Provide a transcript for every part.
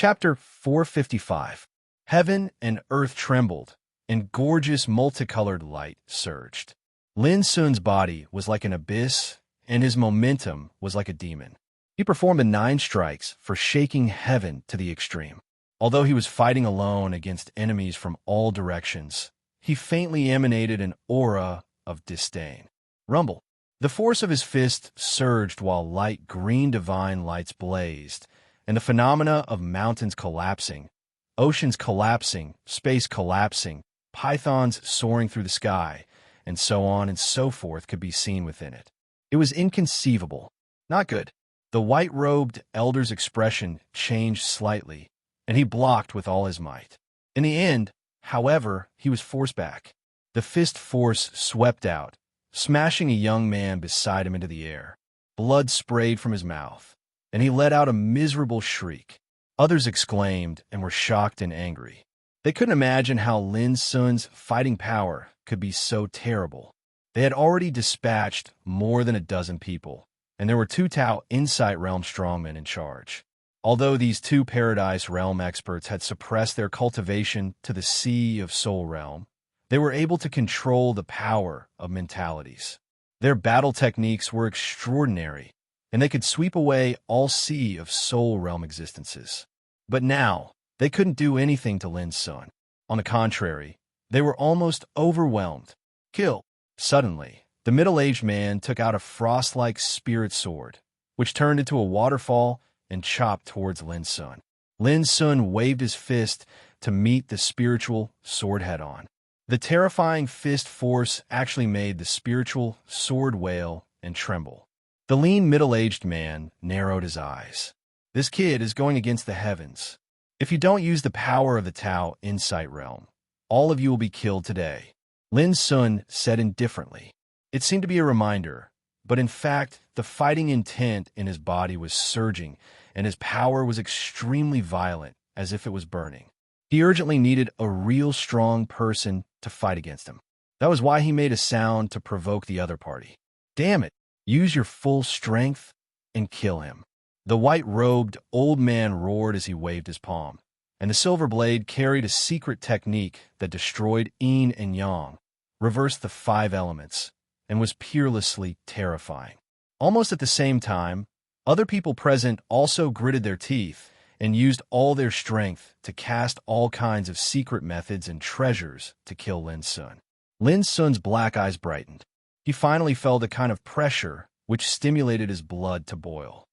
Chapter 455. Heaven and earth trembled, and gorgeous multicolored light surged. Lin Sun's body was like an abyss, and his momentum was like a demon. He performed the 9 strikes for shaking heaven to the extreme. Although he was fighting alone against enemies from all directions, he faintly emanated an aura of disdain. Rumble. The force of his fist surged while light green divine lights blazed, and the phenomena of mountains collapsing, oceans collapsing, space collapsing, pythons soaring through the sky, and so on and so forth could be seen within it. It was inconceivable. Not good. The white-robed elder's expression changed slightly, and he blocked with all his might. In the end, however, he was forced back. The fist force swept out, smashing a young man beside him into the air. Blood sprayed from his mouth, and he let out a miserable shriek. Others exclaimed and were shocked and angry. They couldn't imagine how Lin Sun's fighting power could be so terrible. They had already dispatched more than a dozen people, and there were 2 Tao Insight Realm strongmen in charge. Although these 2 Paradise Realm experts had suppressed their cultivation to the Sea of Soul Realm, they were able to control the power of mentalities. Their battle techniques were extraordinary, and they could sweep away all Sea of Soul Realm existences. But now, they couldn't do anything to Lin Sun. On the contrary, they were almost overwhelmed. Kill. Suddenly, the middle-aged man took out a frost-like spirit sword, which turned into a waterfall and chopped towards Lin Sun. Lin Sun waved his fist to meet the spiritual sword head-on. The terrifying fist force actually made the spiritual sword wail and tremble. The lean middle-aged man narrowed his eyes. This kid is going against the heavens. If you don't use the power of the Tao Insight Realm, all of you will be killed today. Lin Sun said indifferently. It seemed to be a reminder, but in fact, the fighting intent in his body was surging, and his power was extremely violent, as if it was burning. He urgently needed a real strong person to fight against him. That was why he made a sound to provoke the other party. Damn it, use your full strength and kill him. The white-robed old man roared as he waved his palm, and the silver blade carried a secret technique that destroyed yin and yang, reversed the 5 elements, and was peerlessly terrifying. Almost at the same time, other people present also gritted their teeth and used all their strength to cast all kinds of secret methods and treasures to kill Lin Sun. Lin Sun's black eyes brightened. He finally felt a kind of pressure which stimulated his blood to boil.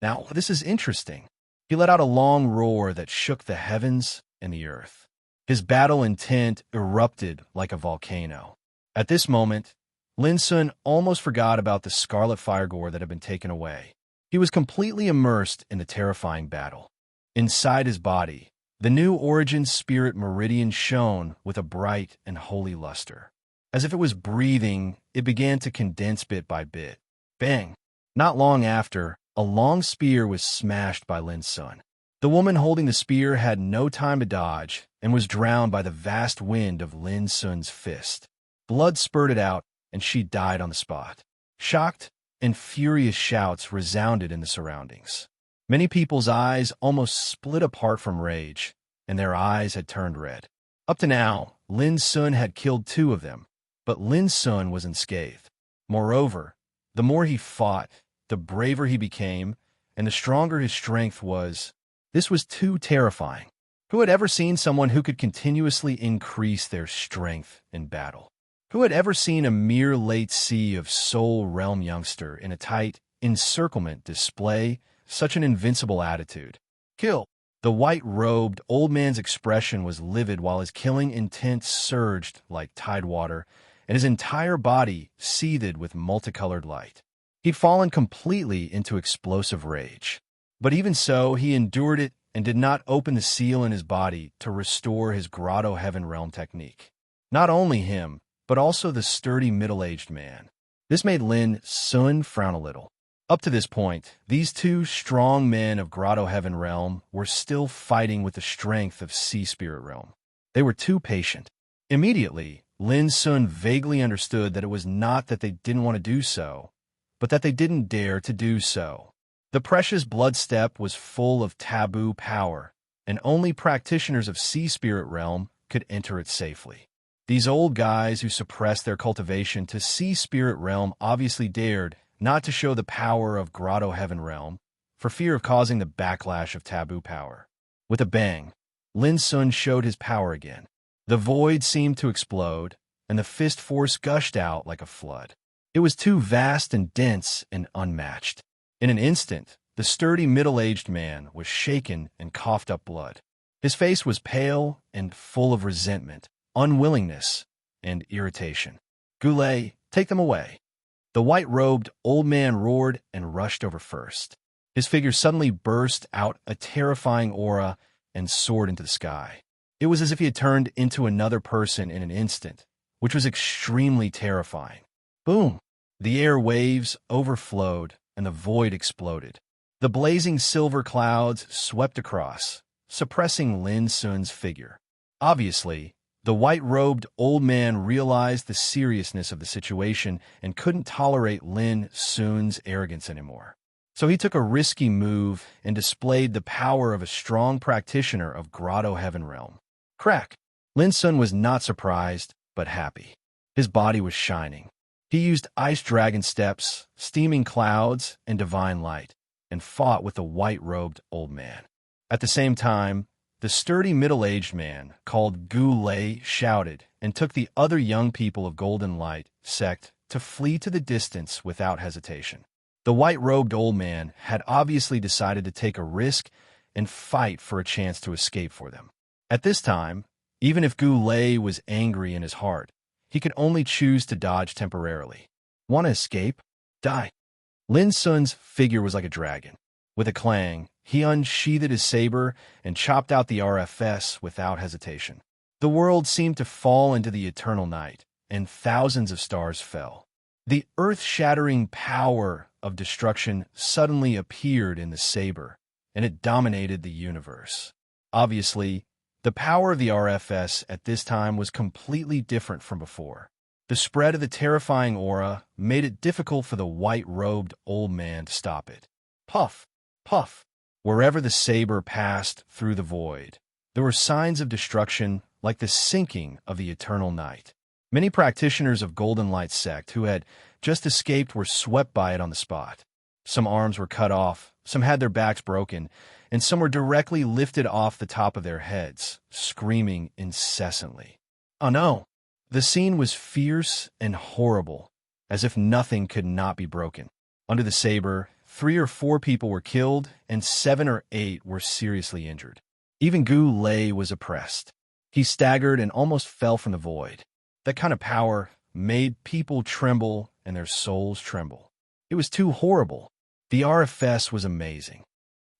Now, this is interesting. He let out a long roar that shook the heavens and the earth. His battle intent erupted like a volcano. At this moment, Lin Sun almost forgot about the scarlet fire gore that had been taken away. He was completely immersed in the terrifying battle. Inside his body, the new origin spirit meridian shone with a bright and holy luster. As if it was breathing, it began to condense bit by bit. Bang! Not long after, a long spear was smashed by Lin Sun. The woman holding the spear had no time to dodge and was drowned by the vast wind of Lin Sun's fist. Blood spurted out, and she died on the spot. Shocked and furious shouts resounded in the surroundings. Many people's eyes almost split apart from rage, and their eyes had turned red. Up to now, Lin Sun had killed 2 of them, but Lin Sun was unscathed. Moreover, the more he fought, the braver he became, and the stronger his strength was. This was too terrifying. Who had ever seen someone who could continuously increase their strength in battle? Who had ever seen a mere late Sea of Soul Realm youngster in a tight encirclement display such an invincible attitude? Kill! The white-robed old man's expression was livid while his killing intent surged like tidewater, and his entire body seethed with multicolored light. He'd fallen completely into explosive rage. But even so, he endured it and did not open the seal in his body to restore his Grotto Heaven Realm technique. Not only him, but also the sturdy middle-aged man. This made Lin Sun frown a little. Up to this point, these 2 strong men of Grotto Heaven Realm were still fighting with the strength of Sea Spirit Realm. They were too patient. Immediately, Lin Sun vaguely understood that it was not that they didn't want to do so, but that they didn't dare to do so. The precious blood step was full of taboo power, and only practitioners of sea spirit realm could enter it safely. These old guys who suppressed their cultivation to sea spirit realm obviously dared not to show the power of grotto heaven realm for fear of causing the backlash of taboo power. With a bang, Lin Sun showed his power again. The void seemed to explode, and the fist force gushed out like a flood. It was too vast and dense and unmatched. In an instant, the sturdy middle-aged man was shaken and coughed up blood. His face was pale and full of resentment, unwillingness, and irritation. "Goulet, take them away." The white-robed old man roared and rushed over first. His figure suddenly burst out a terrifying aura and soared into the sky. It was as if he had turned into another person in an instant, which was extremely terrifying. Boom! The air waves overflowed, and the void exploded. The blazing silver clouds swept across, suppressing Lin Sun's figure. Obviously, the white-robed old man realized the seriousness of the situation and couldn't tolerate Lin Sun's arrogance anymore. So he took a risky move and displayed the power of a strong practitioner of Grotto Heaven Realm. Crack! Lin Sun was not surprised, but happy. His body was shining. He used ice dragon steps, steaming clouds, and divine light, and fought with the white-robed old man. At the same time, the sturdy middle-aged man, called Goulet, shouted and took the other young people of Golden Light sect to flee to the distance without hesitation. The white-robed old man had obviously decided to take a risk and fight for a chance to escape for them. At this time, even if Goulet was angry in his heart, he could only choose to dodge temporarily. Want to escape? Die. Lin Sun's figure was like a dragon. With a clang, he unsheathed his saber and chopped out the RFS without hesitation. The world seemed to fall into the eternal night, and thousands of stars fell. The earth-shattering power of destruction suddenly appeared in the saber, and it dominated the universe. Obviously, the power of the RFS at this time was completely different from before. The spread of the terrifying aura made it difficult for the white-robed old man to stop it. Puff, puff. Wherever the saber passed through the void, there were signs of destruction like the sinking of the eternal night. Many practitioners of Golden Light sect who had just escaped were swept by it on the spot. Some arms were cut off, some had their backs broken, and some were directly lifted off the top of their heads, screaming incessantly. Oh no! The scene was fierce and horrible, as if nothing could not be broken. Under the saber, 3 or 4 people were killed, and 7 or 8 were seriously injured. Even Goulet was oppressed. He staggered and almost fell from the void. That kind of power made people tremble and their souls tremble. It was too horrible. The RFS was amazing.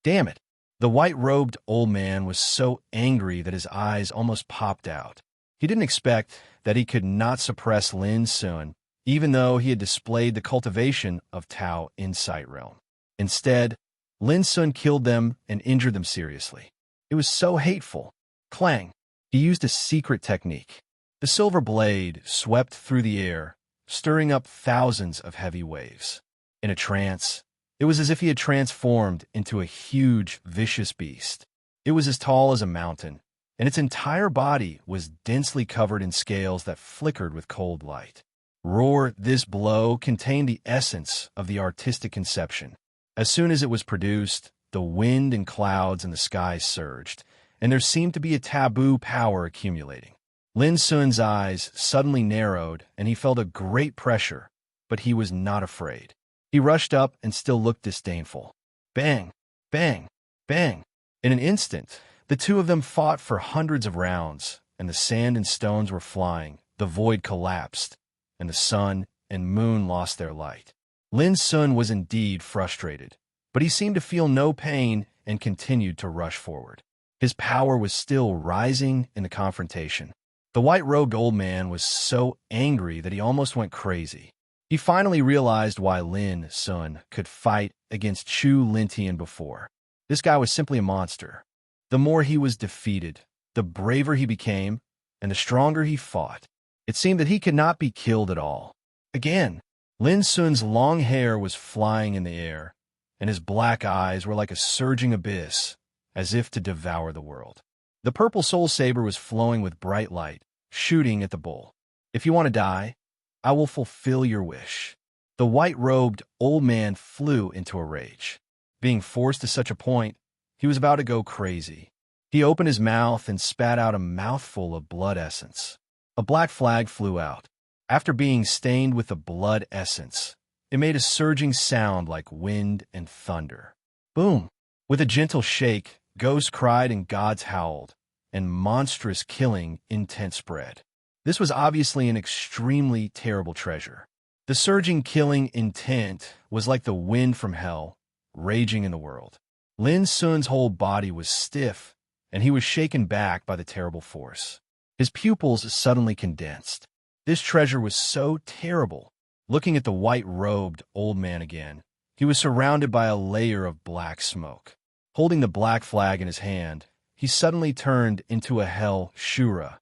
Damn it! The white-robed old man was so angry that his eyes almost popped out. He didn't expect that he could not suppress Lin Sun, even though he had displayed the cultivation of Tao Insight Realm. Instead, Lin Sun killed them and injured them seriously. It was so hateful. Clang! He used a secret technique. The silver blade swept through the air, stirring up thousands of heavy waves. In a trance, it was as if he had transformed into a huge, vicious beast. It was as tall as a mountain, and its entire body was densely covered in scales that flickered with cold light. Roar! This blow contained the essence of the artistic conception. As soon as it was produced, the wind and clouds in the sky surged, and there seemed to be a taboo power accumulating. Lin Sun's eyes suddenly narrowed, and he felt a great pressure, but he was not afraid. He rushed up and still looked disdainful. Bang! Bang! Bang! In an instant, the two of them fought for hundreds of rounds, and the sand and stones were flying, the void collapsed, and the sun and moon lost their light. Lin Sun was indeed frustrated, but he seemed to feel no pain and continued to rush forward. His power was still rising in the confrontation. The white-robed old man was so angry that he almost went crazy. He finally realized why Lin Sun could fight against Chu Lintian before. This guy was simply a monster. The more he was defeated, the braver he became, and the stronger he fought. It seemed that he could not be killed at all. Again, Lin Sun's long hair was flying in the air, and his black eyes were like a surging abyss, as if to devour the world. The purple soul saber was flowing with bright light, shooting at the bull. "If you want to die, I will fulfill your wish." The white-robed old man flew into a rage. Being forced to such a point, he was about to go crazy. He opened his mouth and spat out a mouthful of blood essence. A black flag flew out. After being stained with the blood essence, it made a surging sound like wind and thunder. Boom! With a gentle shake, ghosts cried and gods howled, and monstrous killing intent spread. This was obviously an extremely terrible treasure. The surging killing intent was like the wind from hell, raging in the world. Lin Sun's whole body was stiff, and he was shaken back by the terrible force. His pupils suddenly condensed. This treasure was so terrible. Looking at the white-robed old man again, he was surrounded by a layer of black smoke. Holding the black flag in his hand, he suddenly turned into a hell Shura,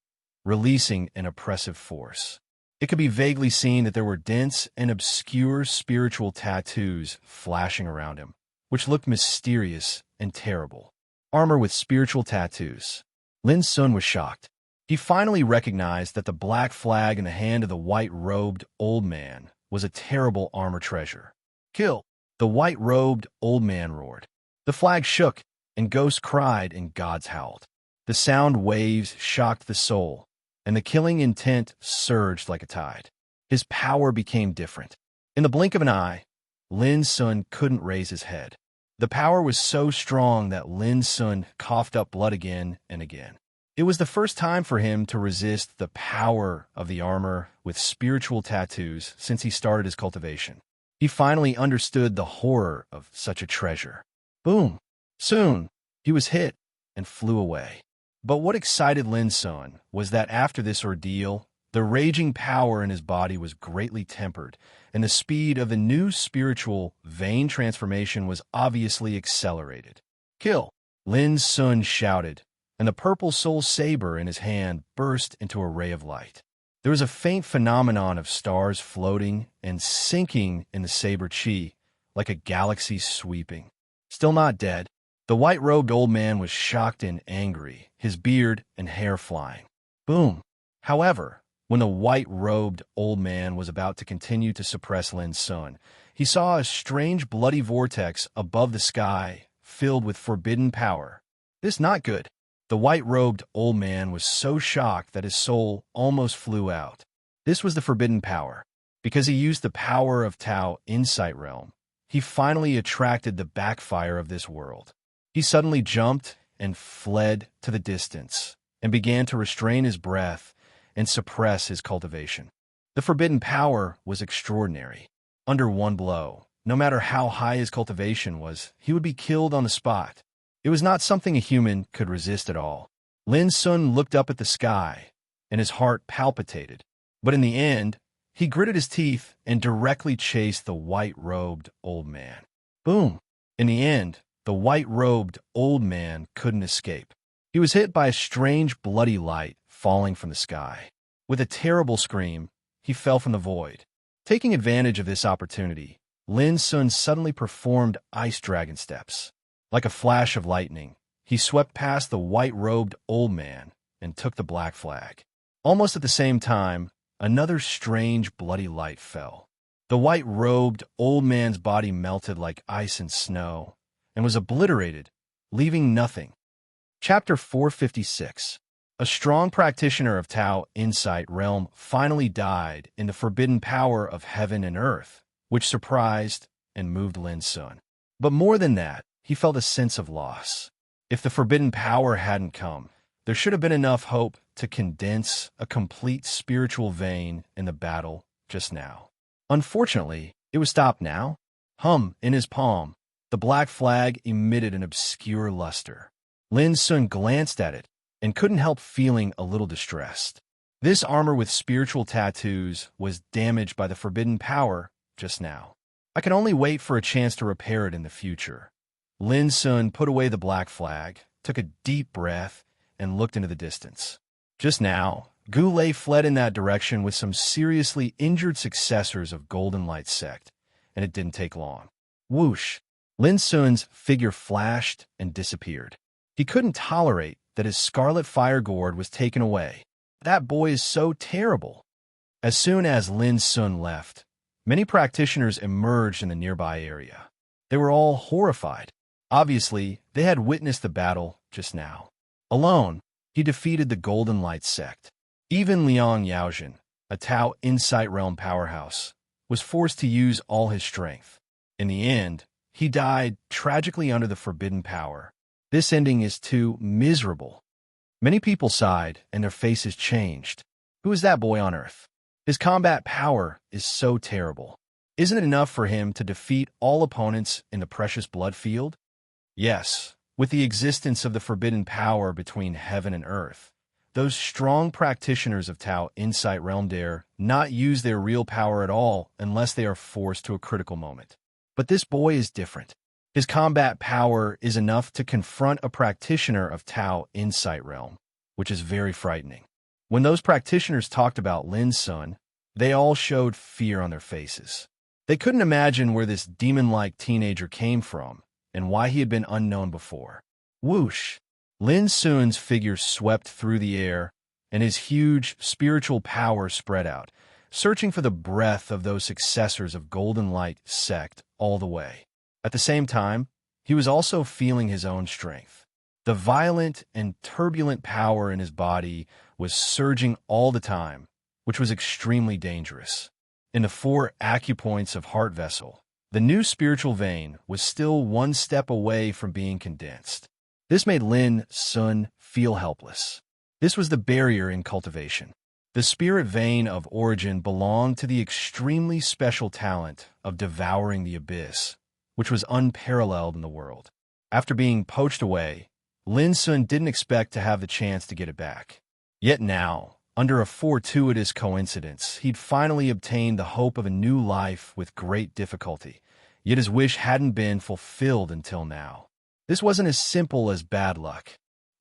releasing an oppressive force. It could be vaguely seen that there were dense and obscure spiritual tattoos flashing around him, which looked mysterious and terrible. Armor with spiritual tattoos. Lin Sun was shocked. He finally recognized that the black flag in the hand of the white-robed old man was a terrible armor treasure. "Kill!" The white-robed old man roared. The flag shook, and ghosts cried and gods howled. The sound waves shocked the soul, and the killing intent surged like a tide. His power became different. In the blink of an eye, Lin Sun couldn't raise his head. The power was so strong that Lin Sun coughed up blood again and again. It was the first time for him to resist the power of the armor with spiritual tattoos since he started his cultivation. He finally understood the horror of such a treasure. Boom! Soon, he was hit and flew away. But what excited Lin Sun was that after this ordeal, the raging power in his body was greatly tempered, and the speed of the new spiritual vein transformation was obviously accelerated. "Kill!" Lin Sun shouted, and the purple soul saber in his hand burst into a ray of light. There was a faint phenomenon of stars floating and sinking in the saber chi, like a galaxy sweeping. Still not dead, the white-robed old man was shocked and angry, his beard and hair flying. Boom! However, when the white-robed old man was about to continue to suppress Lin Sun, he saw a strange bloody vortex above the sky filled with forbidden power. This not good. The white-robed old man was so shocked that his soul almost flew out. This was the forbidden power. Because he used the power of Tao Insight Realm, he finally attracted the backfire of this world. He suddenly jumped and fled to the distance and began to restrain his breath and suppress his cultivation. The forbidden power was extraordinary. Under one blow, no matter how high his cultivation was, he would be killed on the spot. It was not something a human could resist at all. Lin Sun looked up at the sky, and his heart palpitated. But in the end, he gritted his teeth and directly chased the white-robed old man. Boom! In the end, the white-robed old man couldn't escape. He was hit by a strange bloody light falling from the sky. With a terrible scream, he fell from the void. Taking advantage of this opportunity, Lin Sun suddenly performed ice dragon steps. Like a flash of lightning, he swept past the white-robed old man and took the black flag. Almost at the same time, another strange bloody light fell. The white-robed old man's body melted like ice and snow and was obliterated, leaving nothing. Chapter 456. A strong practitioner of Tao Insight Realm finally died in the forbidden power of heaven and earth, which surprised and moved Lin Sun. But more than that, he felt a sense of loss. If the forbidden power hadn't come, there should have been enough hope to condense a complete spiritual vein in the battle just now. Unfortunately, it was stopped now. In his palm, the black flag emitted an obscure luster. Lin Sun glanced at it and couldn't help feeling a little distressed. This armor with spiritual tattoos was damaged by the forbidden power just now. I can only wait for a chance to repair it in the future. Lin Sun put away the black flag, took a deep breath, and looked into the distance. Just now, Goulet fled in that direction with some seriously injured successors of Golden Light Sect, and it didn't take long. Whoosh! Lin Sun's figure flashed and disappeared. He couldn't tolerate that his scarlet fire gourd was taken away. That boy is so terrible. As soon as Lin Sun left, many practitioners emerged in the nearby area. They were all horrified. Obviously, they had witnessed the battle just now. Alone, he defeated the Golden Light sect. Even Liang Yaojin, a Tao Insight Realm powerhouse, was forced to use all his strength. In the end, he died tragically under the forbidden power. This ending is too miserable. Many people sighed, and their faces changed. Who is that boy on Earth? His combat power is so terrible. Isn't it enough for him to defeat all opponents in the precious blood field? Yes, with the existence of the forbidden power between heaven and earth, those strong practitioners of Tao Insight Realm dare not use their real power at all unless they are forced to a critical moment. But this boy is different. His combat power is enough to confront a practitioner of Tao Insight Realm, which is very frightening. When those practitioners talked about Lin Sun, they all showed fear on their faces. They couldn't imagine where this demon-like teenager came from and why he had been unknown before. Whoosh! Lin Sun's figure swept through the air, and his huge spiritual power spread out, searching for the breath of those successors of Golden Light sect all the way. At the same time, he was also feeling his own strength. The violent and turbulent power in his body was surging all the time, which was extremely dangerous. In the 4 acupoints of heart vessel, the new spiritual vein was still one step away from being condensed. This made Lin Sun feel helpless. This was the barrier in cultivation. The spirit vein of origin belonged to the extremely special talent of devouring the abyss, which was unparalleled in the world. After being poached away, Lin Sun didn't expect to have the chance to get it back. Yet now, under a fortuitous coincidence, he'd finally obtained the hope of a new life with great difficulty, yet his wish hadn't been fulfilled until now. This wasn't as simple as bad luck.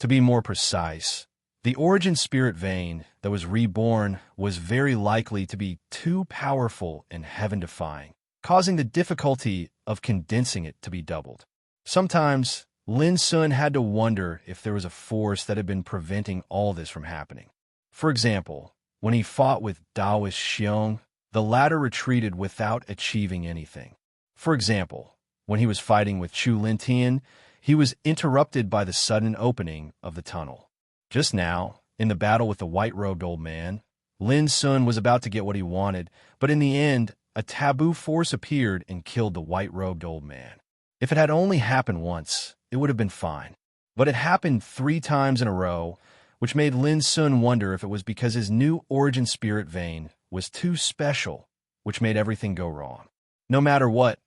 To be more precise, the origin spirit vein that was reborn was very likely to be too powerful and heaven-defying, causing the difficulty of condensing it to be doubled. Sometimes, Lin Sun had to wonder if there was a force that had been preventing all this from happening. For example, when he fought with Daoist Xiong, the latter retreated without achieving anything. For example, when he was fighting with Chu Lintian, he was interrupted by the sudden opening of the tunnel. Just now, in the battle with the white-robed old man, Lin Sun was about to get what he wanted, but in the end, a taboo force appeared and killed the white-robed old man. If it had only happened once, it would have been fine. But it happened 3 times in a row, which made Lin Sun wonder if it was because his new origin spirit vein was too special, which made everything go wrong. No matter what,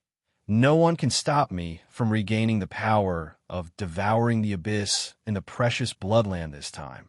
no one can stop me from regaining the power of devouring the abyss in the precious bloodland this time.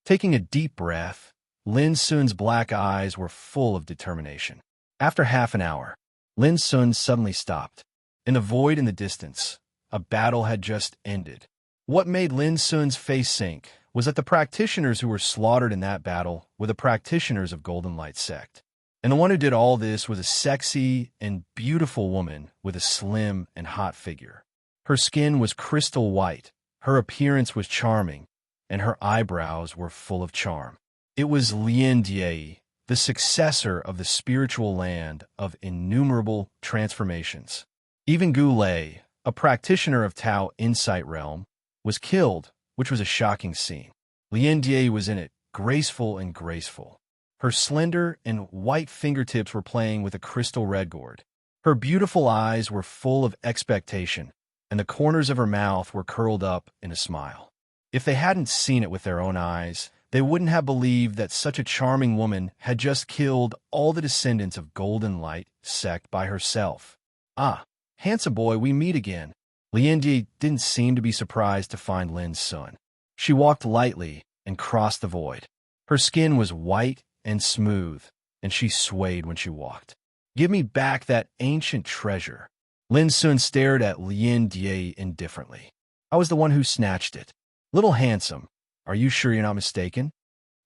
Taking a deep breath, Lin Sun's black eyes were full of determination. After half an hour, Lin Sun suddenly stopped. In the void in the distance, a battle had just ended. What made Lin Sun's face sink was that the practitioners who were slaughtered in that battle were the practitioners of Golden Light sect. And the one who did all this was a sexy and beautiful woman with a slim and hot figure. Her skin was crystal white, her appearance was charming, and her eyebrows were full of charm. It was Lian Die, the successor of the spiritual land of innumerable transformations. Even Gu Lei, a practitioner of Tao Insight Realm, was killed, which was a shocking scene. Lian Die was in it, graceful and graceful. Her slender and white fingertips were playing with a crystal red gourd. Her beautiful eyes were full of expectation, and the corners of her mouth were curled up in a smile. If they hadn't seen it with their own eyes, they wouldn't have believed that such a charming woman had just killed all the descendants of Golden Light sect by herself. Ah, handsome boy, we meet again. Lian Die didn't seem to be surprised to find Lin Sun. She walked lightly and crossed the void. Her skin was white and smooth, and she swayed when she walked. Give me back that ancient treasure. Lin Sun stared at Lian Die indifferently. I was the one who snatched it. Little handsome, are you sure you're not mistaken?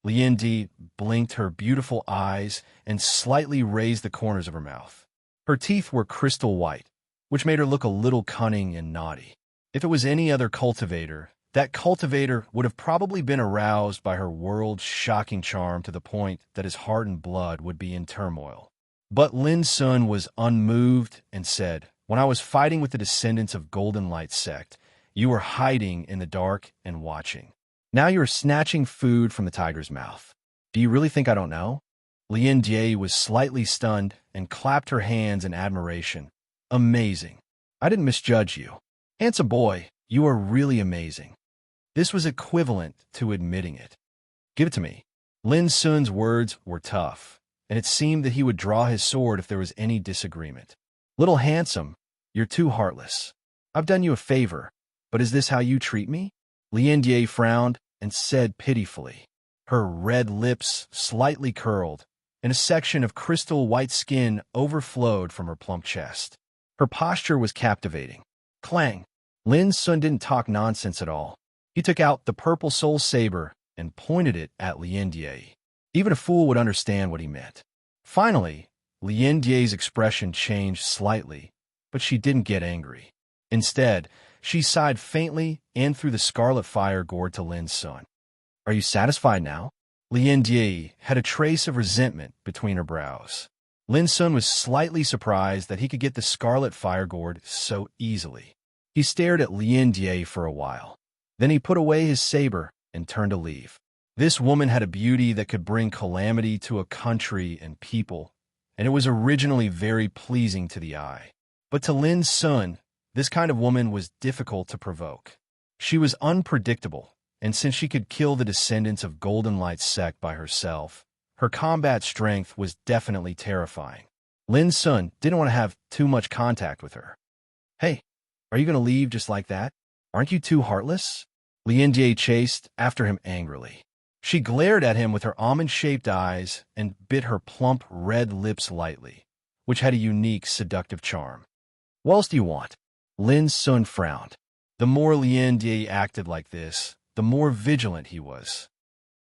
Lian Die blinked her beautiful eyes and slightly raised the corners of her mouth. Her teeth were crystal white, which made her look a little cunning and naughty. If it was any other cultivator, That cultivator would have probably been aroused by her world-shocking charm to the point that his heart and blood would be in turmoil. But Lin Sun was unmoved and said, "When I was fighting with the descendants of Golden Light sect, you were hiding in the dark and watching. Now you are snatching food from the tiger's mouth. Do you really think I don't know?" Lien Jie was slightly stunned and clapped her hands in admiration. "Amazing. I didn't misjudge you. Handsome boy, you are really amazing." This was equivalent to admitting it. "Give it to me." Lin Sun's words were tough, and it seemed that he would draw his sword if there was any disagreement. "Little handsome, you're too heartless. I've done you a favor, but is this how you treat me?" Lien Jie frowned and said pitifully. Her red lips slightly curled, and a section of crystal white skin overflowed from her plump chest. Her posture was captivating. Clang! Lin Sun didn't talk nonsense at all. He took out the purple soul saber and pointed it at Lien Jie. Even a fool would understand what he meant. Finally, Lien Jie's expression changed slightly, but she didn't get angry. Instead, she sighed faintly and threw the scarlet fire gourd to Lin Sun. "Are you satisfied now?" Lien Jie had a trace of resentment between her brows. Lin Sun was slightly surprised that he could get the scarlet fire gourd so easily. He stared at Lien Jie for a while. Then he put away his saber and turned to leave. This woman had a beauty that could bring calamity to a country and people, and it was originally very pleasing to the eye. But to Lin Sun, this kind of woman was difficult to provoke. She was unpredictable, and since she could kill the descendants of Golden Light sect by herself, her combat strength was definitely terrifying. Lin Sun didn't want to have too much contact with her. "Hey, are you going to leave just like that? Aren't you too heartless?" Lien Jie chased after him angrily. She glared at him with her almond-shaped eyes and bit her plump red lips lightly, which had a unique seductive charm. "What else do you want?" Lin Sun frowned. The more Lien Jie acted like this, the more vigilant he was.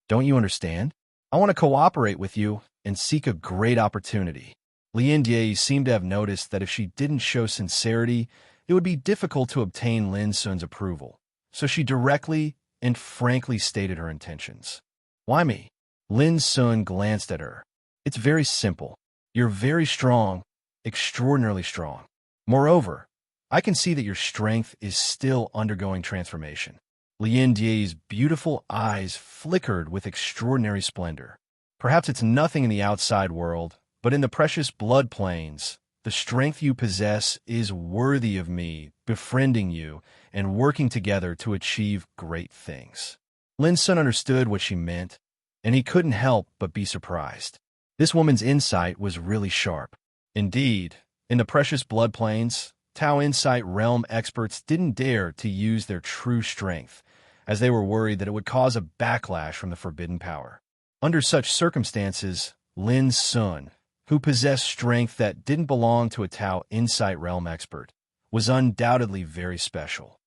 "Don't you understand? I want to cooperate with you and seek a great opportunity." Lien Jie seemed to have noticed that if she didn't show sincerity, it would be difficult to obtain Lin Sun's approval, so she directly and frankly stated her intentions. "Why me?" Lin Sun glanced at her. "It's very simple. You're very strong, extraordinarily strong. Moreover, I can see that your strength is still undergoing transformation." Lien Jie's beautiful eyes flickered with extraordinary splendor. "Perhaps it's nothing in the outside world, but in the precious blood plains, the strength you possess is worthy of me befriending you and working together to achieve great things." Lin Sun understood what she meant, and he couldn't help but be surprised. This woman's insight was really sharp. Indeed, in the precious blood plains, Tao Insight Realm experts didn't dare to use their true strength, as they were worried that it would cause a backlash from the forbidden power. Under such circumstances, Lin Sun, who possessed strength that didn't belong to a Tao Insight Realm expert, was undoubtedly very special.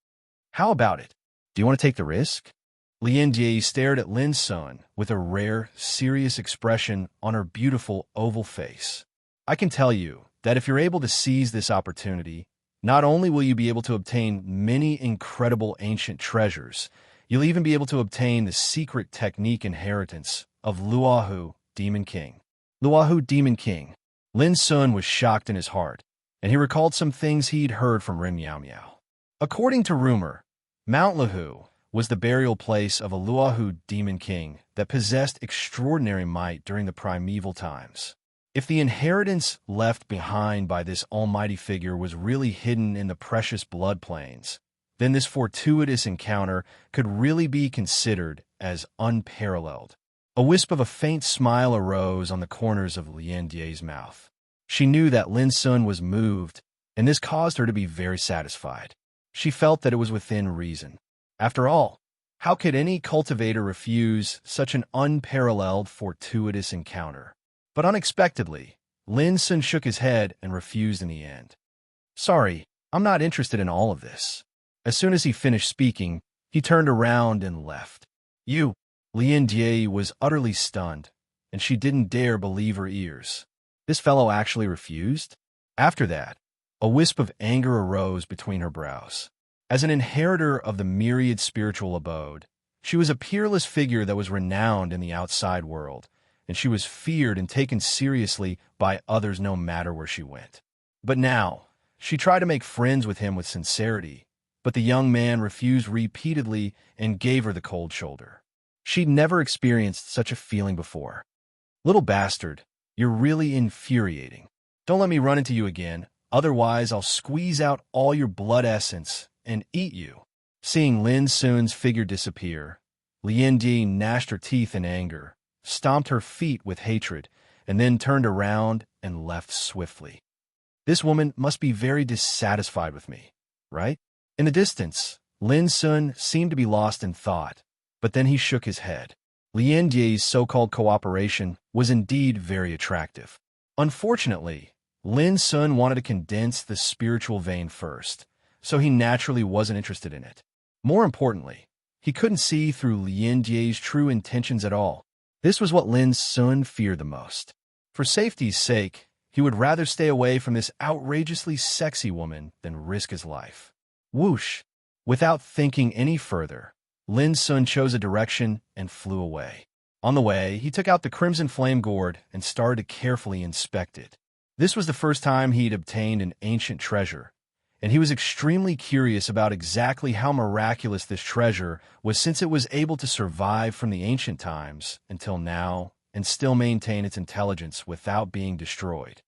"How about it? Do you want to take the risk?" Lien Jie stared at Lin Sun with a rare, serious expression on her beautiful oval face. "I can tell you that if you're able to seize this opportunity, not only will you be able to obtain many incredible ancient treasures, you'll even be able to obtain the secret technique inheritance of Luohu, Demon King." Luohu, Demon King. Lin Sun was shocked in his heart, and he recalled some things he'd heard from Ren Miao Miao. According to rumor, Mount Luohu was the burial place of a Luohu demon king that possessed extraordinary might during the primeval times. If the inheritance left behind by this almighty figure was really hidden in the precious blood plains, then this fortuitous encounter could really be considered as unparalleled. A wisp of a faint smile arose on the corners of Lien Jie's mouth. She knew that Lin Sun was moved, and this caused her to be very satisfied. She felt that it was within reason. After all, how could any cultivator refuse such an unparalleled, fortuitous encounter? But unexpectedly, Lin Sun shook his head and refused in the end. "Sorry, I'm not interested in all of this." As soon as he finished speaking, he turned around and left. "You?" Lien Jie was utterly stunned, and she didn't dare believe her ears. This fellow actually refused? After that, a wisp of anger arose between her brows. As an inheritor of the myriad spiritual abode, she was a peerless figure that was renowned in the outside world, and she was feared and taken seriously by others no matter where she went. But now, she tried to make friends with him with sincerity, but the young man refused repeatedly and gave her the cold shoulder. She'd never experienced such a feeling before. "Little bastard, you're really infuriating. Don't let me run into you again, otherwise I'll squeeze out all your blood essence and eat you." Seeing Lin Sun's figure disappear, Lian Di gnashed her teeth in anger, stomped her feet with hatred, and then turned around and left swiftly. "This woman must be very dissatisfied with me, right?" In the distance, Lin Sun seemed to be lost in thought, but then he shook his head. Lian Di's so-called cooperation was indeed very attractive. Unfortunately, Lin Sun wanted to condense the spiritual vein first, so he naturally wasn't interested in it. More importantly, he couldn't see through Lian Di's true intentions at all. This was what Lin Sun feared the most. For safety's sake, he would rather stay away from this outrageously sexy woman than risk his life. Whoosh! Without thinking any further, Lin Sun chose a direction and flew away. On the way, he took out the crimson flame gourd and started to carefully inspect it. This was the first time he'd obtained an ancient treasure, and he was extremely curious about exactly how miraculous this treasure was, since it was able to survive from the ancient times until now and still maintain its intelligence without being destroyed.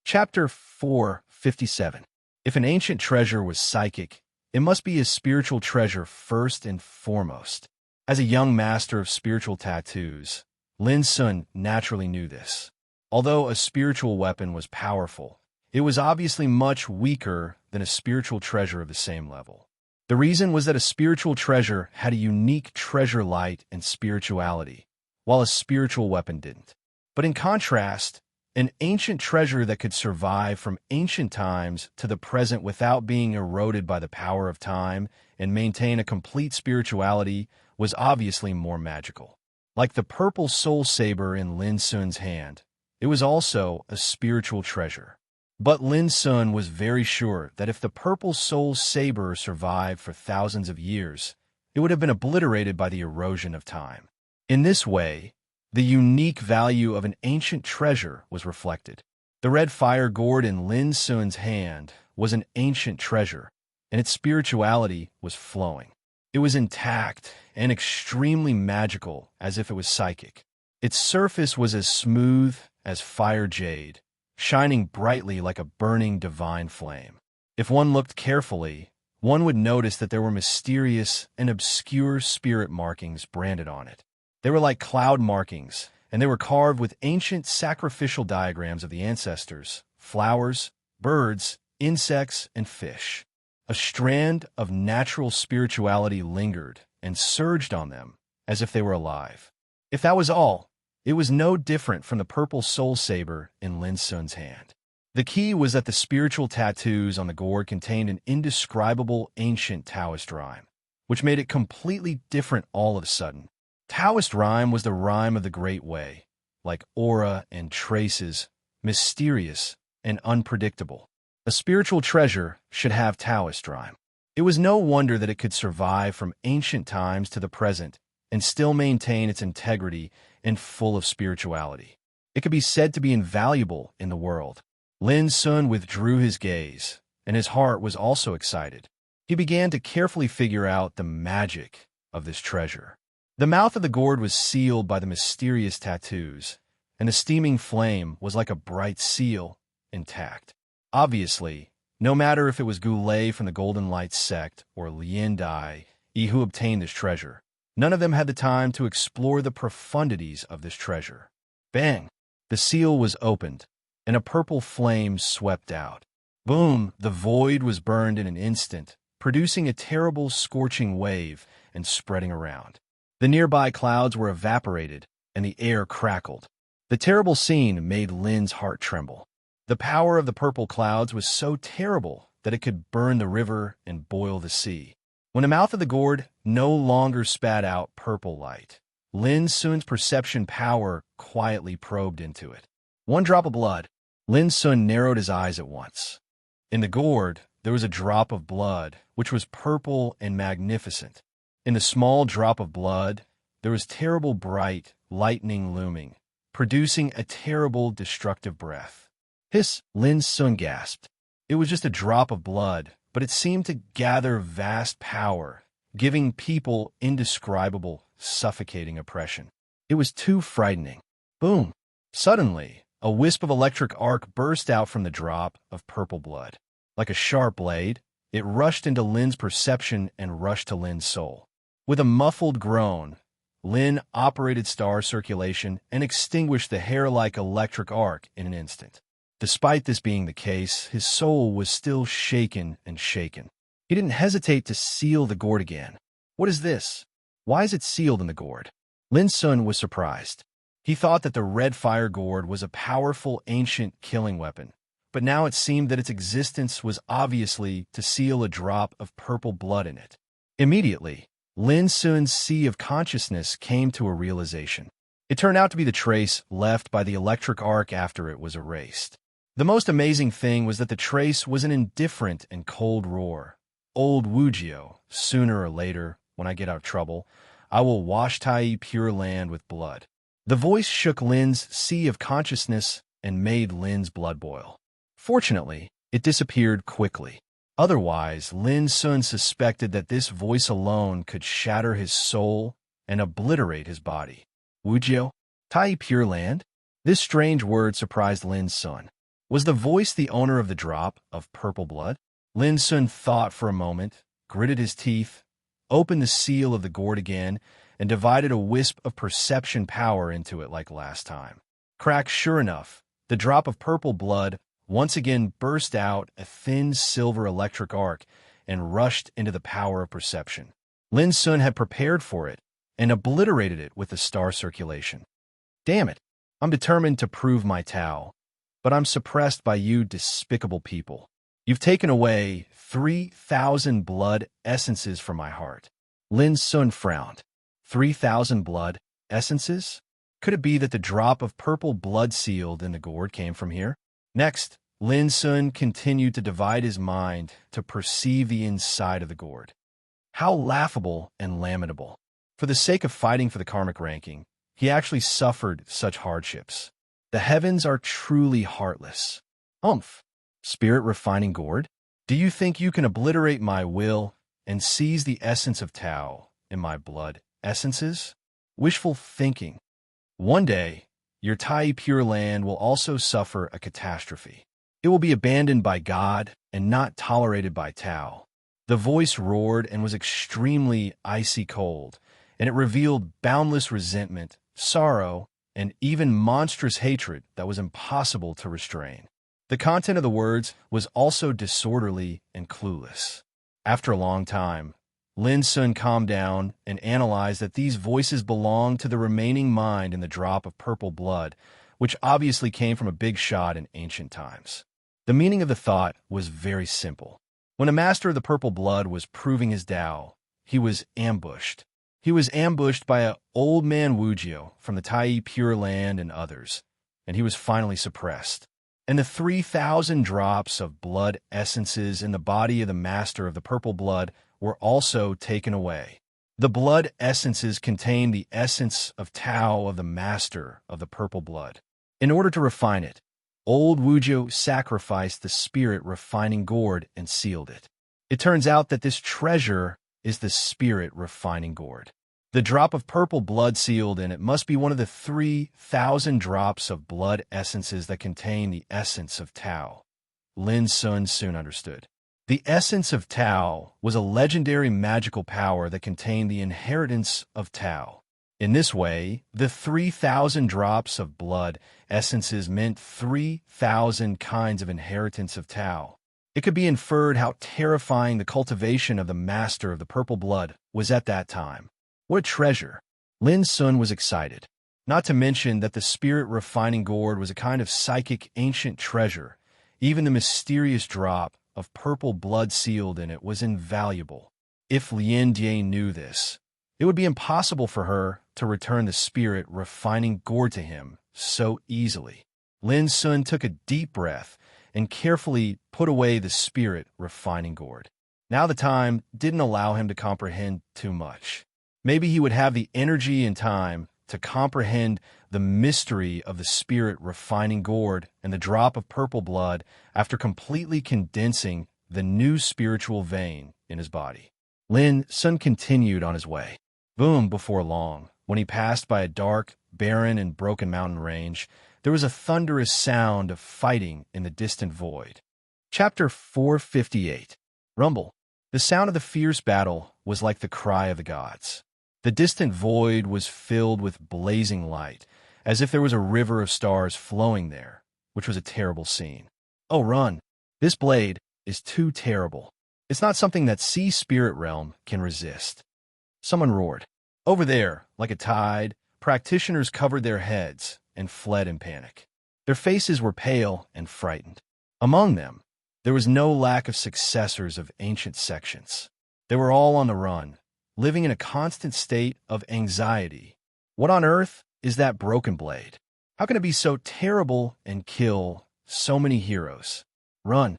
Chapter 457. If an ancient treasure was psychic, it must be a spiritual treasure first and foremost. As a young master of spiritual tattoos, Lin Sun naturally knew this. Although a spiritual weapon was powerful, it was obviously much weaker than a spiritual treasure of the same level. The reason was that a spiritual treasure had a unique treasure light and spirituality, while a spiritual weapon didn't. But in contrast, an ancient treasure that could survive from ancient times to the present without being eroded by the power of time and maintain a complete spirituality was obviously more magical. Like the purple soul saber in Lin Sun's hand, it was also a spiritual treasure. But Lin Sun was very sure that if the purple soul saber survived for thousands of years, it would have been obliterated by the erosion of time. In this way, the unique value of an ancient treasure was reflected. The red fire gourd in Lin Sun's hand was an ancient treasure, and its spirituality was flowing. It was intact and extremely magical, as if it was psychic. Its surface was as smooth as fire jade, shining brightly like a burning divine flame. If one looked carefully, one would notice that there were mysterious and obscure spirit markings branded on it. They were like cloud markings, and they were carved with ancient sacrificial diagrams of the ancestors, flowers, birds, insects, and fish. A strand of natural spirituality lingered and surged on them as if they were alive. If that was all, it was no different from the purple soul saber in Lin Sun's hand. The key was that the spiritual tattoos on the gourd contained an indescribable ancient Taoist rhyme, which made it completely different all of a sudden. Taoist rhyme was the rhyme of the Great Way, like aura and traces, mysterious and unpredictable. A spiritual treasure should have Taoist rhyme. It was no wonder that it could survive from ancient times to the present and still maintain its integrity and full of spirituality. It could be said to be invaluable in the world. Lin Sun withdrew his gaze, and his heart was also excited. He began to carefully figure out the magic of this treasure. The mouth of the gourd was sealed by the mysterious tattoos, and the steaming flame was like a bright seal, intact. Obviously, no matter if it was Goulet from the Golden Light sect or Lian Di who obtained this treasure, none of them had the time to explore the profundities of this treasure. Bang! The seal was opened, and a purple flame swept out. Boom! The void was burned in an instant, producing a terrible scorching wave and spreading around. The nearby clouds were evaporated, and the air crackled. The terrible scene made Lin's heart tremble. The power of the purple clouds was so terrible that it could burn the river and boil the sea. When the mouth of the gourd no longer spat out purple light, Lin Sun's perception power quietly probed into it. One drop of blood. Lin Sun narrowed his eyes at once. In the gourd there was a drop of blood, which was purple and magnificent. In the small drop of blood, there was terrible bright lightning looming, producing a terrible destructive breath. Hiss, Lin Sun gasped. It was just a drop of blood, but it seemed to gather vast power, giving people indescribable, suffocating oppression. It was too frightening. Boom! Suddenly, a wisp of electric arc burst out from the drop of purple blood. Like a sharp blade, it rushed into Lin's perception and rushed to Lin's soul. With a muffled groan, Lin operated star circulation and extinguished the hair-like electric arc in an instant. Despite this being the case, his soul was still shaken and shaken. He didn't hesitate to seal the gourd again. What is this? Why is it sealed in the gourd? Lin Sun was surprised. He thought that the red fire gourd was a powerful ancient killing weapon, but now it seemed that its existence was obviously to seal a drop of purple blood in it. Immediately, Lin Sun's sea of consciousness came to a realization. It turned out to be the trace left by the electric arc after it was erased. The most amazing thing was that the trace was an indifferent and cold roar. Old Wujio, sooner or later, when I get out of trouble, I will wash Tai pure land with blood. The voice shook Lin's sea of consciousness and made Lin's blood boil. Fortunately, it disappeared quickly. Otherwise, Lin Sun suspected that this voice alone could shatter his soul and obliterate his body. Wujio? Tai pure land? This strange word surprised Lin Sun. Was the voice the owner of the drop of purple blood? Lin Sun thought for a moment, gritted his teeth, opened the seal of the gourd again, and divided a wisp of perception power into it like last time. Crack, sure enough, the drop of purple blood once again burst out a thin silver electric arc and rushed into the power of perception. Lin Sun had prepared for it and obliterated it with the star circulation. Damn it, I'm determined to prove my Tao, but I'm suppressed by you despicable people. You've taken away 3,000 blood essences from my heart. Lin Sun frowned. 3,000 blood essences? Could it be that the drop of purple blood sealed in the gourd came from here? Next, Lin Sun continued to divide his mind to perceive the inside of the gourd. How laughable and lamentable. For the sake of fighting for the karmic ranking, he actually suffered such hardships. The heavens are truly heartless. Umph! Spirit refining gourd? Do you think you can obliterate my will and seize the essence of Tao in my blood essences? Wishful thinking. One day, your Tai pure land will also suffer a catastrophe. It will be abandoned by God and not tolerated by Tao. The voice roared and was extremely icy cold, and it revealed boundless resentment, sorrow, and even monstrous hatred that was impossible to restrain. The content of the words was also disorderly and clueless. After a long time, Lin Sun calmed down and analyzed that these voices belonged to the remaining mind in the drop of purple blood, which obviously came from a big shot in ancient times. The meaning of the thought was very simple. When a master of the purple blood was proving his Tao, he was ambushed. He was ambushed by an old man Wujio from the Tai Pure Land and others, and he was finally suppressed. And the 3,000 drops of blood essences in the body of the master of the purple blood were also taken away. The blood essences contained the essence of Tao of the master of the purple blood. In order to refine it, old Wujio sacrificed the spirit refining gourd and sealed it. It turns out that this treasure is the spirit refining gourd. The drop of purple blood sealed in it must be one of the 3,000 drops of blood essences that contain the essence of Tao. Lin Sun soon understood. The essence of Tao was a legendary magical power that contained the inheritance of Tao. In this way, the 3,000 drops of blood essences meant 3,000 kinds of inheritance of Tao. It could be inferred how terrifying the cultivation of the master of the purple blood was at that time. What a treasure! Lin Sun was excited. Not to mention that the spirit refining gourd was a kind of psychic ancient treasure. Even the mysterious drop of purple blood sealed in it was invaluable. If Lien Die knew this, it would be impossible for her to return the spirit refining gourd to him so easily. Lin Sun took a deep breath and carefully put away the spirit refining gourd. Now the time didn't allow him to comprehend too much. Maybe he would have the energy and time to comprehend the mystery of the spirit refining gourd and the drop of purple blood after completely condensing the new spiritual vein in his body. Lin Sun continued on his way. Boom, before long, when he passed by a dark, barren, and broken mountain range, there was a thunderous sound of fighting in the distant void. Chapter 458. Rumble. The sound of the fierce battle was like the cry of the gods. The distant void was filled with blazing light, as if there was a river of stars flowing there, which was a terrible scene. Oh, run! This blade is too terrible. It's not something that Sea Spirit Realm can resist. Someone roared. Over there, like a tide, practitioners covered their heads and fled in panic. Their faces were pale and frightened. Among them, there was no lack of successors of ancient sections. They were all on the run, living in a constant state of anxiety. What on earth is that broken blade? How can it be so terrible and kill so many heroes? Run!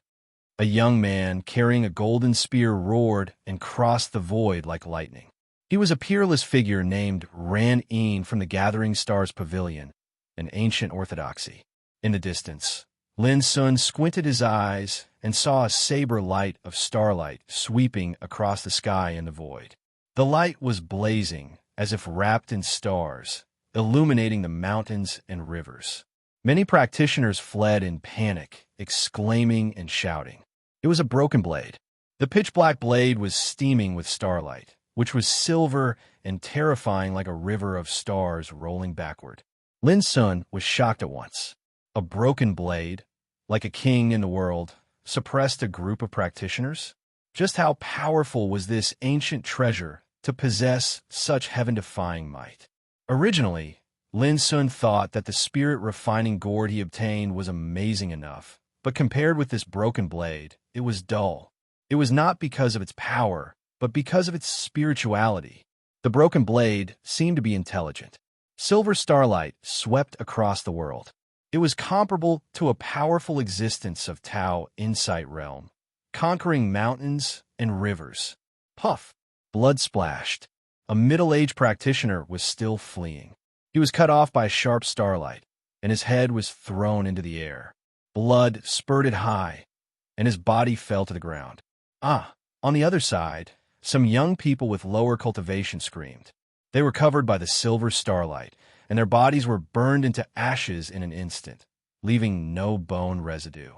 A young man carrying a golden spear roared and crossed the void like lightning. He was a peerless figure named Ran-een from the Gathering Stars Pavilion, an ancient orthodoxy. In the distance, Lin Sun squinted his eyes and saw a saber light of starlight sweeping across the sky in the void. The light was blazing as if wrapped in stars, illuminating the mountains and rivers. Many practitioners fled in panic, exclaiming and shouting. It was a broken blade. The pitch-black blade was steaming with starlight, which was silver and terrifying like a river of stars rolling backward. Lin Sun was shocked at once. A broken blade, like a king in the world, suppressed a group of practitioners? Just how powerful was this ancient treasure to possess such heaven-defying might? Originally, Lin Sun thought that the spirit-refining gourd he obtained was amazing enough, but compared with this broken blade, it was dull. It was not because of its power, but because of its spirituality. The broken blade seemed to be intelligent. Silver starlight swept across the world. It was comparable to a powerful existence of Tao Insight Realm, conquering mountains and rivers. Puff! Blood splashed. A middle-aged practitioner was still fleeing. He was cut off by sharp starlight, and his head was thrown into the air. Blood spurted high, and his body fell to the ground. On the other side, some young people with lower cultivation screamed. They were covered by the silver starlight, and their bodies were burned into ashes in an instant, leaving no bone residue.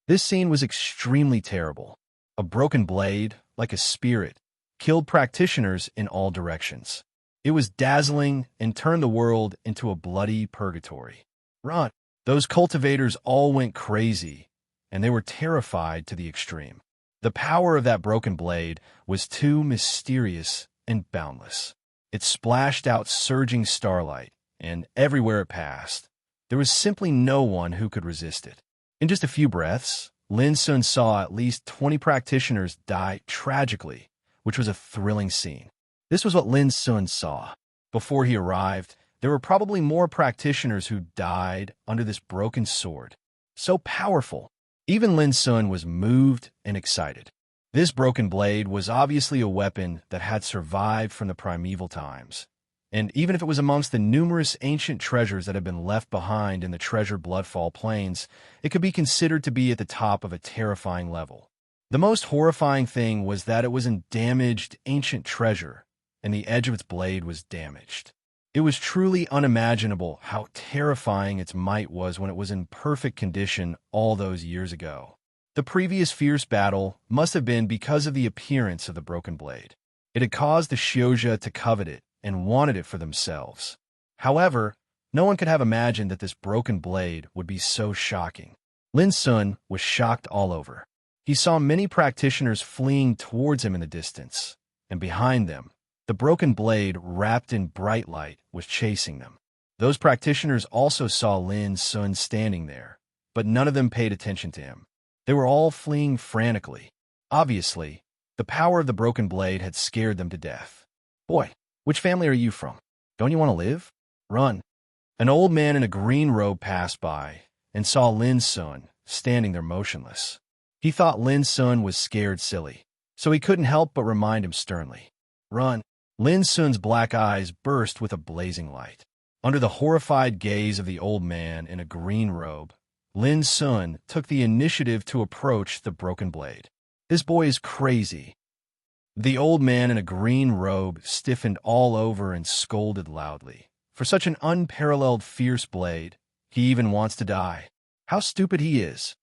This scene was extremely terrible. A broken blade, like a spirit, killed practitioners in all directions. It was dazzling and turned the world into a bloody purgatory. Run! Those cultivators all went crazy, and they were terrified to the extreme. The power of that broken blade was too mysterious and boundless. It splashed out surging starlight, and everywhere it passed, there was simply no one who could resist it. In just a few breaths, Lin Sun saw at least 20 practitioners die tragically, which was a thrilling scene. This was what Lin Sun saw. Before he arrived, there were probably more practitioners who died under this broken sword. So powerful. Even Lin Sun was moved and excited. This broken blade was obviously a weapon that had survived from the primeval times. And even if it was amongst the numerous ancient treasures that had been left behind in the treasure Bloodfall Plains, it could be considered to be at the top of a terrifying level. The most horrifying thing was that it was a damaged ancient treasure, and the edge of its blade was damaged. It was truly unimaginable how terrifying its might was when it was in perfect condition all those years ago. The previous fierce battle must have been because of the appearance of the broken blade. It had caused the Xiozha to covet it and wanted it for themselves. However, no one could have imagined that this broken blade would be so shocking. Lin Sun was shocked all over. He saw many practitioners fleeing towards him in the distance, and behind them, the broken blade, wrapped in bright light, was chasing them. Those practitioners also saw Lin Sun standing there, but none of them paid attention to him. They were all fleeing frantically. Obviously, the power of the broken blade had scared them to death. Boy, which family are you from? Don't you want to live? Run. An old man in a green robe passed by and saw Lin Sun, standing there motionless. He thought Lin Sun was scared silly, so he couldn't help but remind him sternly. Run! Lin Sun's black eyes burst with a blazing light. Under the horrified gaze of the old man in a green robe, Lin Sun took the initiative to approach the broken blade. This boy is crazy. The old man in a green robe stiffened all over and scolded loudly. For such an unparalleled fierce blade, he even wants to die. How stupid he is.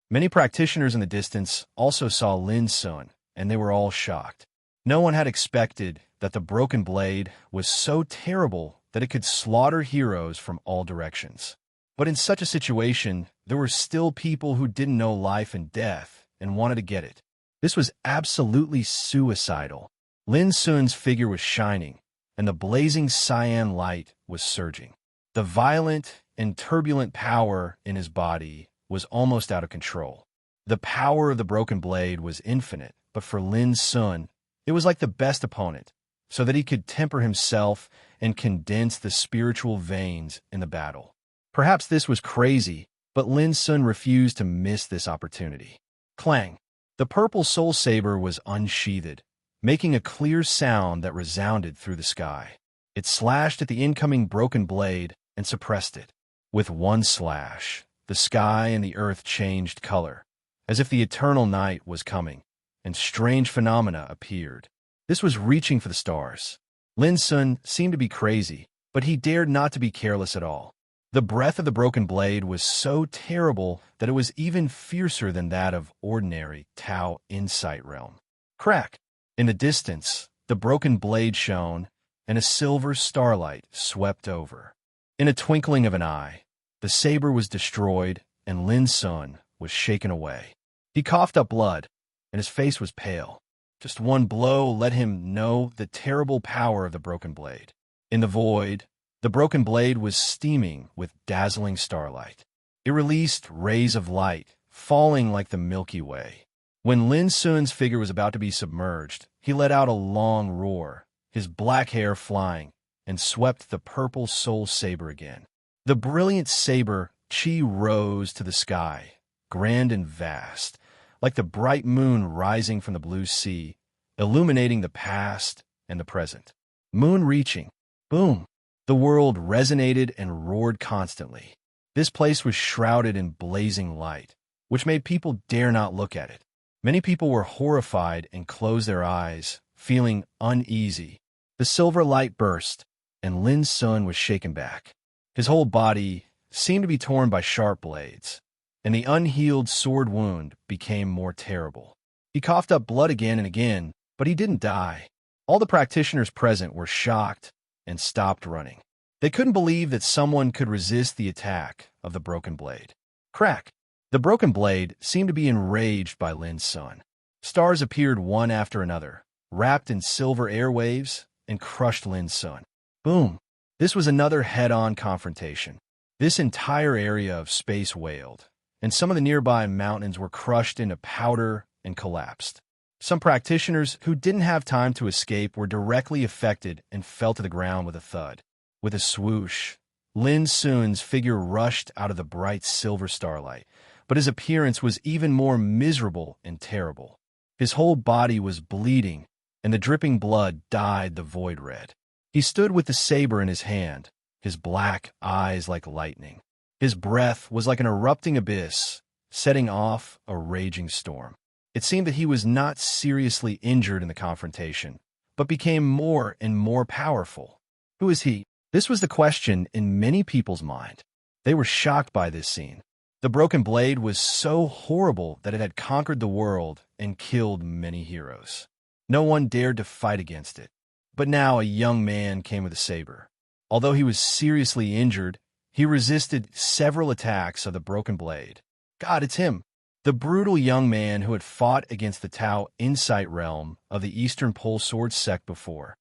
Many practitioners in the distance also saw Lin Sun, and they were all shocked. No one had expected that the broken blade was so terrible that it could slaughter heroes from all directions. But in such a situation, there were still people who didn't know life and death and wanted to get it. This was absolutely suicidal. Lin Sun's figure was shining, and the blazing cyan light was surging. The violent and turbulent power in his body was almost out of control. The power of the broken blade was infinite, but for Lin Sun, it was like the best opponent, so that he could temper himself and condense the spiritual veins in the battle. Perhaps this was crazy, but Lin Sun refused to miss this opportunity. Clang! The purple soul saber was unsheathed, making a clear sound that resounded through the sky. It slashed at the incoming broken blade and suppressed it. With one slash, the sky and the earth changed color, as if the eternal night was coming, and strange phenomena appeared. This was reaching for the stars. Lin Sun seemed to be crazy, but he dared not to be careless at all. The breath of the broken blade was so terrible that it was even fiercer than that of ordinary Tao Insight realm. Crack! In the distance, the broken blade shone, and a silver starlight swept over. In a twinkling of an eye, the saber was destroyed, and Lin Sun was shaken away. He coughed up blood, and his face was pale. Just one blow let him know the terrible power of the broken blade. In the void, the broken blade was steaming with dazzling starlight. It released rays of light, falling like the Milky Way. When Lin Sun's figure was about to be submerged, he let out a long roar, his black hair flying, and swept the purple soul saber again. The brilliant saber chi rose to the sky, grand and vast, like the bright moon rising from the blue sea, illuminating the past and the present. Moon reaching. Boom! The world resonated and roared constantly. This place was shrouded in blazing light, which made people dare not look at it. Many people were horrified and closed their eyes, feeling uneasy. The silver light burst, and Lin Sun was shaken back. His whole body seemed to be torn by sharp blades, and the unhealed sword wound became more terrible. He coughed up blood again and again, but he didn't die. All the practitioners present were shocked and stopped running. They couldn't believe that someone could resist the attack of the broken blade. Crack! The broken blade seemed to be enraged by Lin Sun. Stars appeared one after another, wrapped in silver airwaves, and crushed Lin Sun. Boom! This was another head-on confrontation. This entire area of space wailed, and some of the nearby mountains were crushed into powder and collapsed. Some practitioners who didn't have time to escape were directly affected and fell to the ground with a thud. With a swoosh, Lin Sun's figure rushed out of the bright silver starlight, but his appearance was even more miserable and terrible. His whole body was bleeding, and the dripping blood dyed the void red. He stood with the saber in his hand, his black eyes like lightning. His breath was like an erupting abyss, setting off a raging storm. It seemed that he was not seriously injured in the confrontation, but became more and more powerful. Who is he? This was the question in many people's mind. They were shocked by this scene. The broken blade was so horrible that it had conquered the world and killed many heroes. No one dared to fight against it. But now a young man came with a saber. Although he was seriously injured, he resisted several attacks of the broken blade. God, it's him! The brutal young man who had fought against the Tao Insight realm of the Eastern Pole Sword sect before.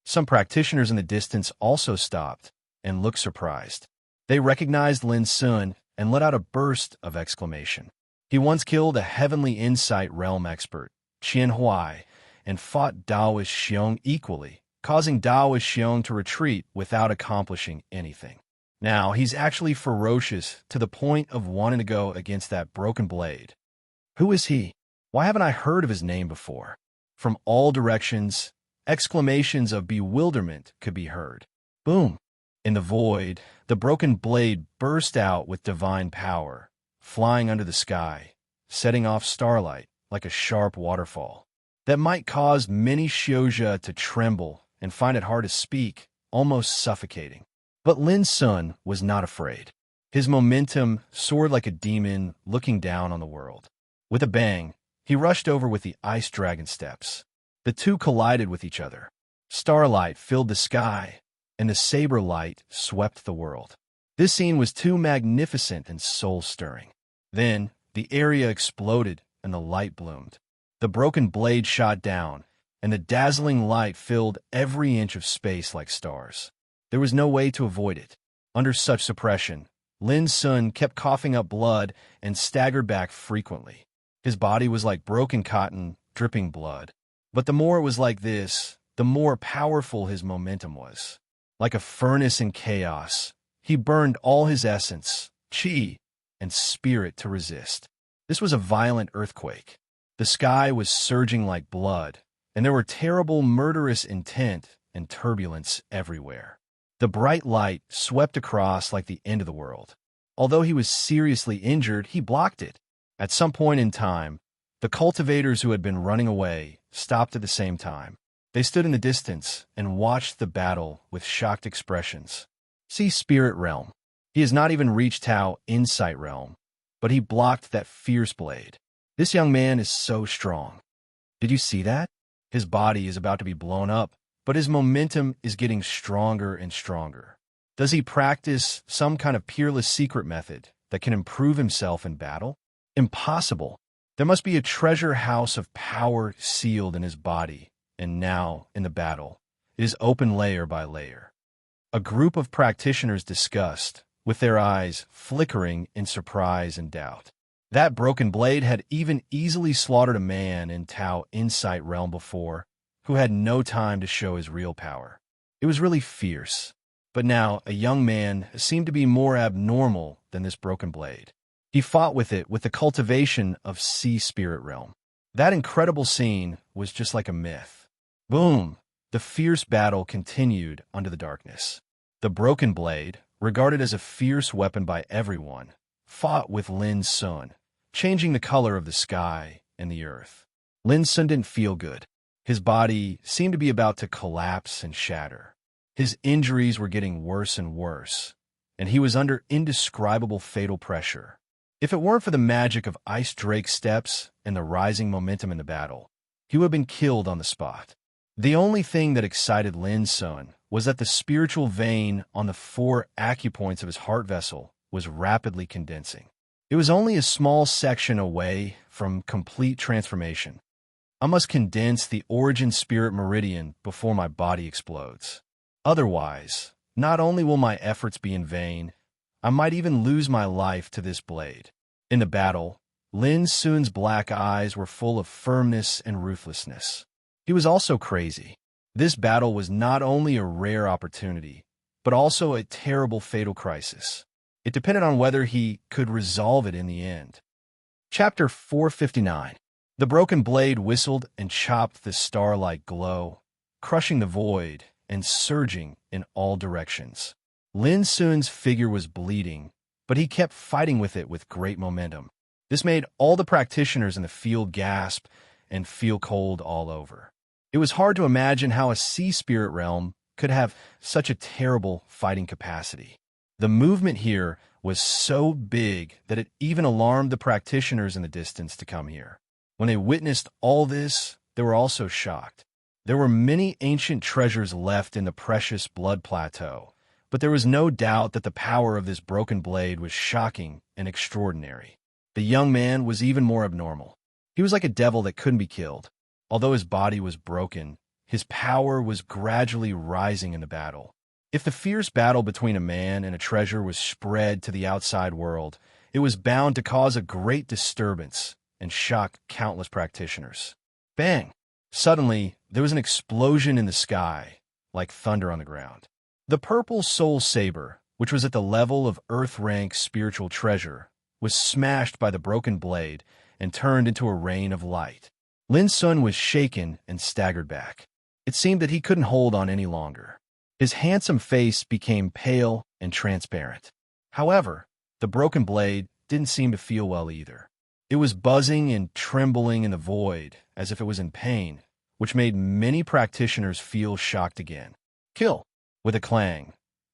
Some practitioners in the distance also stopped and looked surprised. They recognized Lin Sun and let out a burst of exclamation. He once killed a Heavenly Insight realm expert, Qian Huai, and fought Daoist Xiong equally, causing Daoist Xiong to retreat without accomplishing anything. Now, he's actually ferocious to the point of wanting to go against that broken blade. Who is he? Why haven't I heard of his name before? From all directions, exclamations of bewilderment could be heard. Boom! In the void, the broken blade burst out with divine power, flying under the sky, setting off starlight like a sharp waterfall. That might cause many Shioja to tremble and find it hard to speak, almost suffocating. But Lin Sun was not afraid. His momentum soared like a demon looking down on the world. With a bang, he rushed over with the ice dragon steps. The two collided with each other. Starlight filled the sky, and the saber light swept the world. This scene was too magnificent and soul-stirring. Then, the area exploded and the light bloomed. The broken blade shot down, and the dazzling light filled every inch of space like stars. There was no way to avoid it. Under such suppression, Lin Sun kept coughing up blood and staggered back frequently. His body was like broken cotton, dripping blood. But the more it was like this, the more powerful his momentum was. Like a furnace in chaos, he burned all his essence, chi, and spirit to resist. This was a violent earthquake. The sky was surging like blood, and there were terrible murderous intent and turbulence everywhere. The bright light swept across like the end of the world. Although he was seriously injured, he blocked it. At some point in time, the cultivators who had been running away stopped at the same time. They stood in the distance and watched the battle with shocked expressions. See Spirit Realm. He has not even reached Tao Insight Realm, but he blocked that fierce blade. This young man is so strong. Did you see that? His body is about to be blown up, but his momentum is getting stronger and stronger. Does he practice some kind of peerless secret method that can improve himself in battle? Impossible. There must be a treasure house of power sealed in his body, and now, in the battle, it is open layer by layer. A group of practitioners discussed, with their eyes flickering in surprise and doubt. That broken blade had even easily slaughtered a man in Tao Insight Realm before, who had no time to show his real power. It was really fierce. But now, a young man seemed to be more abnormal than this broken blade. He fought with it with the cultivation of Sea Spirit Realm. That incredible scene was just like a myth. Boom! The fierce battle continued under the darkness. The broken blade, regarded as a fierce weapon by everyone, fought with Lin Sun, changing the color of the sky and the earth. Lin Sun didn't feel good. His body seemed to be about to collapse and shatter. His injuries were getting worse and worse, and he was under indescribable fatal pressure. If it weren't for the magic of Ice Drake's steps and the rising momentum in the battle, he would have been killed on the spot. The only thing that excited Lin Sun was that the spiritual vein on the 4 acupoints of his heart vessel was rapidly condensing. It was only a small section away from complete transformation. I must condense the origin spirit meridian before my body explodes. Otherwise, not only will my efforts be in vain, I might even lose my life to this blade. In the battle, Lin Sun's black eyes were full of firmness and ruthlessness. He was also crazy. This battle was not only a rare opportunity, but also a terrible fatal crisis. It depended on whether he could resolve it in the end. Chapter 459. The broken blade whistled and chopped the starlight glow, crushing the void and surging in all directions. Lin Sun's figure was bleeding, but he kept fighting with it with great momentum. This made all the practitioners in the field gasp and feel cold all over. It was hard to imagine how a sea spirit realm could have such a terrible fighting capacity. The movement here was so big that it even alarmed the practitioners in the distance to come here. When they witnessed all this, they were also shocked. There were many ancient treasures left in the precious blood plateau, but there was no doubt that the power of this broken blade was shocking and extraordinary. The young man was even more abnormal. He was like a devil that couldn't be killed. Although his body was broken, his power was gradually rising in the battle. If the fierce battle between a man and a treasure was spread to the outside world, it was bound to cause a great disturbance and shock countless practitioners. Bang! Suddenly, there was an explosion in the sky, like thunder on the ground. The purple soul saber, which was at the level of earth-rank spiritual treasure, was smashed by the broken blade and turned into a rain of light. Lin Sun was shaken and staggered back. It seemed that he couldn't hold on any longer. His handsome face became pale and transparent. However, the broken blade didn't seem to feel well either. It was buzzing and trembling in the void as if it was in pain, which made many practitioners feel shocked again. Kill! With a clang,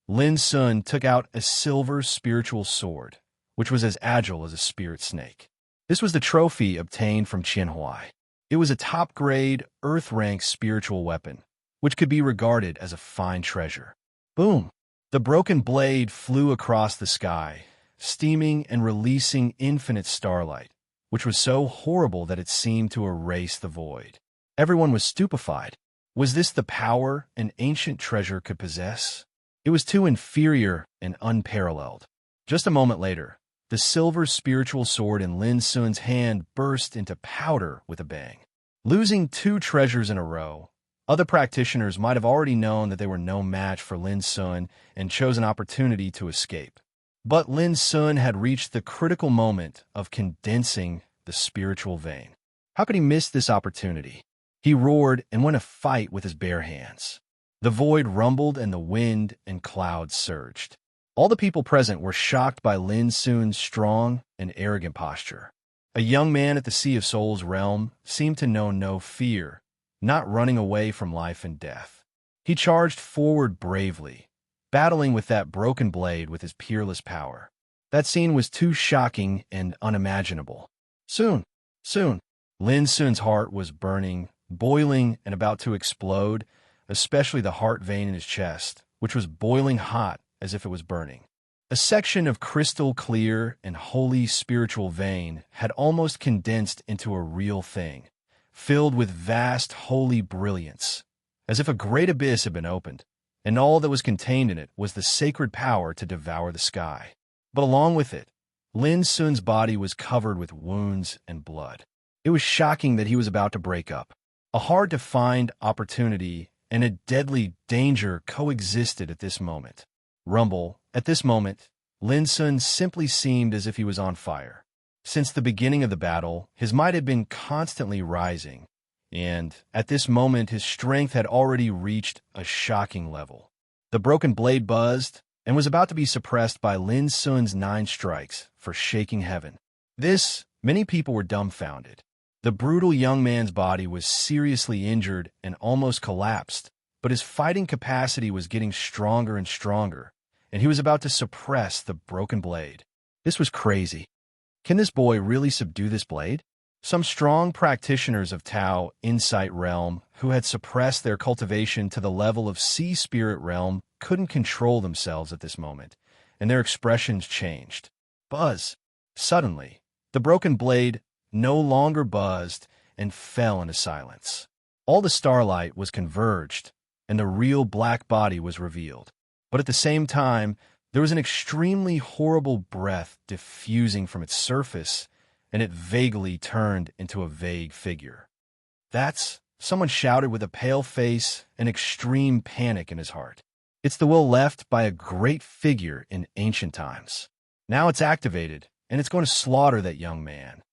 Lin Sun took out a silver spiritual sword, which was as agile as a spirit snake. This was the trophy obtained from Qianhuai. It was a top-grade, earth-rank spiritual weapon, which could be regarded as a fine treasure. Boom! The broken blade flew across the sky, steaming and releasing infinite starlight, which was so horrible that it seemed to erase the void. Everyone was stupefied. Was this the power an ancient treasure could possess? It was too inferior and unparalleled. Just a moment later, the silver spiritual sword in Lin Sun's hand burst into powder with a bang. Losing 2 treasures in a row, other practitioners might have already known that they were no match for Lin Sun and chose an opportunity to escape. But Lin Sun had reached the critical moment of condensing the spiritual vein. How could he miss this opportunity? He roared and won a fight with his bare hands. The void rumbled and the wind and clouds surged. All the people present were shocked by Lin Sun's strong and arrogant posture. A young man at the Sea of Souls realm seemed to know no fear, not running away from life and death. He charged forward bravely, battling with that broken blade with his peerless power. That scene was too shocking and unimaginable. Soon, Lin Sun's heart was burning, boiling, and about to explode, especially the heart vein in his chest, which was boiling hot as if it was burning. A section of crystal clear and holy spiritual vein had almost condensed into a real thing, filled with vast holy brilliance, as if a great abyss had been opened, and all that was contained in it was the sacred power to devour the sky. But along with it, Lin Sun's body was covered with wounds and blood. It was shocking that he was about to break up. A hard-to-find opportunity and a deadly danger coexisted at this moment. Rumble, at this moment, Lin Sun simply seemed as if he was on fire. Since the beginning of the battle, his might had been constantly rising, and at this moment his strength had already reached a shocking level. The broken blade buzzed and was about to be suppressed by Lin Sun's 9 strikes for shaking heaven. Many people were dumbfounded. The brutal young man's body was seriously injured and almost collapsed, but his fighting capacity was getting stronger and stronger, and he was about to suppress the broken blade. This was crazy. Can this boy really subdue this blade? Some strong practitioners of Tao Insight Realm who had suppressed their cultivation to the level of Sea Spirit Realm couldn't control themselves at this moment, and their expressions changed. Buzz! Suddenly, the broken blade no longer buzzed and fell into silence. All the starlight was converged, and the real black body was revealed. But at the same time, there was an extremely horrible breath diffusing from its surface, and it vaguely turned into a vague figure. That's, someone shouted with a pale face and extreme panic in his heart. It's the will left by a great figure in ancient times. Now it's activated, and it's going to slaughter that young man.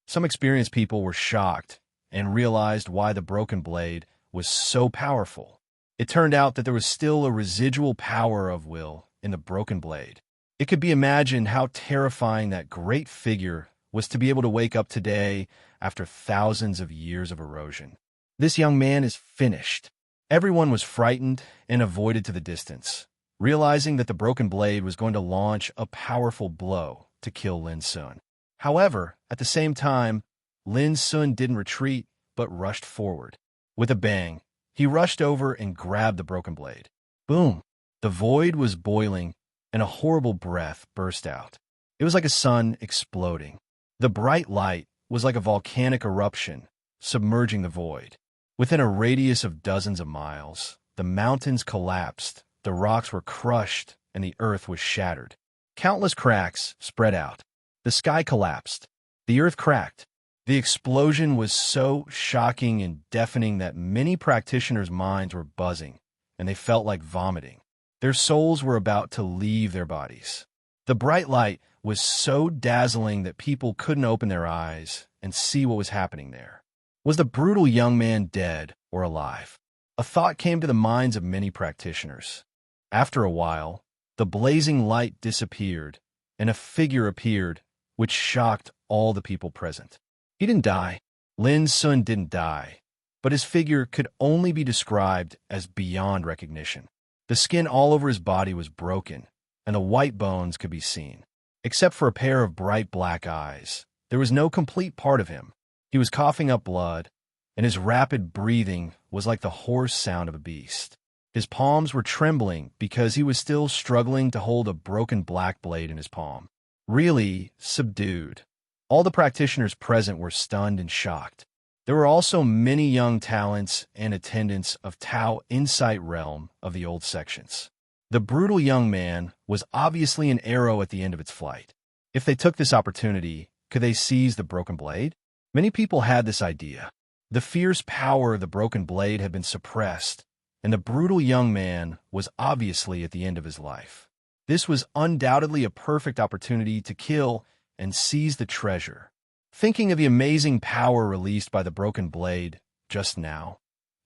Some experienced people were shocked and realized why the broken blade was so powerful. It turned out that there was still a residual power of will in the broken blade. It could be imagined how terrifying that great figure was to be able to wake up today after thousands of years of erosion. This young man is finished. Everyone was frightened and avoided to the distance, realizing that the broken blade was going to launch a powerful blow to kill Lin Sun. However, at the same time, Lin Sun didn't retreat, but rushed forward. With a bang, he rushed over and grabbed the broken blade. Boom! The void was boiling, and a horrible breath burst out. It was like a sun exploding. The bright light was like a volcanic eruption, submerging the void. Within a radius of dozens of miles, the mountains collapsed, the rocks were crushed, and the earth was shattered. Countless cracks spread out. The sky collapsed. The earth cracked. The explosion was so shocking and deafening that many practitioners' minds were buzzing, and they felt like vomiting. Their souls were about to leave their bodies. The bright light was so dazzling that people couldn't open their eyes and see what was happening there. Was the brutal young man dead or alive? A thought came to the minds of many practitioners. After a while, the blazing light disappeared, and a figure appeared, which shocked all the people present. He didn't die. Lin Sun didn't die, but his figure could only be described as beyond recognition. The skin all over his body was broken, and the white bones could be seen. Except for a pair of bright black eyes, there was no complete part of him. He was coughing up blood, and his rapid breathing was like the hoarse sound of a beast. His palms were trembling because he was still struggling to hold a broken black blade in his palm. Really subdued. All the practitioners present were stunned and shocked. There were also many young talents and attendants of Tao Insight realm of the old sections. The brutal young man was obviously an arrow at the end of its flight. If they took this opportunity, could they seize the broken blade? Many people had this idea. The fierce power of the broken blade had been suppressed, and the brutal young man was obviously at the end of his life. This was undoubtedly a perfect opportunity to kill and seize the treasure. Thinking of the amazing power released by the broken blade just now,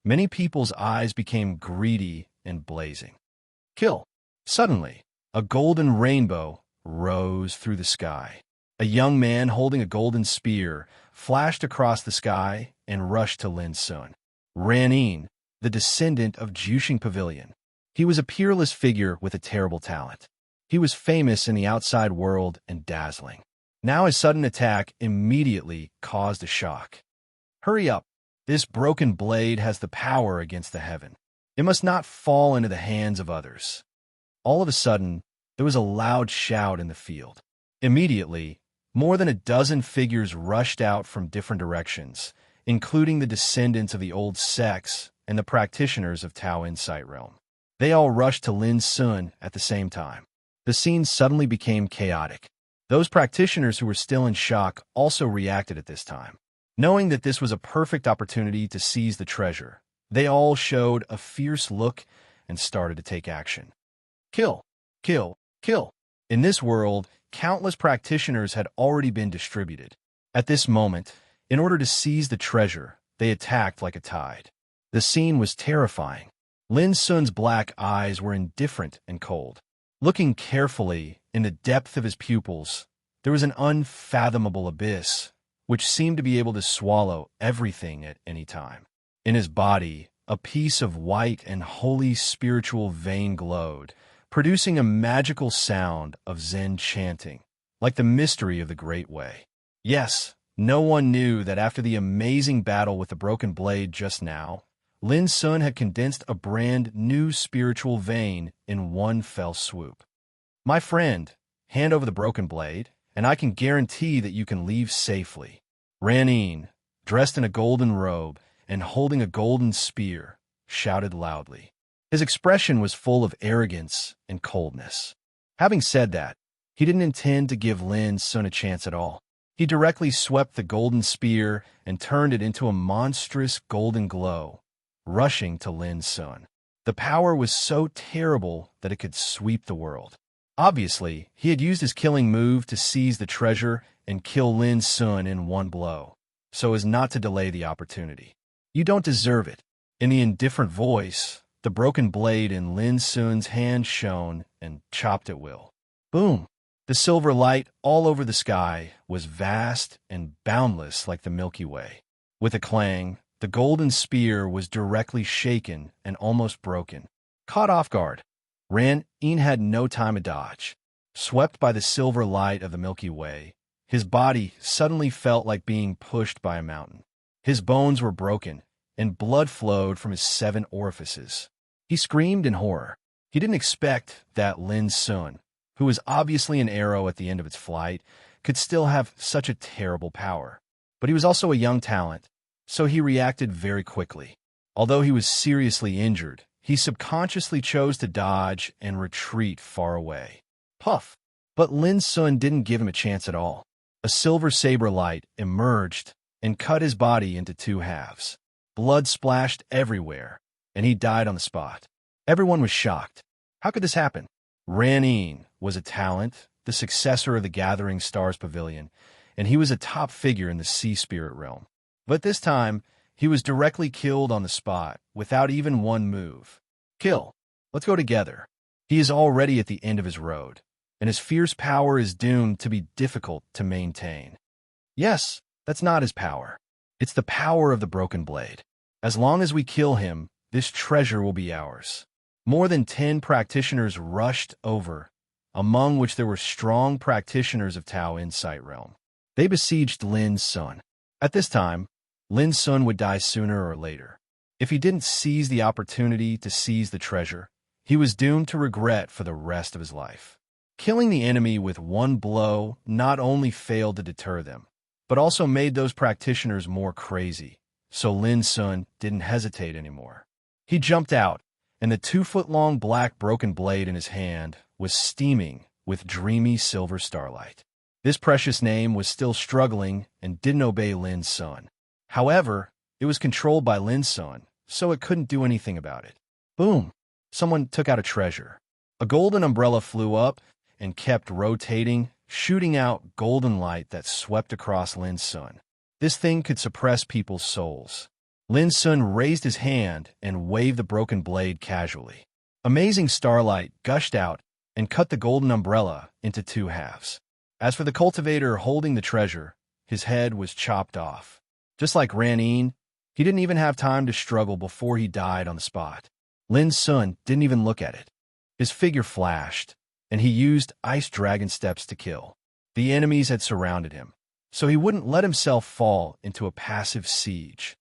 many people's eyes became greedy and blazing. Kill. Suddenly, a golden rainbow rose through the sky. A young man holding a golden spear flashed across the sky and rushed to Lin Sun. Ranin, the descendant of Jushing Pavilion. He was a peerless figure with a terrible talent. He was famous in the outside world and dazzling. Now his sudden attack immediately caused a shock. Hurry up! This broken blade has the power against the heaven. It must not fall into the hands of others. All of a sudden, there was a loud shout in the field. Immediately, more than a dozen figures rushed out from different directions, including the descendants of the old sects and the practitioners of Tao Insight realm. They all rushed to Lin Sun at the same time. The scene suddenly became chaotic. Those practitioners who were still in shock also reacted at this time. Knowing that this was a perfect opportunity to seize the treasure, they all showed a fierce look and started to take action. Kill, kill, kill. In this world, countless practitioners had already been distributed. At this moment, in order to seize the treasure, they attacked like a tide. The scene was terrifying. Lin Sun's black eyes were indifferent and cold. Looking carefully in the depth of his pupils, there was an unfathomable abyss, which seemed to be able to swallow everything at any time. In his body, a piece of white and holy spiritual vein glowed, producing a magical sound of Zen chanting, like the mystery of the Great Way. Yes, no one knew that after the amazing battle with the broken blade just now, Lin Sun had condensed a brand new spiritual vein in one fell swoop. My friend, hand over the broken blade, and I can guarantee that you can leave safely. Ranin, dressed in a golden robe and holding a golden spear, shouted loudly. His expression was full of arrogance and coldness. Having said that, he didn't intend to give Lin Sun a chance at all. He directly swept the golden spear and turned it into a monstrous golden glow, rushing to Lin Sun. The power was so terrible that it could sweep the world. Obviously, he had used his killing move to seize the treasure and kill Lin Sun in one blow, so as not to delay the opportunity. You don't deserve it. In the indifferent voice, the broken blade in Lin Sun's hand shone and chopped at will. Boom! The silver light all over the sky was vast and boundless like the Milky Way. With a clang, the golden spear was directly shaken and almost broken. Caught off guard, Ran-in had no time to dodge. Swept by the silver light of the Milky Way, his body suddenly felt like being pushed by a mountain. His bones were broken, and blood flowed from his 7 orifices. He screamed in horror. He didn't expect that Lin Sun, who was obviously an arrow at the end of its flight, could still have such a terrible power. But he was also a young talent, so he reacted very quickly. Although he was seriously injured, he subconsciously chose to dodge and retreat far away. Puff! But Lin Sun didn't give him a chance at all. A silver saber light emerged and cut his body into 2 halves. Blood splashed everywhere, and he died on the spot. Everyone was shocked. How could this happen? Raneen was a talent, the successor of the Gathering Stars Pavilion, and he was a top figure in the sea spirit realm. But this time, he was directly killed on the spot, without even one move. Kill. Let's go together. He is already at the end of his road, and his fierce power is doomed to be difficult to maintain. Yes, that's not his power. It's the power of the broken blade. As long as we kill him, this treasure will be ours. More than 10 practitioners rushed over, among which there were strong practitioners of Tao Insight Realm. They besieged Lin Sun. At this time, Lin Sun would die sooner or later. If he didn't seize the opportunity to seize the treasure, he was doomed to regret for the rest of his life. Killing the enemy with one blow not only failed to deter them, but also made those practitioners more crazy, so Lin Sun didn't hesitate anymore. He jumped out, and the 2-foot-long black broken blade in his hand was steaming with dreamy silver starlight. This precious name was still struggling and didn't obey Lin Sun. However, it was controlled by Lin Sun, so it couldn't do anything about it. Boom! Someone took out a treasure. A golden umbrella flew up and kept rotating, shooting out golden light that swept across Lin Sun. This thing could suppress people's souls. Lin Sun raised his hand and waved the broken blade casually. Amazing starlight gushed out and cut the golden umbrella into 2 halves. As for the cultivator holding the treasure, his head was chopped off. Just like Raneen, he didn't even have time to struggle before he died on the spot. Lin Sun didn't even look at it. His figure flashed, and he used ice dragon steps to kill. The enemies had surrounded him, so he wouldn't let himself fall into a passive siege.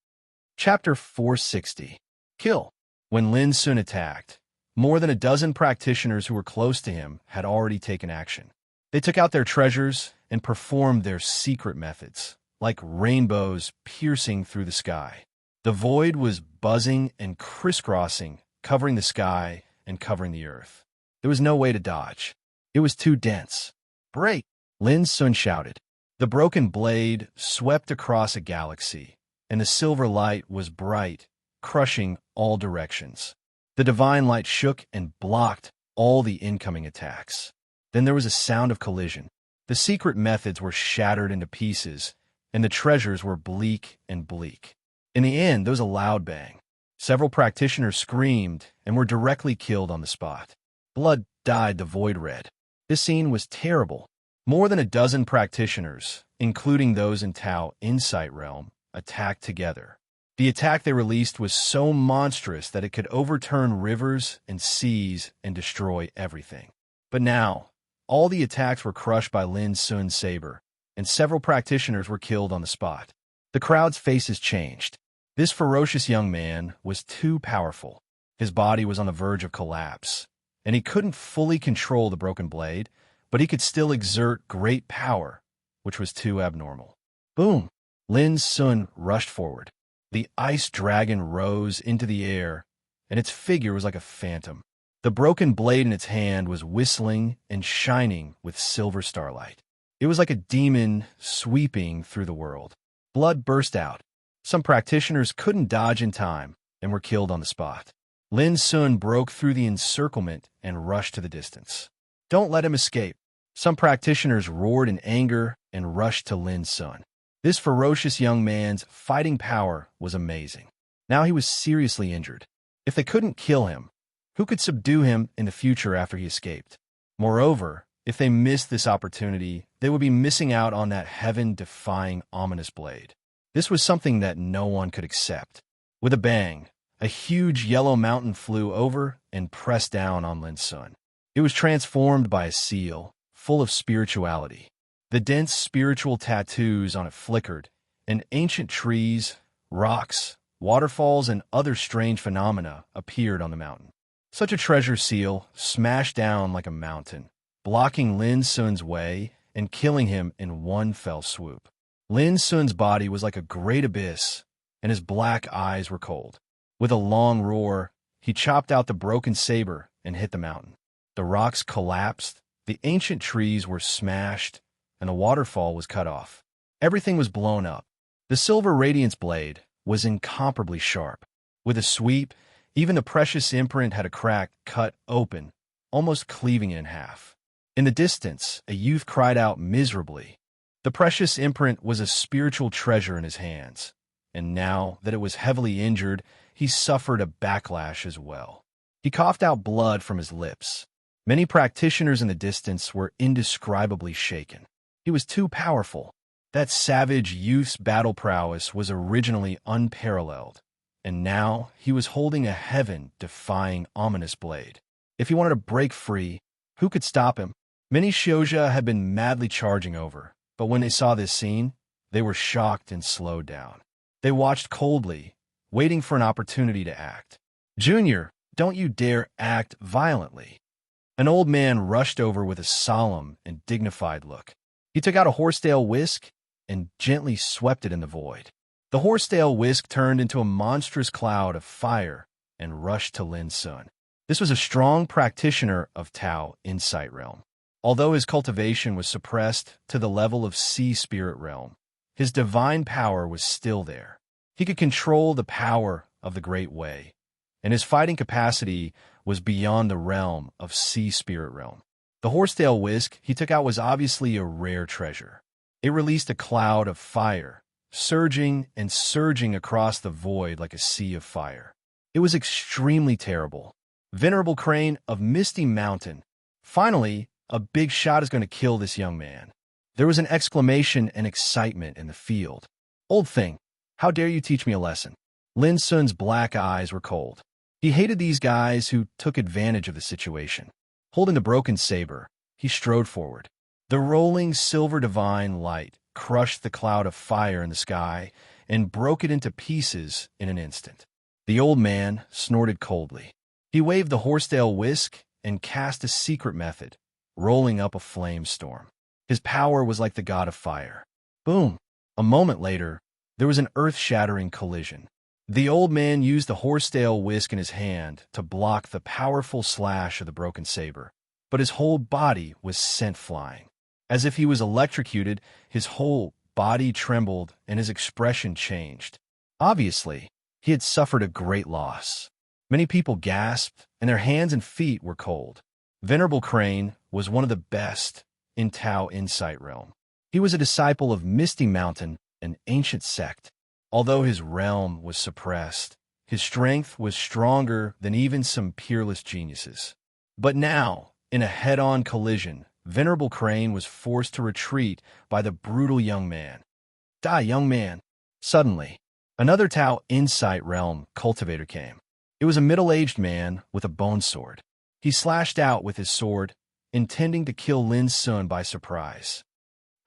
Chapter 460. Kill. When Lin Sun attacked, more than a dozen practitioners who were close to him had already taken action. They took out their treasures and performed their secret methods, like rainbows piercing through the sky. The void was buzzing and crisscrossing, covering the sky and covering the earth. There was no way to dodge. It was too dense. Break! Lin Sun shouted. The broken blade swept across a galaxy, and the silver light was bright, crushing all directions. The divine light shook and blocked all the incoming attacks. Then there was a sound of collision. The secret methods were shattered into pieces, and the treasures were bleak and bleak. In the end, there was a loud bang. Several practitioners screamed and were directly killed on the spot. Blood dyed the void red. This scene was terrible. More than a dozen practitioners, including those in Tao Insight Realm, attacked together. The attack they released was so monstrous that it could overturn rivers and seas and destroy everything. But now, all the attacks were crushed by Lin Sun's saber, and several practitioners were killed on the spot. The crowd's faces changed. This ferocious young man was too powerful. His body was on the verge of collapse, and he couldn't fully control the broken blade, but he could still exert great power, which was too abnormal. Boom! Lin Sun rushed forward. The ice dragon rose into the air, and its figure was like a phantom. The broken blade in its hand was whistling and shining with silver starlight. It was like a demon sweeping through the world. Blood burst out. Some practitioners couldn't dodge in time and were killed on the spot. Lin Sun broke through the encirclement and rushed to the distance. Don't let him escape. Some practitioners roared in anger and rushed to Lin Sun. This ferocious young man's fighting power was amazing. Now he was seriously injured. If they couldn't kill him, who could subdue him in the future after he escaped? Moreover, if they missed this opportunity, they would be missing out on that heaven-defying ominous blade. This was something that no one could accept. With a bang, a huge yellow mountain flew over and pressed down on Lin Sun. It was transformed by a seal, full of spirituality. The dense spiritual tattoos on it flickered, and ancient trees, rocks, waterfalls, and other strange phenomena appeared on the mountain. Such a treasure seal smashed down like a mountain, blocking Lin Sun's way and killing him in one fell swoop. Lin Sun's body was like a great abyss, and his black eyes were cold. With a long roar, he chopped out the broken saber and hit the mountain. The rocks collapsed, the ancient trees were smashed, and the waterfall was cut off. Everything was blown up. The silver radiance blade was incomparably sharp. With a sweep, even the precious imprint had a crack cut open, almost cleaving it in half. In the distance, a youth cried out miserably. The precious imprint was a spiritual treasure in his hands, and now that it was heavily injured, he suffered a backlash as well. He coughed out blood from his lips. Many practitioners in the distance were indescribably shaken. He was too powerful. That savage youth's battle prowess was originally unparalleled, and now he was holding a heaven-defying ominous blade. If he wanted to break free, who could stop him? Many Shouja had been madly charging over, but when they saw this scene, they were shocked and slowed down. They watched coldly, waiting for an opportunity to act. "Junior, don't you dare act violently." An old man rushed over with a solemn and dignified look. He took out a horsetail whisk and gently swept it in the void. The horsetail whisk turned into a monstrous cloud of fire and rushed to Lin Sun. This was a strong practitioner of Tao Insight Realm. Although his cultivation was suppressed to the level of Sea Spirit Realm, his divine power was still there. He could control the power of the Great Way, and his fighting capacity was beyond the realm of Sea Spirit Realm. The horsetail whisk he took out was obviously a rare treasure. It released a cloud of fire, surging and surging across the void like a sea of fire. It was extremely terrible. Venerable Crane of Misty Mountain. Finally, a big shot is going to kill this young man. There was an exclamation and excitement in the field. "Old thing, how dare you teach me a lesson?" Lin Sun's black eyes were cold. He hated these guys who took advantage of the situation. Holding the broken saber, he strode forward. The rolling silver divine light crushed the cloud of fire in the sky and broke it into pieces in an instant. The old man snorted coldly. He waved the horsetail whisk and cast a secret method, rolling up a flame storm. His power was like the god of fire. Boom! A moment later, there was an earth-shattering collision. The old man used the horsetail whisk in his hand to block the powerful slash of the broken saber, but his whole body was sent flying. As if he was electrocuted, his whole body trembled and his expression changed. Obviously, he had suffered a great loss. Many people gasped, and their hands and feet were cold. Venerable Crane was one of the best in Tao Insight Realm. He was a disciple of Misty Mountain, an ancient sect. Although his realm was suppressed, his strength was stronger than even some peerless geniuses. But now, in a head-on collision, Venerable Crane was forced to retreat by the brutal young man. "Die, young man!" Suddenly, another Tao Insight Realm cultivator came. It was a middle-aged man with a bone sword. He slashed out with his sword, intending to kill Lin Sun by surprise.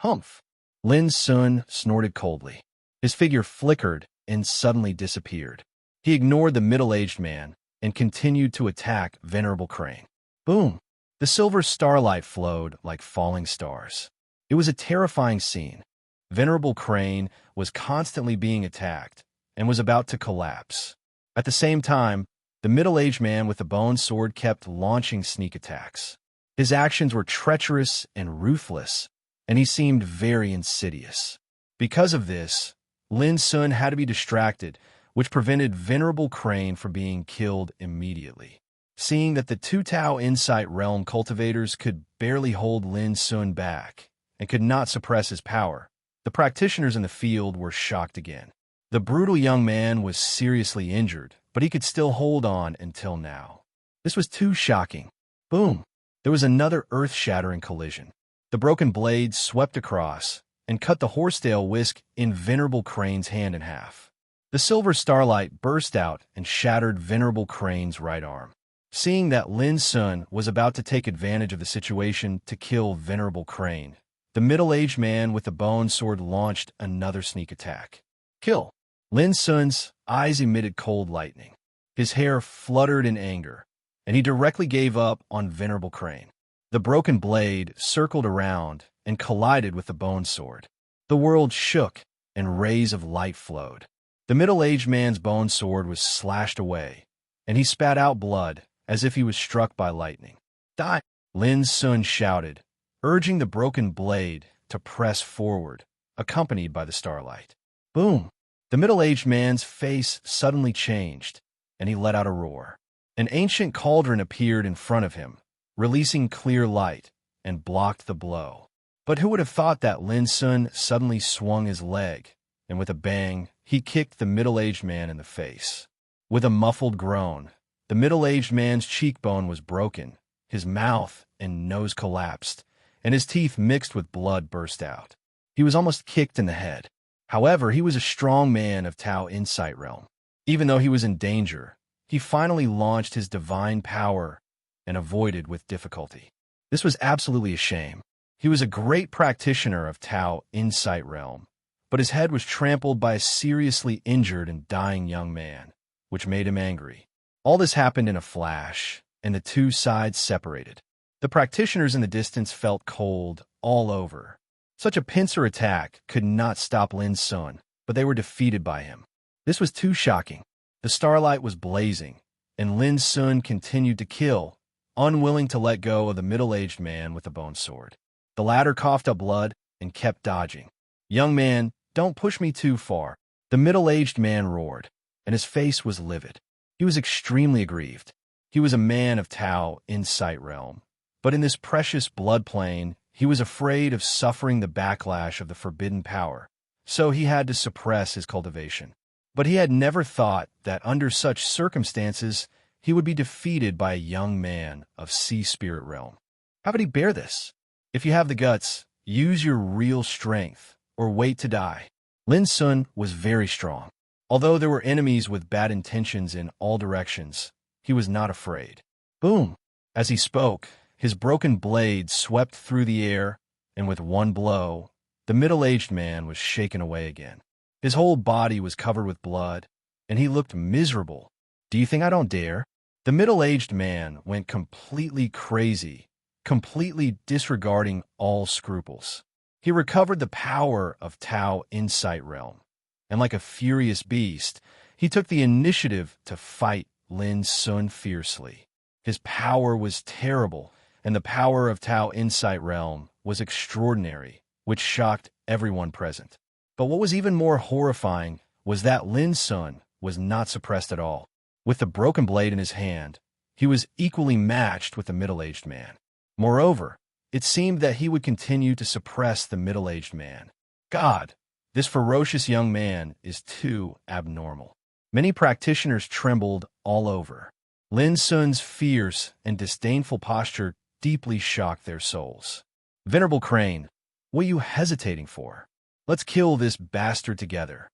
"Humph!" Lin Sun snorted coldly. His figure flickered and suddenly disappeared. He ignored the middle-aged man and continued to attack Venerable Crane. Boom! The silver starlight flowed like falling stars. It was a terrifying scene. Venerable Crane was constantly being attacked and was about to collapse. At the same time, the middle-aged man with the bone sword kept launching sneak attacks. His actions were treacherous and ruthless, and he seemed very insidious. Because of this, Lin Sun had to be distracted, which prevented Venerable Crane from being killed immediately. Seeing that the two Tao Insight Realm cultivators could barely hold Lin Sun back and could not suppress his power, the practitioners in the field were shocked again. The brutal young man was seriously injured, but he could still hold on until now. This was too shocking. Boom! There was another earth-shattering collision. The broken blade swept across and cut the horsetail whisk in Venerable Crane's hand in half. The silver starlight burst out and shattered Venerable Crane's right arm. Seeing that Lin Sun was about to take advantage of the situation to kill Venerable Crane, the middle-aged man with the bone sword launched another sneak attack. Kill! Lin Sun's eyes emitted cold lightning. His hair fluttered in anger, and he directly gave up on Venerable Crane. The broken blade circled around and collided with the bone sword. The world shook, and rays of light flowed. The middle-aged man's bone sword was slashed away, and he spat out blood as if he was struck by lightning. Die! Lin Sun shouted, urging the broken blade to press forward, accompanied by the starlight. Boom! The middle-aged man's face suddenly changed, and he let out a roar. An ancient cauldron appeared in front of him, releasing clear light, and blocked the blow. But who would have thought that Lin Sun suddenly swung his leg, and with a bang, he kicked the middle-aged man in the face. With a muffled groan, the middle-aged man's cheekbone was broken, his mouth and nose collapsed, and his teeth mixed with blood burst out. He was almost kicked in the head. However, he was a strong man of Tao Insight Realm. Even though he was in danger, he finally launched his divine power and avoided with difficulty. This was absolutely a shame. He was a great practitioner of Tao Insight Realm, but his head was trampled by a seriously injured and dying young man, which made him angry. All this happened in a flash, and the two sides separated. The practitioners in the distance felt cold all over. Such a pincer attack could not stop Lin Sun, but they were defeated by him. This was too shocking. The starlight was blazing, and Lin Sun continued to kill, unwilling to let go of the middle-aged man with the bone sword. The latter coughed up blood and kept dodging. "Young man, don't push me too far," the middle-aged man roared, and his face was livid. He was extremely aggrieved. He was a man of Tao Insight Realm, but in this precious blood plane, he was afraid of suffering the backlash of the forbidden power, so he had to suppress his cultivation. But he had never thought that under such circumstances, he would be defeated by a young man of Sea Spirit Realm. How could he bear this? If you have the guts, use your real strength, or wait to die. Lin Sun was very strong. Although there were enemies with bad intentions in all directions, he was not afraid. Boom! As he spoke, his broken blade swept through the air, and with one blow, the middle-aged man was shaken away again. His whole body was covered with blood, and he looked miserable. "Do you think I don't dare?" The middle-aged man went completely crazy, completely disregarding all scruples. He recovered the power of Tao Insight Realm, and like a furious beast, he took the initiative to fight Lin Sun fiercely. His power was terrible, and the power of Tao Insight Realm was extraordinary, which shocked everyone present. But what was even more horrifying was that Lin Sun was not suppressed at all. With the broken blade in his hand, he was equally matched with the middle-aged man. Moreover, it seemed that he would continue to suppress the middle-aged man. God, this ferocious young man is too abnormal. Many practitioners trembled all over. Lin Sun's fierce and disdainful posture deeply shocked their souls. "Venerable Crane, what are you hesitating for? Let's kill this bastard together,"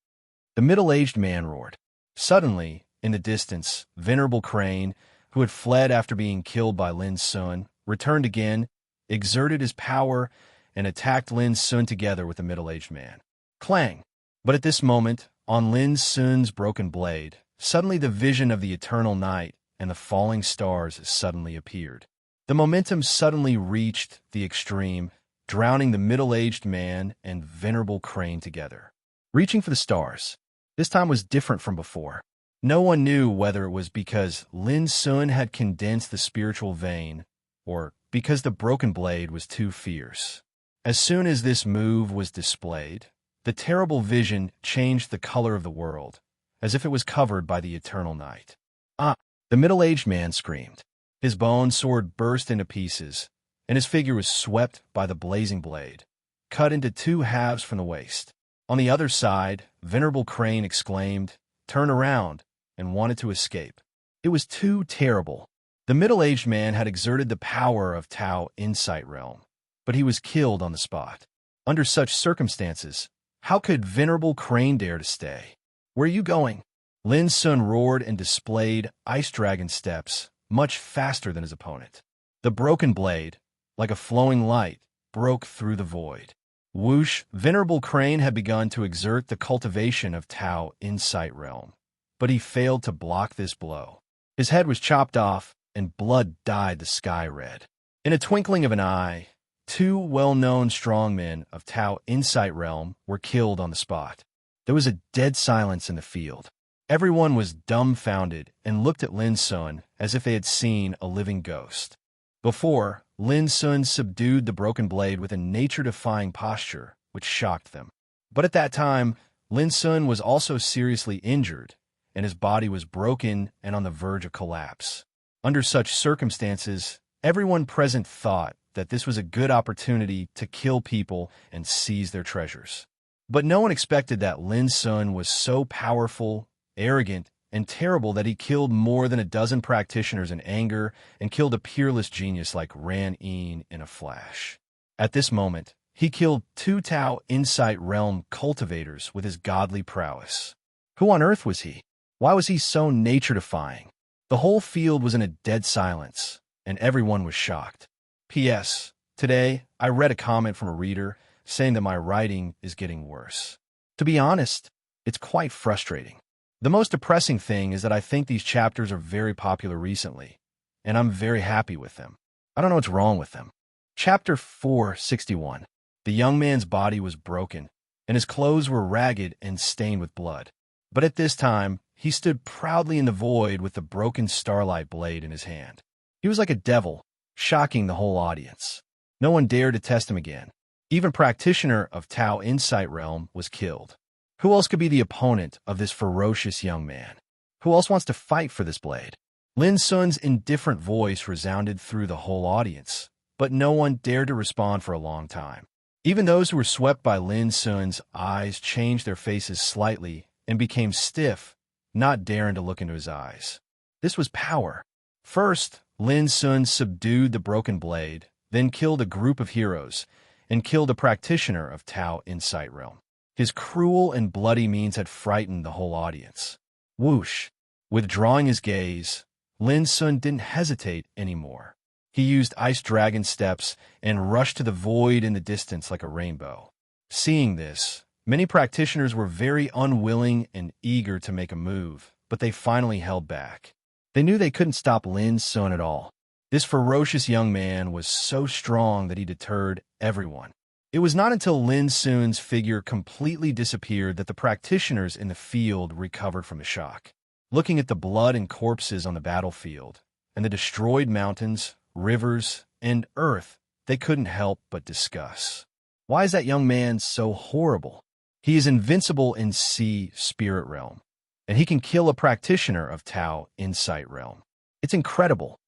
the middle-aged man roared. Suddenly, in the distance, Venerable Crane, who had fled after being killed by Lin Sun, returned again, exerted his power, and attacked Lin Sun together with the middle-aged man. Clang! But at this moment, on Lin Sun's broken blade, suddenly the vision of the eternal night and the falling stars suddenly appeared. The momentum suddenly reached the extreme, drowning the middle-aged man and Venerable Crane together. Reaching for the stars, this time was different from before. No one knew whether it was because Lin Sun had condensed the spiritual vein or because the broken blade was too fierce. As soon as this move was displayed, the terrible vision changed the color of the world, as if it was covered by the eternal night. "Ah!" the middle-aged man screamed. His bone sword burst into pieces, and his figure was swept by the blazing blade, cut into two halves from the waist. On the other side, Venerable Crane exclaimed, "Turn around," and wanted to escape. It was too terrible. The middle-aged man had exerted the power of Tao Insight Realm, but he was killed on the spot. Under such circumstances, how could Venerable Crane dare to stay? "Where are you going?" Lin Sun roared and displayed ice dragon steps much faster than his opponent. The broken blade, like a flowing light, broke through the void. Whoosh! Venerable Crane had begun to exert the cultivation of Tao Insight Realm, but he failed to block this blow. His head was chopped off, and blood dyed the sky red. In a twinkling of an eye, two well-known strongmen of Tao Insight Realm were killed on the spot. There was a dead silence in the field. Everyone was dumbfounded and looked at Lin Sun as if they had seen a living ghost. Before, Lin Sun subdued the broken blade with a nature-defying posture, which shocked them. But at that time, Lin Sun was also seriously injured, and his body was broken and on the verge of collapse. Under such circumstances, Everyone present thought that this was a good opportunity to kill people and seize their treasures. But no one expected that Lin Sun was so powerful, arrogant, and terrible that he killed more than a dozen practitioners in anger and killed a peerless genius like Ran Yin in a flash. At this moment, he killed 2 Tao Insight Realm cultivators with his godly prowess. Who on earth was he? Why was he so nature-defying? The whole field was in a dead silence, and everyone was shocked. P.S. Today, I read a comment from a reader saying that my writing is getting worse. To be honest, it's quite frustrating. The most depressing thing is that I think these chapters are very popular recently, and I'm very happy with them. I don't know what's wrong with them. Chapter 461. The young man's body was broken, and his clothes were ragged and stained with blood. But at this time, he stood proudly in the void with the broken starlight blade in his hand. He was like a devil, shocking the whole audience. No one dared to test him again. Even practitioner of Tao Insight Realm was killed. Who else could be the opponent of this ferocious young man? Who else wants to fight for this blade? Lin Sun's indifferent voice resounded through the whole audience, but no one dared to respond for a long time. Even those who were swept by Lin Sun's eyes changed their faces slightly and became stiff, not daring to look into his eyes. This was power. First, Lin Sun subdued the broken blade, then killed a group of heroes, and killed a practitioner of Tao Insight Realm. His cruel and bloody means had frightened the whole audience. Whoosh! Withdrawing his gaze, Lin Sun didn't hesitate anymore. He used ice dragon steps and rushed to the void in the distance like a rainbow. Seeing this, many practitioners were very unwilling and eager to make a move, but they finally held back. They knew they couldn't stop Lin Sun at all. This ferocious young man was so strong that he deterred everyone. It was not until Lin Sun's figure completely disappeared that the practitioners in the field recovered from the shock. Looking at the blood and corpses on the battlefield, and the destroyed mountains, rivers, and earth, they couldn't help but discuss. Why is that young man so horrible? He is invincible in Sea Spirit Realm, and he can kill a practitioner of Tao Insight Realm. It's incredible.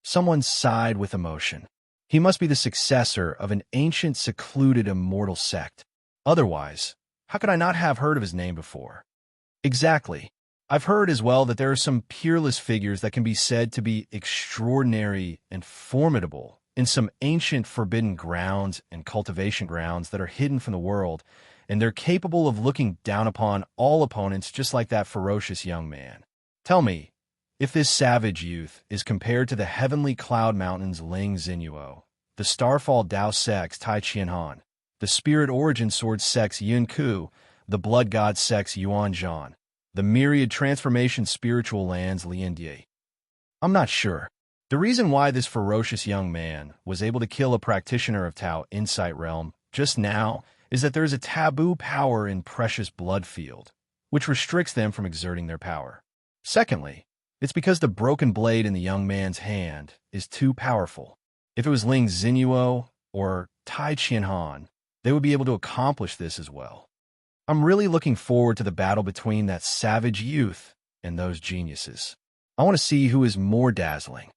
Someone sighed with emotion. He must be the successor of an ancient, secluded, immortal sect. Otherwise, how could I not have heard of his name before? Exactly. I've heard as well that there are some peerless figures that can be said to be extraordinary and formidable in some ancient forbidden grounds and cultivation grounds that are hidden from the world, and they're capable of looking down upon all opponents just like that ferocious young man. Tell me, if this savage youth is compared to the heavenly cloud mountains Ling Xinyuo, the starfall Dao sex Tai Qianhan, the spirit origin sword sex Yun Ku, the blood god sex Yuan Zhan, the myriad transformation spiritual lands Lian Die. I'm not sure. The reason why this ferocious young man was able to kill a practitioner of Tao Insight Realm just now is that there is a taboo power in precious blood field, which restricts them from exerting their power. Secondly, it's because the broken blade in the young man's hand is too powerful. If it was Ling Xinyuo or Tai Qianhan, they would be able to accomplish this as well. I'm really looking forward to the battle between that savage youth and those geniuses. I want to see who is more dazzling.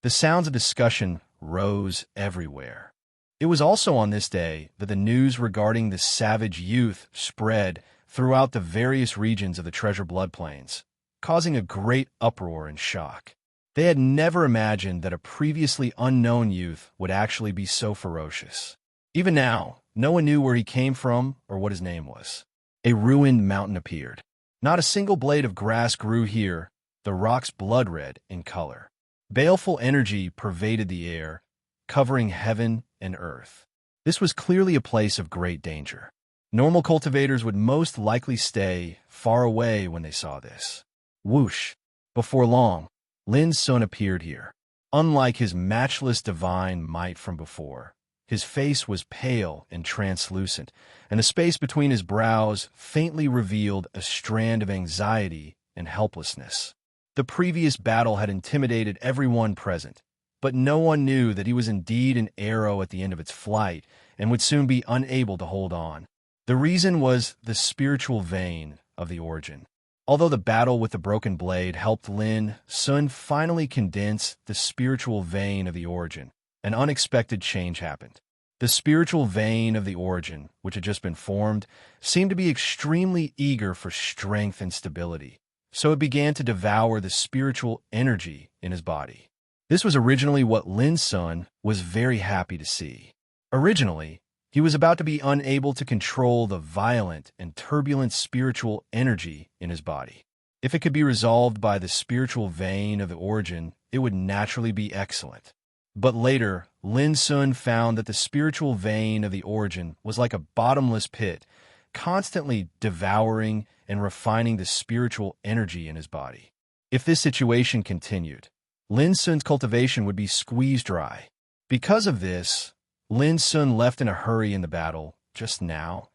The sounds of discussion rose everywhere. It was also on this day that the news regarding the savage youth spread throughout the various regions of the Treasure Blood Plains, causing a great uproar and shock. They had never imagined that a previously unknown youth would actually be so ferocious. Even now, no one knew where he came from or what his name was. A ruined mountain appeared. Not a single blade of grass grew here, the rocks blood red in color. Baleful energy pervaded the air, covering heaven and earth. This was clearly a place of great danger. Normal cultivators would most likely stay far away when they saw this. Whoosh! Before long, Lin Sun appeared here. Unlike his matchless divine might from before, his face was pale and translucent, and the space between his brows faintly revealed a strand of anxiety and helplessness. The previous battle had intimidated everyone present, but no one knew that he was indeed an arrow at the end of its flight and would soon be unable to hold on. The reason was the spiritual vein of the origin. Although the battle with the broken blade helped Lin Sun finally condense the spiritual vein of the origin, an unexpected change happened. The spiritual vein of the origin, which had just been formed, seemed to be extremely eager for strength and stability, so it began to devour the spiritual energy in his body. This was originally what Lin Sun was very happy to see. Originally, he was about to be unable to control the violent and turbulent spiritual energy in his body. If it could be resolved by the spiritual vein of the origin, it would naturally be excellent. But later, Lin Sun found that the spiritual vein of the origin was like a bottomless pit, constantly devouring and refining the spiritual energy in his body. If this situation continued, Lin Sun's cultivation would be squeezed dry. Because of this, Lin Sun left in a hurry in the battle just now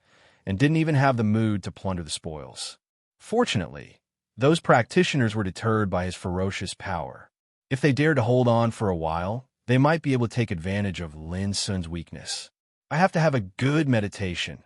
and didn't even have the mood to plunder the spoils. Fortunately, those practitioners were deterred by his ferocious power. If they dared to hold on for a while, they might be able to take advantage of Lin Sun's weakness. I have to have a good meditation.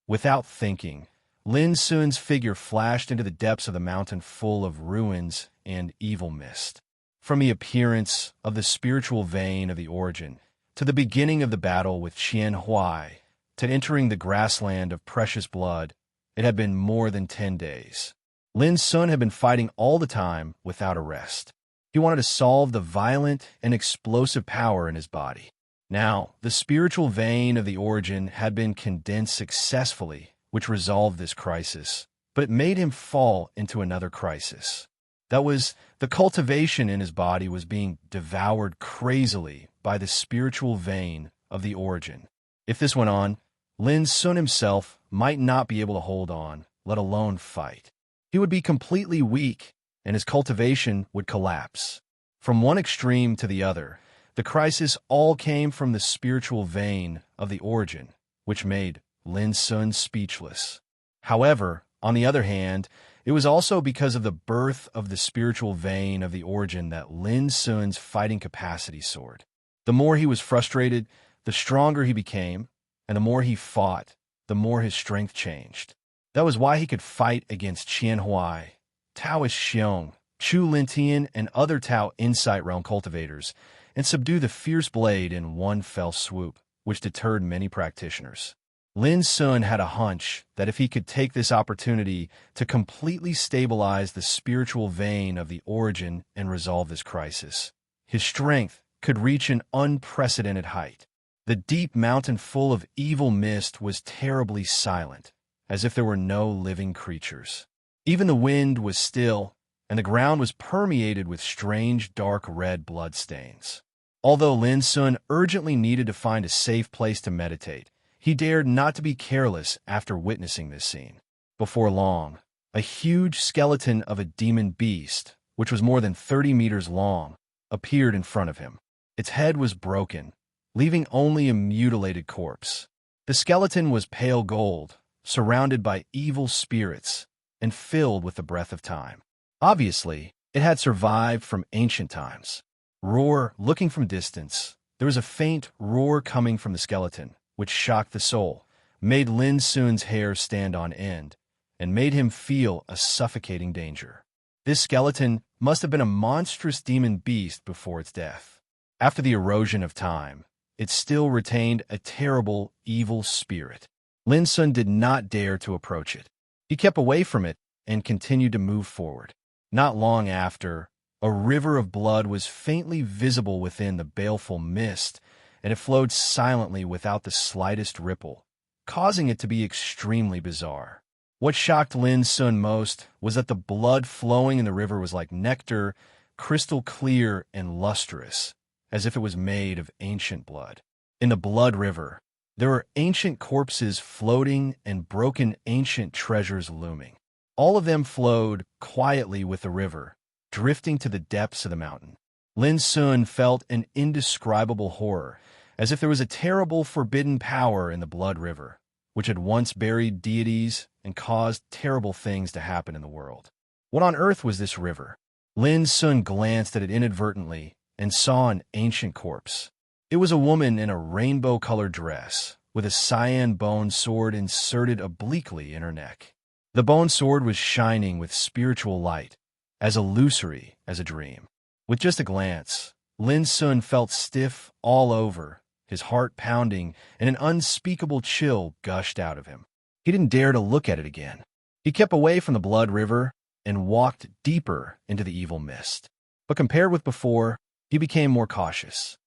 Without thinking, Lin Sun's figure flashed into the depths of the mountain full of ruins and evil mist. From the appearance of the spiritual vein of the origin, to the beginning of the battle with Qian Huai, to entering the grassland of precious blood, it had been more than 10 days. Lin Sun had been fighting all the time without a rest. He wanted to solve the violent and explosive power in his body. Now, the spiritual vein of the origin had been condensed successfully, which resolved this crisis, but it made him fall into another crisis. That was, the cultivation in his body was being devoured crazily by the spiritual vein of the origin. If this went on, Lin Sun himself might not be able to hold on, let alone fight. He would be completely weak, and his cultivation would collapse. From one extreme to the other, the crisis all came from the spiritual vein of the origin, which made Lin Sun speechless. However, on the other hand, it was also because of the birth of the spiritual vein of the origin that Lin Sun's fighting capacity soared. The more he was frustrated, the stronger he became, and the more he fought, the more his strength changed. That was why he could fight against Qian Huai, Taoist Xiong, Chu Lintian, and other Tao Insight Realm cultivators, and subdue the fierce blade in one fell swoop, which deterred many practitioners. Lin Sun had a hunch that if he could take this opportunity to completely stabilize the spiritual vein of the origin and resolve this crisis, his strength could reach an unprecedented height. The deep mountain full of evil mist was terribly silent, as if there were no living creatures. Even the wind was still, and the ground was permeated with strange dark red bloodstains. Although Lin Sun urgently needed to find a safe place to meditate, he dared not to be careless after witnessing this scene. Before long, a huge skeleton of a demon beast, which was more than 30 meters long, appeared in front of him. Its head was broken, leaving only a mutilated corpse. The skeleton was pale gold, surrounded by evil spirits, and filled with the breath of time. Obviously, it had survived from ancient times. Looking from distance, there was a faint roar coming from the skeleton, which shocked the soul, made Lin Sun's hair stand on end, and made him feel a suffocating danger. This skeleton must have been a monstrous demon beast before its death. After the erosion of time, it still retained a terrible, evil spirit. Lin Sun did not dare to approach it. He kept away from it and continued to move forward. Not long after, a river of blood was faintly visible within the baleful mist, and it flowed silently without the slightest ripple, causing it to be extremely bizarre. What shocked Lin Sun most was that the blood flowing in the river was like nectar, crystal clear and lustrous, as if it was made of ancient blood. In the blood river, there were ancient corpses floating and broken ancient treasures looming. All of them flowed quietly with the river, drifting to the depths of the mountain. Lin Sun felt an indescribable horror, as if there was a terrible forbidden power in the blood river, which had once buried deities and caused terrible things to happen in the world. What on earth was this river? Lin Sun glanced at it inadvertently and saw an ancient corpse. It was a woman in a rainbow-colored dress, with a cyan bone sword inserted obliquely in her neck. The bone sword was shining with spiritual light, as illusory as a dream. With just a glance, Lin Sun felt stiff all over, his heart pounding, and an unspeakable chill gushed out of him. He didn't dare to look at it again. He kept away from the blood river and walked deeper into the evil mist. But compared with before, he became more cautious.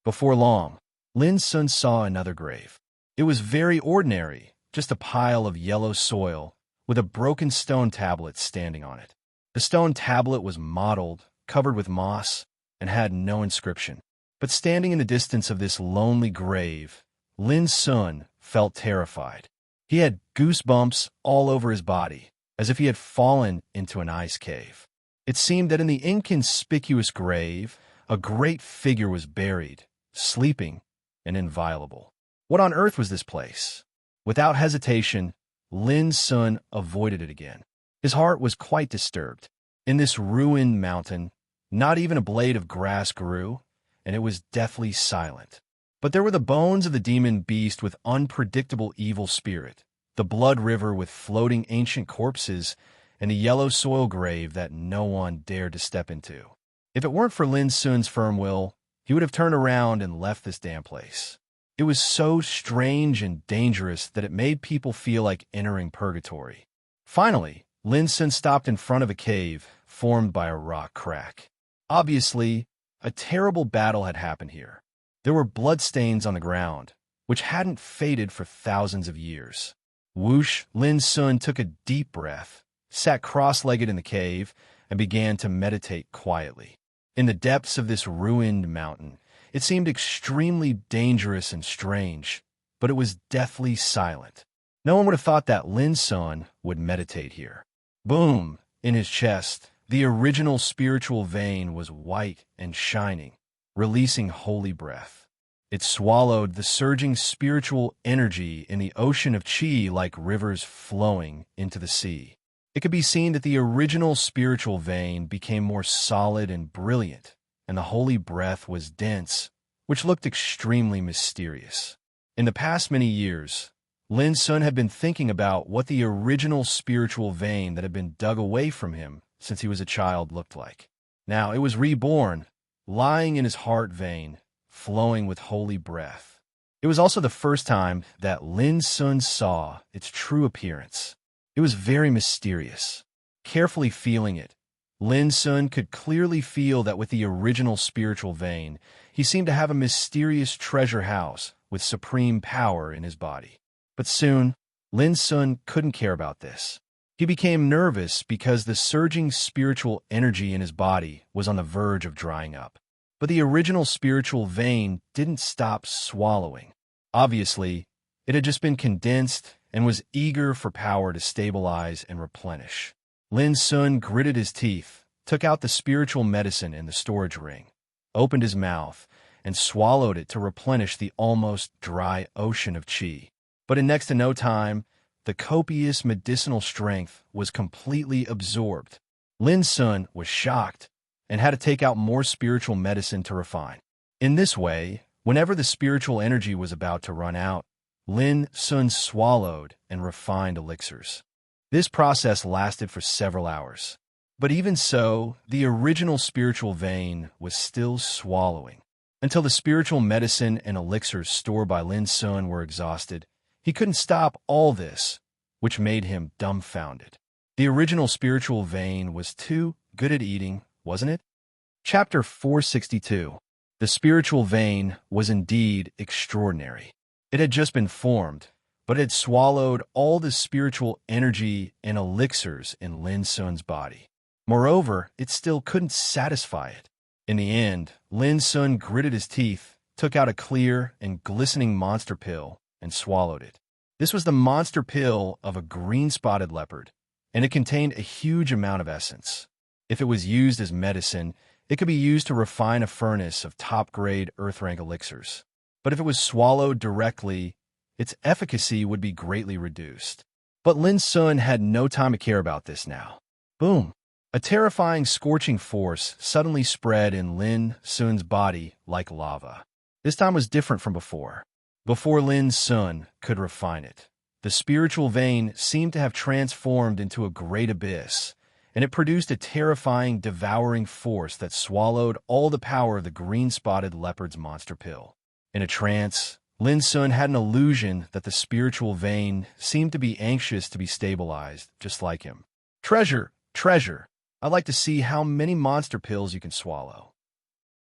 Before long, Lin Sun saw another grave. It was very ordinary, just a pile of yellow soil with a broken stone tablet standing on it. The stone tablet was mottled, covered with moss, and had no inscription. But standing in the distance of this lonely grave, Lin Sun felt terrified. He had goosebumps all over his body, as if he had fallen into an ice cave. It seemed that in the inconspicuous grave, a great figure was buried, sleeping and inviolable. What on earth was this place? Without hesitation, Lin Sun avoided it again. His heart was quite disturbed. In this ruined mountain, not even a blade of grass grew, and it was deathly silent. But there were the bones of the demon beast with unpredictable evil spirit, the blood river with floating ancient corpses, and the yellow soil grave that no one dared to step into. If it weren't for Lin Sun's firm will, he would have turned around and left this damn place. It was so strange and dangerous that it made people feel like entering purgatory. Finally, Lin Sun stopped in front of a cave formed by a rock crack. Obviously, a terrible battle had happened here. There were bloodstains on the ground, which hadn't faded for thousands of years. Whoosh, Lin Sun took a deep breath, sat cross-legged in the cave, and began to meditate quietly. In the depths of this ruined mountain, it seemed extremely dangerous and strange, but it was deathly silent. No one would have thought that Lin Sun would meditate here. Boom! In his chest, the original spiritual vein was white and shining, releasing holy breath. It swallowed the surging spiritual energy in the ocean of qi like rivers flowing into the sea. It could be seen that the original spiritual vein became more solid and brilliant, and the holy breath was dense, which looked extremely mysterious. In the past many years, Lin Sun had been thinking about what the original spiritual vein that had been dug away from him since he was a child looked like. Now it was reborn, lying in his heart vein, flowing with holy breath. It was also the first time that Lin Sun saw its true appearance. It was very mysterious. Carefully feeling it, Lin Sun could clearly feel that with the original spiritual vein, he seemed to have a mysterious treasure house with supreme power in his body. But soon, Lin Sun couldn't care about this. He became nervous because the surging spiritual energy in his body was on the verge of drying up. But the original spiritual vein didn't stop swallowing. Obviously, it had just been condensed and was eager for power to stabilize and replenish. Lin Sun gritted his teeth, took out the spiritual medicine in the storage ring, opened his mouth, and swallowed it to replenish the almost dry ocean of qi. But in next to no time, the copious medicinal strength was completely absorbed. Lin Sun was shocked and had to take out more spiritual medicine to refine. In this way, whenever the spiritual energy was about to run out, Lin Sun swallowed and refined elixirs. This process lasted for several hours. But even so, the original spiritual vein was still swallowing. Until the spiritual medicine and elixirs stored by Lin Sun were exhausted, he couldn't stop all this, which made him dumbfounded. The original spiritual vein was too good at eating, wasn't it? Chapter 462. The spiritual vein was indeed extraordinary. It had just been formed, but it had swallowed all the spiritual energy and elixirs in Lin Sun's body. Moreover, it still couldn't satisfy it. In the end, Lin Sun gritted his teeth, took out a clear and glistening monster pill, and swallowed it. This was the monster pill of a green-spotted leopard, and it contained a huge amount of essence. If it was used as medicine, it could be used to refine a furnace of top-grade earth-rank elixirs. But if it was swallowed directly, its efficacy would be greatly reduced. But Lin Sun had no time to care about this now. Boom! A terrifying scorching force suddenly spread in Lin Sun's body like lava. This time was different from before. Before Lin Sun could refine it, The spiritual vein seemed to have transformed into a great abyss, and it produced a terrifying, devouring force that swallowed all the power of the green-spotted leopard's monster pill. In a trance, Lin Sun had an illusion that the spiritual vein seemed to be anxious to be stabilized, just like him. Treasure, treasure, I'd like to see how many monster pills you can swallow.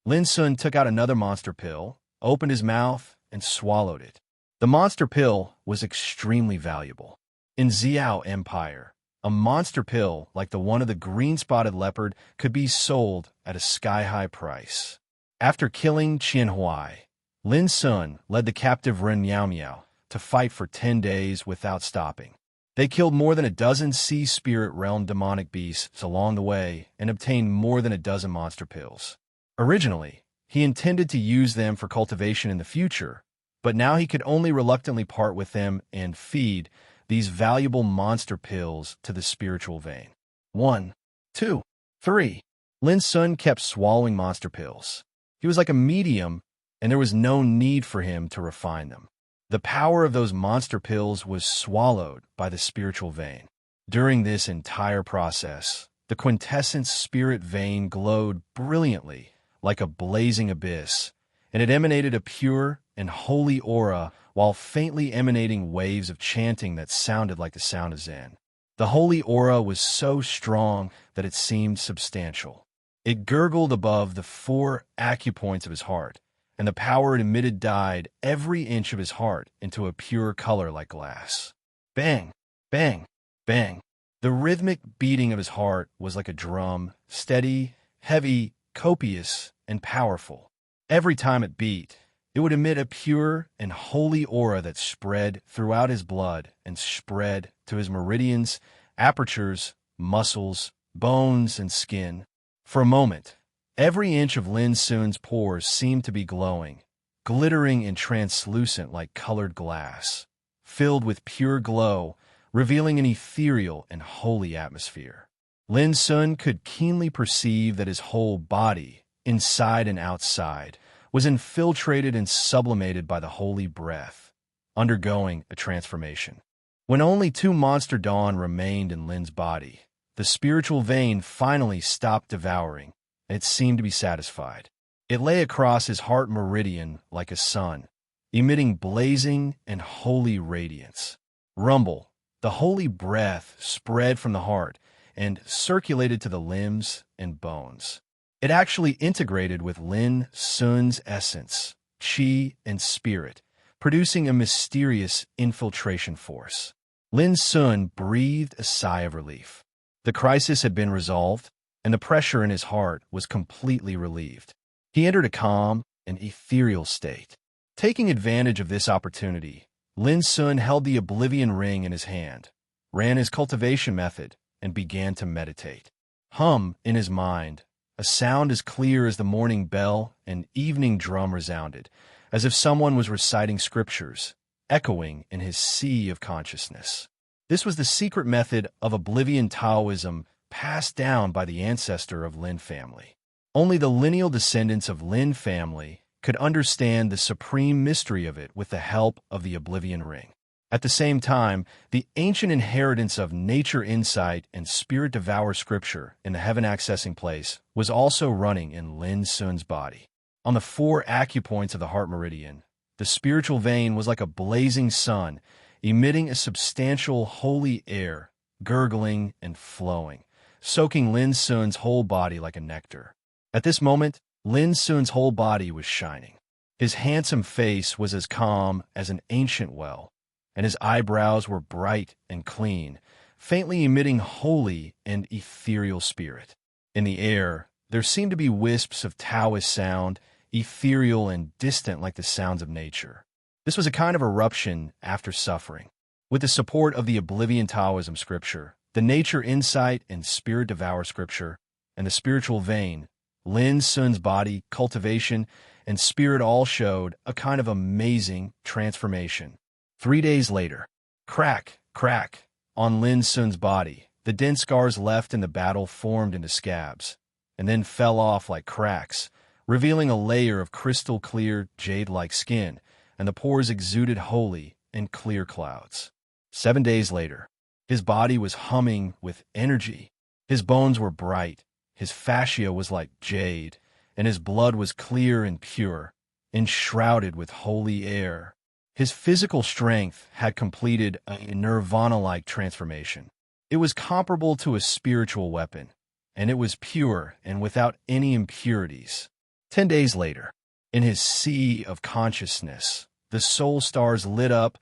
Lin Sun took out another monster pill, opened his mouth, and swallowed it. The monster pill was extremely valuable. In Xiao Empire, a monster pill like the one of the green-spotted leopard could be sold at a sky-high price. After killing Qian Huai, Lin Sun led the captive Ren Miao Miao to fight for 10 days without stopping. They killed more than a dozen sea spirit realm demonic beasts along the way and obtained more than a dozen monster pills. Originally, he intended to use them for cultivation in the future, but now he could only reluctantly part with them and feed these valuable monster pills to the spiritual vein. 1, 2, 3. Lin Sun kept swallowing monster pills. He was like a medium, and there was no need for him to refine them. The power of those monster pills was swallowed by the spiritual vein. During this entire process, the quintessence spirit vein glowed brilliantly like a blazing abyss, and it emanated a pure and holy aura while faintly emanating waves of chanting that sounded like the sound of Zen. The holy aura was so strong that it seemed substantial. It gurgled above the 4 acupoints of his heart, and the power it emitted dyed every inch of his heart into a pure color like glass. Bang, bang, bang. The rhythmic beating of his heart was like a drum, steady, heavy, copious, and powerful. Every time it beat, it would emit a pure and holy aura that spread throughout his blood and spread to his meridians, apertures, muscles, bones, and skin. For a moment, every inch of Lin Sun's pores seemed to be glowing, glittering and translucent like colored glass, filled with pure glow, revealing an ethereal and holy atmosphere. Lin Sun could keenly perceive that his whole body, inside and outside, was infiltrated and sublimated by the holy breath, undergoing a transformation. When only 2 monster dawn remained in Lin's body, the spiritual vein finally stopped devouring, and it seemed to be satisfied. It lay across his heart meridian like a sun, emitting blazing and holy radiance. Rumble, the holy breath spread from the heart and circulated to the limbs and bones. It actually integrated with Lin Sun's essence, qi, and spirit, producing a mysterious infiltration force. Lin Sun breathed a sigh of relief. The crisis had been resolved, and the pressure in his heart was completely relieved. He entered a calm and ethereal state. Taking advantage of this opportunity, Lin Sun held the Oblivion Ring in his hand, ran his cultivation method, and began to meditate. Hum in his mind, a sound as clear as the morning bell and evening drum resounded, as if someone was reciting scriptures, echoing in his sea of consciousness. This was the secret method of Oblivion Taoism passed down by the ancestor of Lin family. Only the lineal descendants of Lin family could understand the supreme mystery of it with the help of the Oblivion Ring. At the same time, the ancient inheritance of nature insight and spirit devour scripture in the heaven accessing place was also running in Lin Sun's body. On the 4 acupoints of the heart meridian, the spiritual vein was like a blazing sun, emitting a substantial holy air, gurgling and flowing, soaking Lin Sun's whole body like a nectar. At this moment, Lin Sun's whole body was shining. His handsome face was as calm as an ancient well, and his eyebrows were bright and clean, faintly emitting holy and ethereal spirit. In the air, there seemed to be wisps of Taoist sound, ethereal and distant like the sounds of nature. This was a kind of eruption after suffering. With the support of the Oblivion Taoism scripture, the nature insight and spirit devour scripture, and the spiritual vein, Lin Sun's body, cultivation, and spirit all showed a kind of amazing transformation. 3 days later, crack, crack, on Lin Sun's body, the dense scars left in the battle formed into scabs, and then fell off like cracks, revealing a layer of crystal-clear, jade-like skin, and the pores exuded holy and clear clouds. 7 days later, his body was humming with energy. His bones were bright, his fascia was like jade, and his blood was clear and pure, enshrouded with holy air. His physical strength had completed a nirvana-like transformation. It was comparable to a spiritual weapon, and it was pure and without any impurities. 10 days later, in his sea of consciousness, the soul stars lit up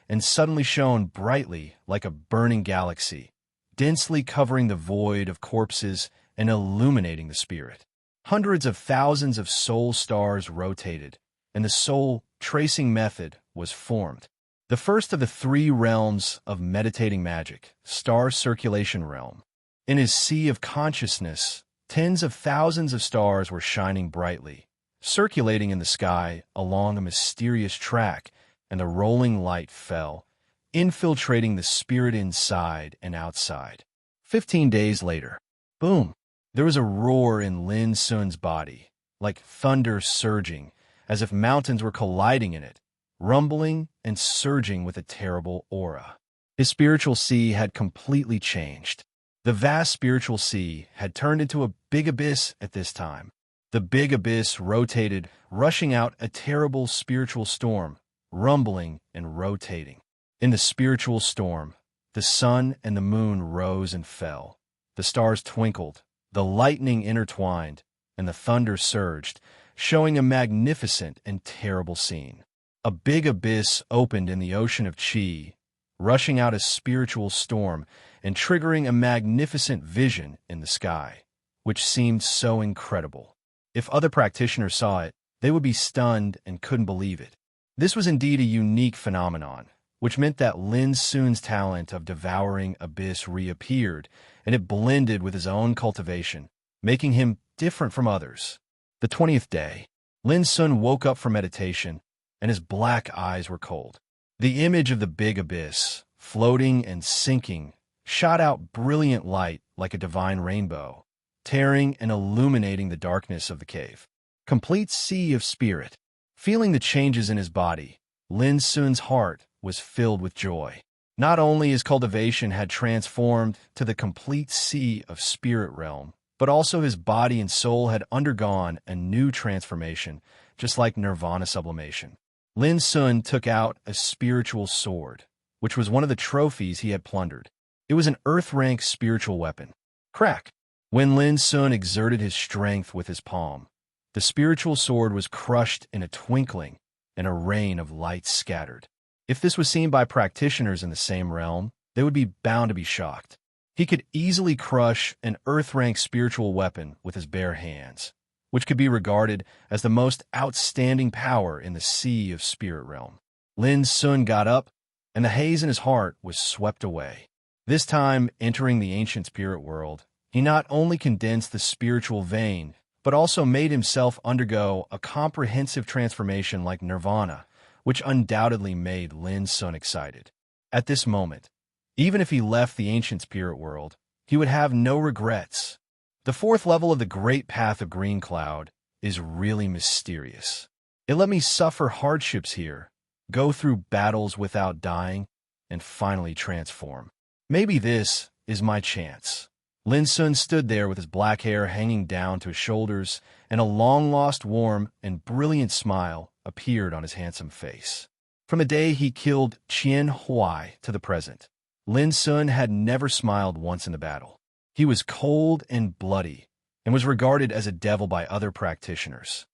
and suddenly shone brightly like a burning galaxy, densely covering the void of corpses and illuminating the spirit. Hundreds of thousands of soul stars rotated, and the soul tracing method was formed. The first of the three realms of meditating magic, star circulation realm. In his sea of consciousness, tens of thousands of stars were shining brightly, circulating in the sky along a mysterious track, and the rolling light fell, infiltrating the spirit inside and outside. 15 days later, boom, there was a roar in Lin Sun's body, like thunder surging, as if mountains were colliding in it, rumbling and surging with a terrible aura. His spiritual sea had completely changed. The vast spiritual sea had turned into a big abyss at this time. The big abyss rotated, rushing out a terrible spiritual storm, rumbling and rotating. In the spiritual storm, the sun and the moon rose and fell. The stars twinkled, the lightning intertwined, and the thunder surged, showing a magnificent and terrible scene. A big abyss opened in the ocean of Qi, rushing out a spiritual storm and triggering a magnificent vision in the sky, which seemed so incredible. If other practitioners saw it, they would be stunned and couldn't believe it. This was indeed a unique phenomenon, which meant that Lin Sun's talent of devouring abyss reappeared, and it blended with his own cultivation, making him different from others. The 20th day, Lin Sun woke up from meditation, and his black eyes were cold. The image of the big abyss, floating and sinking, shot out brilliant light like a divine rainbow, tearing and illuminating the darkness of the cave. Complete sea of spirit. Feeling the changes in his body, Lin Sun's heart was filled with joy. Not only his cultivation had transformed to the complete sea of spirit realm, but also his body and soul had undergone a new transformation, just like nirvana sublimation. Lin Sun took out a spiritual sword, which was one of the trophies he had plundered. It was an earth-rank spiritual weapon. Crack! When Lin Sun exerted his strength with his palm, the spiritual sword was crushed in a twinkling, and a rain of light scattered. If this was seen by practitioners in the same realm, they would be bound to be shocked. He could easily crush an earth-rank spiritual weapon with his bare hands, which could be regarded as the most outstanding power in the sea of spirit realm. Lin Sun got up, and the haze in his heart was swept away. This time, entering the ancient spirit world, he not only condensed the spiritual vein, but also made himself undergo a comprehensive transformation like nirvana, which undoubtedly made Lin Sun excited. At this moment, even if he left the ancient spirit world, he would have no regrets. The fourth level of the Great Path of Green Cloud is really mysterious. It let me suffer hardships here, go through battles without dying, and finally transform. Maybe this is my chance. Lin Sun stood there with his black hair hanging down to his shoulders, and a long-lost warm and brilliant smile appeared on his handsome face. From the day he killed Qian Huai to the present, Lin Sun had never smiled once in the battle. He was cold and bloody, and was regarded as a devil by other practitioners.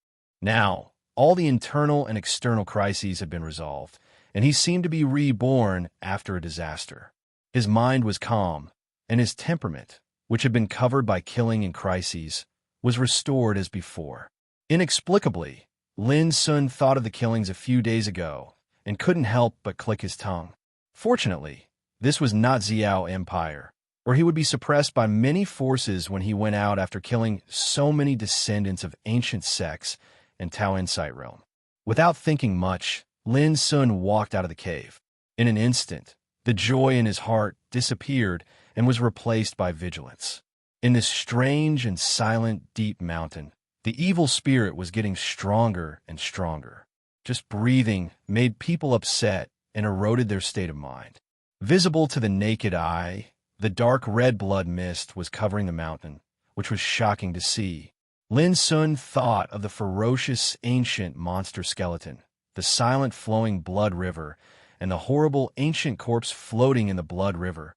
Now, all the internal and external crises had been resolved, and he seemed to be reborn after a disaster. His mind was calm, and his temperament, which had been covered by killing and crises, was restored as before. Inexplicably, Lin Sun thought of the killings a few days ago, and couldn't help but click his tongue. Fortunately, this was not Xiao Empire, where he would be suppressed by many forces when he went out after killing so many descendants of ancient sects and Tao Insight Realm. Without thinking much, Lin Sun walked out of the cave. In an instant, the joy in his heart disappeared and was replaced by vigilance. In this strange and silent deep mountain, the evil spirit was getting stronger and stronger. Just breathing made people upset and eroded their state of mind. Visible to the naked eye, the dark red blood mist was covering the mountain, which was shocking to see. Lin Sun thought of the ferocious ancient monster skeleton, the silent flowing blood river, and the horrible ancient corpse floating in the blood river.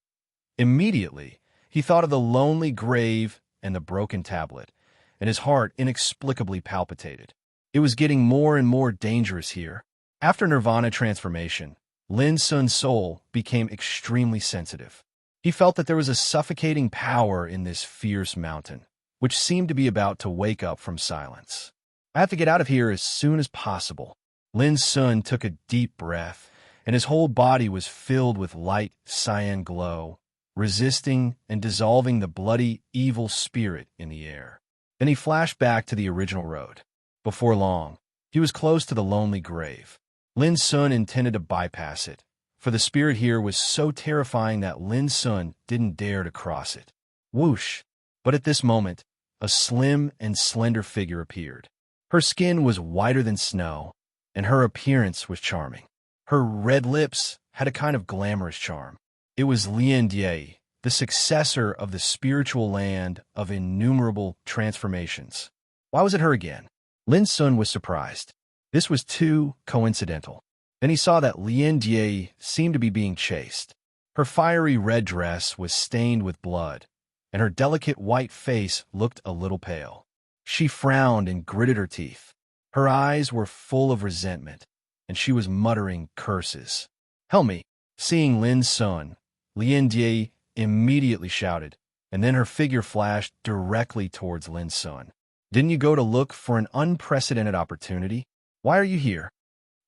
Immediately, he thought of the lonely grave and the broken tablet, and his heart inexplicably palpitated. It was getting more and more dangerous here. After Nirvana transformation, Lin Sun's soul became extremely sensitive. He felt that there was a suffocating power in this fierce mountain, which seemed to be about to wake up from silence. I have to get out of here as soon as possible. Lin Sun took a deep breath, and his whole body was filled with light cyan glow, resisting and dissolving the bloody, evil spirit in the air. Then he flashed back to the original road. Before long, he was close to the lonely grave. Lin Sun intended to bypass it, for the spirit here was so terrifying that Lin Sun didn't dare to cross it. Whoosh! But at this moment, a slim and slender figure appeared. Her skin was whiter than snow, and her appearance was charming. Her red lips had a kind of glamorous charm. It was Lian Die, the successor of the spiritual land of innumerable transformations. Why was it her again? Lin Sun was surprised. This was too coincidental. Then he saw that Lian Die seemed to be being chased. Her fiery red dress was stained with blood, and her delicate white face looked a little pale. She frowned and gritted her teeth. Her eyes were full of resentment, and she was muttering curses. "Help me!" Seeing Lin Sun, Lian Die immediately shouted, and then her figure flashed directly towards Lin Sun. "Didn't you go to look for an unprecedented opportunity? Why are you here?"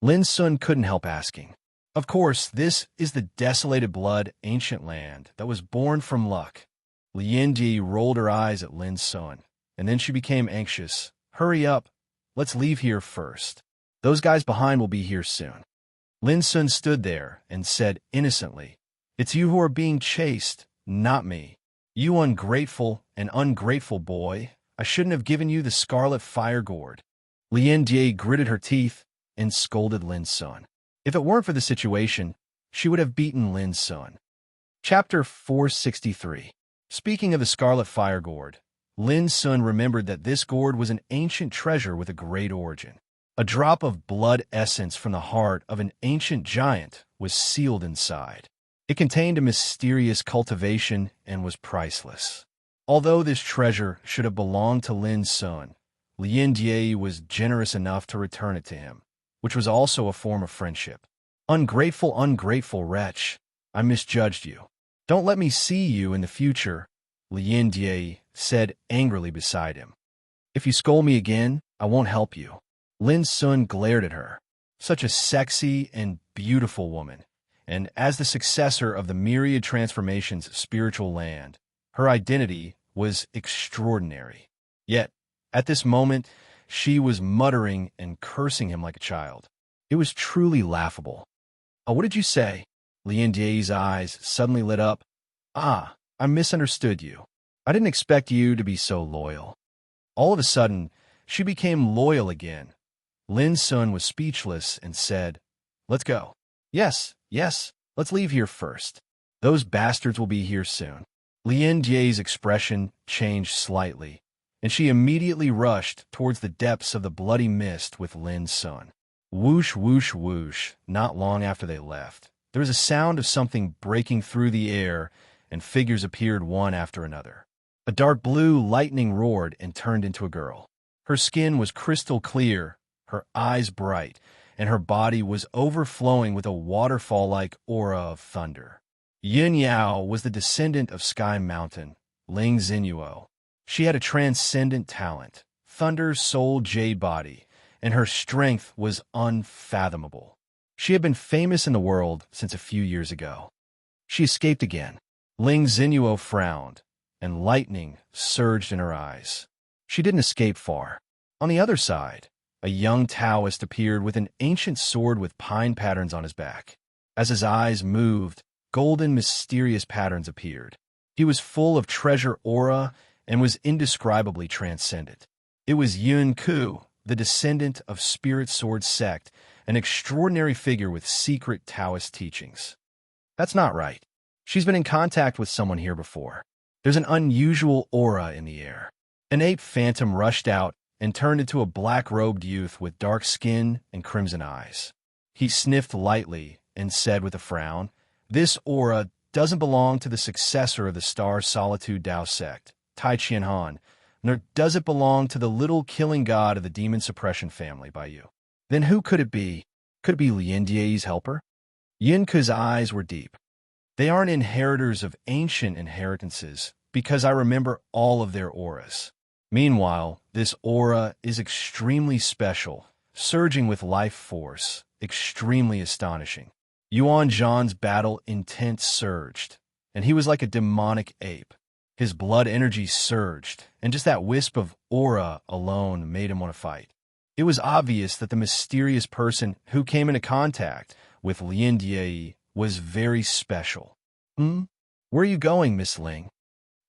Lin Sun couldn't help asking. Of course, this is the desolated blood ancient land that was born from luck. Lian Die rolled her eyes at Lin Sun, and then she became anxious. "Hurry up. Let's leave here first. Those guys behind will be here soon." Lin Sun stood there and said innocently, "It's you who are being chased, not me. You ungrateful and ungrateful boy. I shouldn't have given you the scarlet fire gourd." Lian Die gritted her teeth and scolded Lin Sun. If it weren't for the situation, she would have beaten Lin Sun. Chapter 463. Speaking of the scarlet fire gourd, Lin Sun remembered that this gourd was an ancient treasure with a great origin. A drop of blood essence from the heart of an ancient giant was sealed inside. It contained a mysterious cultivation and was priceless. Although this treasure should have belonged to Lin Sun, Lian Die was generous enough to return it to him, which was also a form of friendship. "Ungrateful, ungrateful wretch, I misjudged you. Don't let me see you in the future," Lian Die said angrily beside him. "If you scold me again, I won't help you." Lin Sun glared at her. Such a sexy and beautiful woman, and as the successor of the myriad transformations spiritual land, her identity was extraordinary. Yet, at this moment, she was muttering and cursing him like a child. It was truly laughable. "Oh, what did you say?" Lian Die's eyes suddenly lit up. "Ah, I misunderstood you. I didn't expect you to be so loyal." All of a sudden, she became loyal again. Lin Sun was speechless and said, "Let's go." Yes, let's leave here first. Those bastards will be here soon." Lian Die's expression changed slightly, and she immediately rushed towards the depths of the bloody mist with Lin Sun. Whoosh, whoosh, whoosh. Not long after they left, there was a sound of something breaking through the air, and figures appeared one after another. A dark blue lightning roared and turned into a girl. Her skin was crystal clear, her eyes bright, and her body was overflowing with a waterfall-like aura of thunder. Yin Yao was the descendant of Sky Mountain, Ling Xinyuo. She had a transcendent talent, Thunder's soul jade body, and her strength was unfathomable. She had been famous in the world since a few years ago. She escaped again. Ling Xinyuo frowned, and lightning surged in her eyes. She didn't escape far. On the other side, a young Taoist appeared with an ancient sword with pine patterns on his back. As his eyes moved, golden mysterious patterns appeared. He was full of treasure aura and was indescribably transcendent. It was Yun Ku, the descendant of Spirit Sword Sect, an extraordinary figure with secret Taoist teachings. That's not right. She's been in contact with someone here before. There's an unusual aura in the air. An ape phantom rushed out and turned into a black-robed youth with dark skin and crimson eyes. He sniffed lightly and said with a frown, "This aura doesn't belong to the successor of the Star Solitude Tao sect, Tai Chien Han, nor does it belong to the little killing god of the demon suppression family by you. Then who could it be? Could it be Lien Die's helper?" Yin Ke's eyes were deep. "They aren't inheritors of ancient inheritances, because I remember all of their auras. Meanwhile, this aura is extremely special, surging with life force, extremely astonishing." Yuan Zhan's battle intent surged, and he was like a demonic ape. His blood energy surged, and just that wisp of aura alone made him want to fight. It was obvious that the mysterious person who came into contact with Lien Die was very special. Where are you going, Miss Ling?"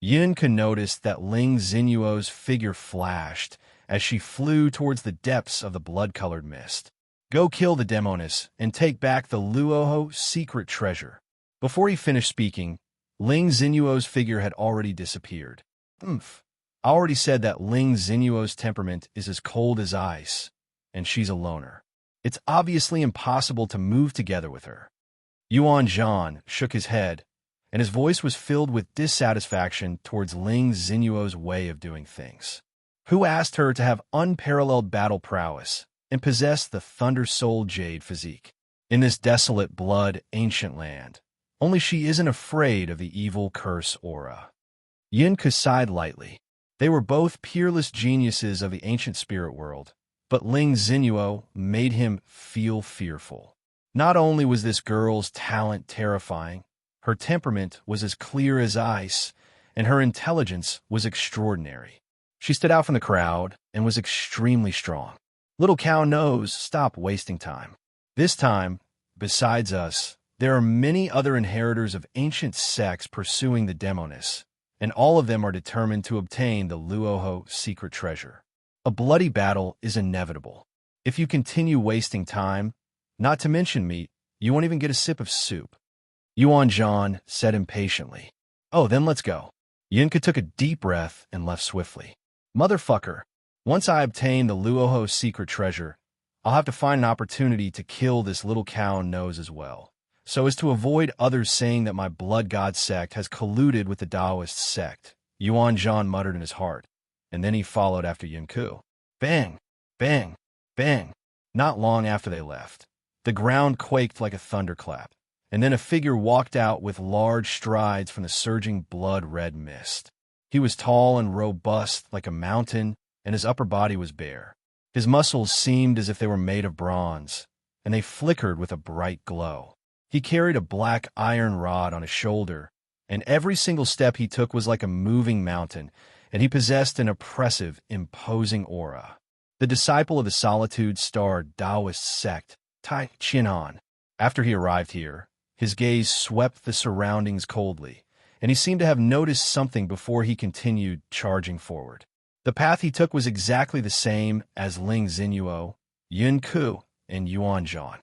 Yin Ke noticed that Ling Xinyuo's figure flashed as she flew towards the depths of the blood-colored mist. "Go kill the demoness and take back the Luoho secret treasure." Before he finished speaking, Ling Xinyuo's figure had already disappeared. I already said that Ling Xinyuo's temperament is as cold as ice, and she's a loner. It's obviously impossible to move together with her. Yuan Zhan shook his head, and his voice was filled with dissatisfaction towards Ling Xinyuo's way of doing things. Who asked her to have unparalleled battle prowess and possess the Thunder Soul Jade physique? In this desolate blood ancient land, only she isn't afraid of the evil curse aura. Yin Ke sighed lightly. They were both peerless geniuses of the ancient spirit world, but Ling Xinyuo made him feel fearful. Not only was this girl's talent terrifying, her temperament was as clear as ice, and her intelligence was extraordinary. She stood out from the crowd and was extremely strong. "Little cow knows, stop wasting time. This time, besides us, there are many other inheritors of ancient sects pursuing the demoness, and all of them are determined to obtain the Luoho secret treasure. A bloody battle is inevitable. If you continue wasting time, not to mention meat, you won't even get a sip of soup." Yuan Zhan said impatiently, "Oh, then let's go." Yin Ke took a deep breath and left swiftly. "Motherfucker, once I obtain the Luoho secret treasure, I'll have to find an opportunity to kill this little cow nose as well, so as to avoid others saying that my blood god sect has colluded with the Taoist sect," Yuan Zhan muttered in his heart, and then he followed after Yin Ke. Bang, bang, bang. Not long after they left, the ground quaked like a thunderclap, and then a figure walked out with large strides from the surging blood-red mist. He was tall and robust like a mountain, and his upper body was bare. His muscles seemed as if they were made of bronze, and they flickered with a bright glow. He carried a black iron rod on his shoulder, and every single step he took was like a moving mountain, and he possessed an oppressive, imposing aura. The disciple of the Solitude-starred Taoist sect, Tai Chien Han. After he arrived here, his gaze swept the surroundings coldly, and he seemed to have noticed something before he continued charging forward. The path he took was exactly the same as Ling Xinyuo, Yin Ke, and Yuan Zhan.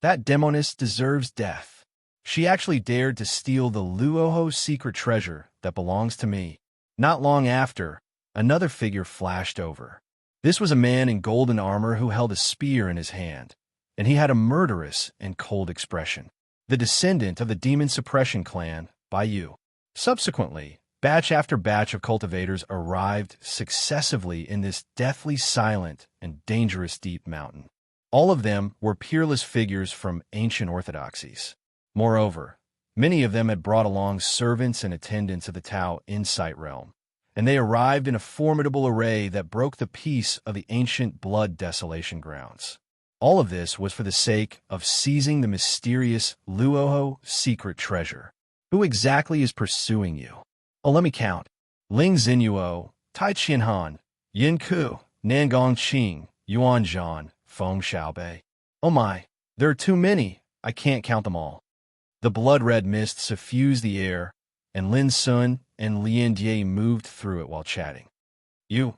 That demoness deserves death. She actually dared to steal the Luoho secret treasure that belongs to me. Not long after, another figure flashed over. This was a man in golden armor who held a spear in his hand, and he had a murderous and cold expression. The descendant of the demon suppression clan, Bai Yu. Subsequently, batch after batch of cultivators arrived successively in this deathly silent and dangerous deep mountain. All of them were peerless figures from ancient orthodoxies. Moreover, many of them had brought along servants and attendants of the Tao Insight realm, and they arrived in a formidable array that broke the peace of the ancient blood desolation grounds. All of this was for the sake of seizing the mysterious Luoho secret treasure. Who exactly is pursuing you? Oh, let me count. Ling Xinyuo, Tai Chien Han, Yin Ke, Nangong Qing, Yuan Zhan, Feng Xiaobei. Oh my, there are too many. I can't count them all. The blood-red mist suffused the air, and Lin Sun and Lien Die moved through it while chatting.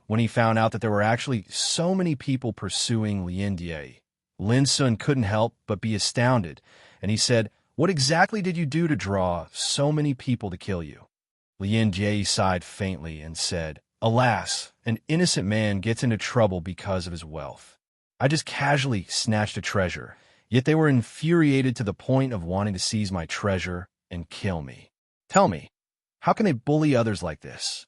When he found out that there were actually so many people pursuing Lien Die, Lin Sun couldn't help but be astounded, and he said, What exactly did you do to draw so many people to kill you? Lien Jie sighed faintly and said, Alas, an innocent man gets into trouble because of his wealth. I just casually snatched a treasure, yet they were infuriated to the point of wanting to seize my treasure and kill me. Tell me, how can they bully others like this?